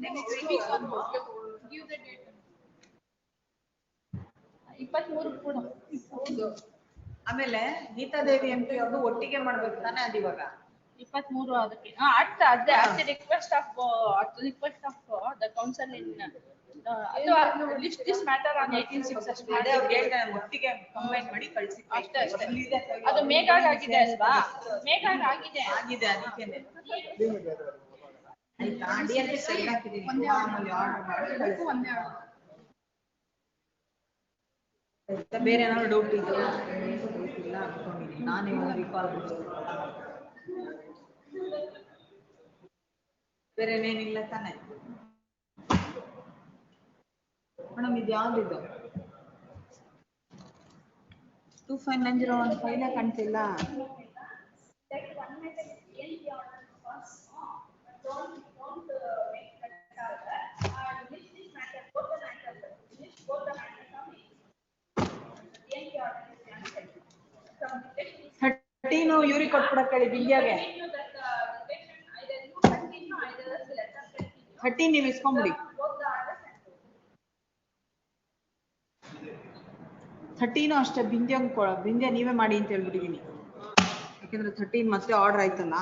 next week give the date. 23 ಕೂಡ. ಹೌದು. ಆಮೇಲೆ ಗೀತಾದೇವಿ MP ಅವ್ರದ್ದು ಒಟ್ಟಿಗೆ ಮಾಡ್ಬೇಕು ತಾನೇ ಅದು ಇವಾಗ 23 ಅದಕ್ಕೆ at the request of the council in list this matter on 18/6 ಅಷ್ಟೇ ಅದೇ ಅವ್ರು ಹೇಳ್ತಾರೆ ಒಟ್ಟಿಗೆ ಕಂಬೈನ್ ಮಾಡಿ ಕಳಿಸಿ ಅಷ್ಟೇ. ಅದು ಮೇಘಾಗ್ ಆಗಿದೆ ಅಲ್ವಾ? ಮೇಘಾಗ್ ಆಗಿದೆ ಅದಕ್ಕೇನೆ ಆಯ್ತಾ? DNP ಸೈಡ್ ಹಾಕಿದೀನಿ, ಆಮೇಲೆ ಆರ್ಡರ್ ಮಾಡಿ ಕಳಿಸಿ. ಬೇರೆ ಏನಾದ್ರು ಡೌಟ್ ಇದೆಯಾ? ಇಲ್ಲ ಅನ್ಕೊಂಡಿದ್ದೀನಿ ನಾನು, ಇವಾಗ ರಿಕಾಲ್ ಬೇರೆ ಏನೇನಿಲ್ಲ ತಾನೆ ಮೇಡಮ್? ಇದು ಯಾವ್ದಿದು 2590 ಫೈಲೇ ಕಾಣ್ತಿಲ್ಲ. 13 ಇವ್ರಿಗೆ ಕೊಟ್ಬಿಡಕ್ಕೆ ಹೇಳಿ ಬಿಂದ್ಯಾಗೆ. 13 ನೀವು ಇಸ್ಕೊಂಬಿಡಿ. 13 ಅಷ್ಟೇ ಬಿಂದ್ಯಾ ನೀವೇ ಮಾಡಿ ಅಂತ ಹೇಳ್ಬಿಟ್ಟಿದೀನಿ. ಯಾಕಂದ್ರೆ 13 ಮತ್ತೆ ಆರ್ಡರ್ ಆಯ್ತಲ್ಲ.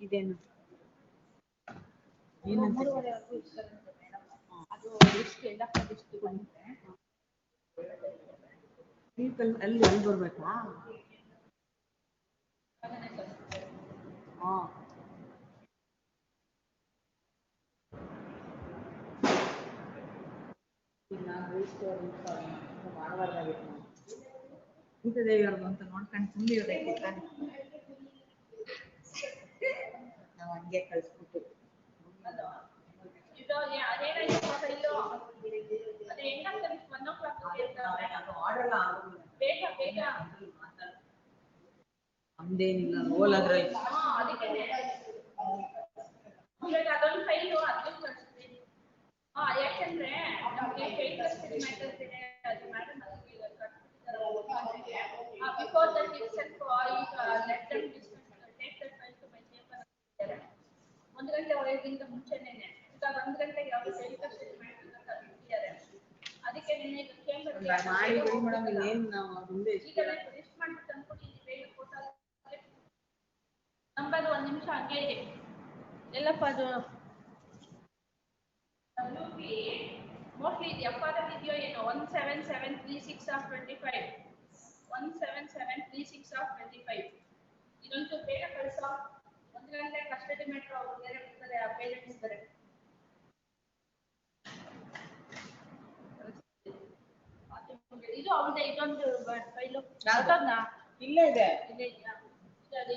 ಇದೇನು ಏನಂತ ಅದು ಲಿಸ್ಟ್ ಎಲ್ಲ ಲಿಸ್ಟ್ ಬಂದ್ರೆ ಅಲ್ಲಿ ಬರ್ಬೇಕಾ? ಹಾ ಮಾಡಬಾರ್ದಾಗಿತ್ತು ಇಂಥದ್ದೇವ್ರದ್ದು ಅಂತ ನೋಡ್ಕೊಂಡು ಸುಮ್ಮನೆ ಇರೋದಕ್ಕೆ ತಾನೆ ನಾವು ಹಂಗೆ ಕಳ್ಸ್ಬಿಟ್ಟು ಇದು ಅದೇನಾಯ್ತು ಫೈಲು ಅದು ಹೆಂಗಾಗ್ತದೆ 1 o'clock ಬೇಗ ಬೇಗ ನಮ್ದೇನಿಲ್ಲ ರೋಲಾದ್ರೆ ಅದಕ್ಕೆ ಅದೊಂದು ಫೈಲು ಅದನ್ನು ಕಳಿಸ್ತೀನಿ. ಯಾಕಂದ್ರೆ ನಮಗೆ ಫೈಲ್ ಮ್ಯಾಟರ್ಸ್ ಇದೆ ಅದು ಮ್ಯಾಟರ್ ಬಿಫೋರ್ ದಟ್ ಇಟ್ಸೆಲ್ಫ್ ಈಗ let them discuss take that file to my chamber. 1 ಗಂಟೆ ಒಳಗಿಂತ ಮುಂಚೆನೇ ಈಗ 1 ಗಂಟೆಗೆ ಯಾವ ಫೈಲ್ ಕಳಿಸಿದ್ದಾರೆ ಅದಕ್ಕೆ ನಿನ್ನೆ ಚೇಂಬರ್ ಮಾಡಿ ಬಿಡಿ ಮೇಡಮ್. ಇನ್ನೇನು ನಾವು ಮುಂದೆ ಈಗ ಲಿಸ್ಟ್ ಮಾಡ್ಬಿಟ್ಟು ಅನ್ಕೊಟ್ಟಿದ್ದೀನಿ ಬೇಗ ಫೋಟೋ ನಂಬರ್ 1 ನಿಮಿಷ ಹಂಗೆ ಇದೆ ಎಲ್ಲಪ್ಪ ಅದು WP ಮೋಸ್ಟ್ಲಿ ಇದು FRL ಇದೆಯೋ ಏನೋ 17736 of 25 17736 of 25 ಇದೊಂದು ಬೇಗ ಕಳಿಸೋ 1 ಗಂಟೆ ಕಸ್ಟಡಿ ಮ್ಯಾಟರ್ ಅವರು ಬೇರೆ ಇರ್ತಾರೆ ಆ ಪೇರೆಂಟ್ಸ್ ಇದ್ದಾರೆ. ಇದು ಅವ್ರದ್ದೇ ಇದೊಂದು ಫೈಲು ಅದನ್ನ ಇಲ್ಲೇ ಇದೆ. ಇಲ್ಲೇ ಇದೆಯಾ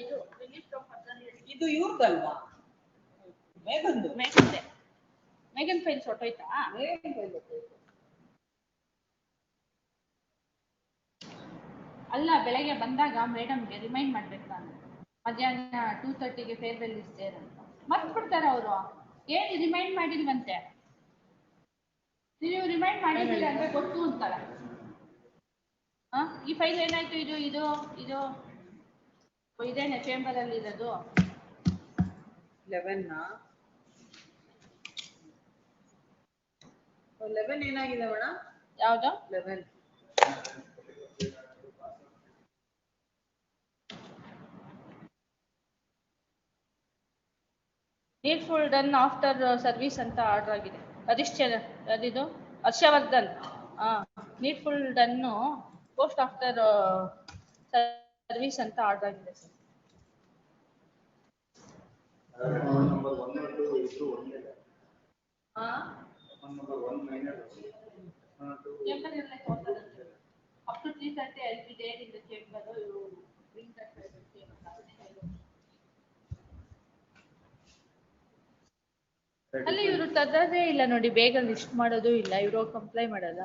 ಇದು ರಿಲೀಫ್ ಫ್ರಮ್ ಇದು ಇವ್ರದಲ್ವಾ? ಮೇಘಂದು ಮೇಘನ್ ಫೈಲ್ ಹೊಟ್ಟೋಯ್ತಾ? ಅಲ್ಲ ಬೆಳಗ್ಗೆ ಬಂದಾಗ ಮೇಡಮ್ಗೆ ರಿಮೈಂಡ್ ಮಾಡ್ಬೇಕು ನಾನು ಮಧ್ಯಾಹ್ನ 2:30ಗೆ ಫೇರ್ವೆಲ್ ಇಸ್ಟೇರ್ ಅಂತ ಮರ್ತು ಬಿಡ್ತಾರೆ ಅವರು. ಏನು ರಿಮೈಂಡ್ ಮಾಡಿಲ್ವಂತೆ. ನೀವು ರಿಮೈಂಡ್ ಮಾಡಿದ್ದೀರಾ ಅಂದ್ರೆ ಗೊತ್ತು ಅಂತಾರೆ. ಈ ಫೈಲ್ ಏನಾಯ್ತು? ಇದು ಇದು ಇದು ಇದೇನೆ ಚೇಂಬರ್ ಅಲ್ಲಿ ಇರೋದು 11 ಏನಾಗಿದೆ ಮೇಡಮ್? ಯಾವ್ದು? 11 ನೀಡ್ಫುಲ್ ಡನ್ ಆಫ್ಟರ್ ಸರ್ವಿಸ್ ಅಂತ ಆರ್ಡರ್ ಆಗಿದೆ. ಅದಿದು Harshavardhan needful done post after service ಅಂತ ಆರ್ಡರ್ ಆಗಿದೆ sir. Up to 3:30 I'll be there in the chamber. You bring that ಅಲ್ಲಿ ಇವರು ತರದೇ ಇಲ್ಲ ನೋಡಿ, ಬೇಗ ಲಿಸ್ಟ್ ಮಾಡೋದು ಇಲ್ಲ, ಇವರು ಕಂಪ್ಲೈ ಮಾಡೋದ.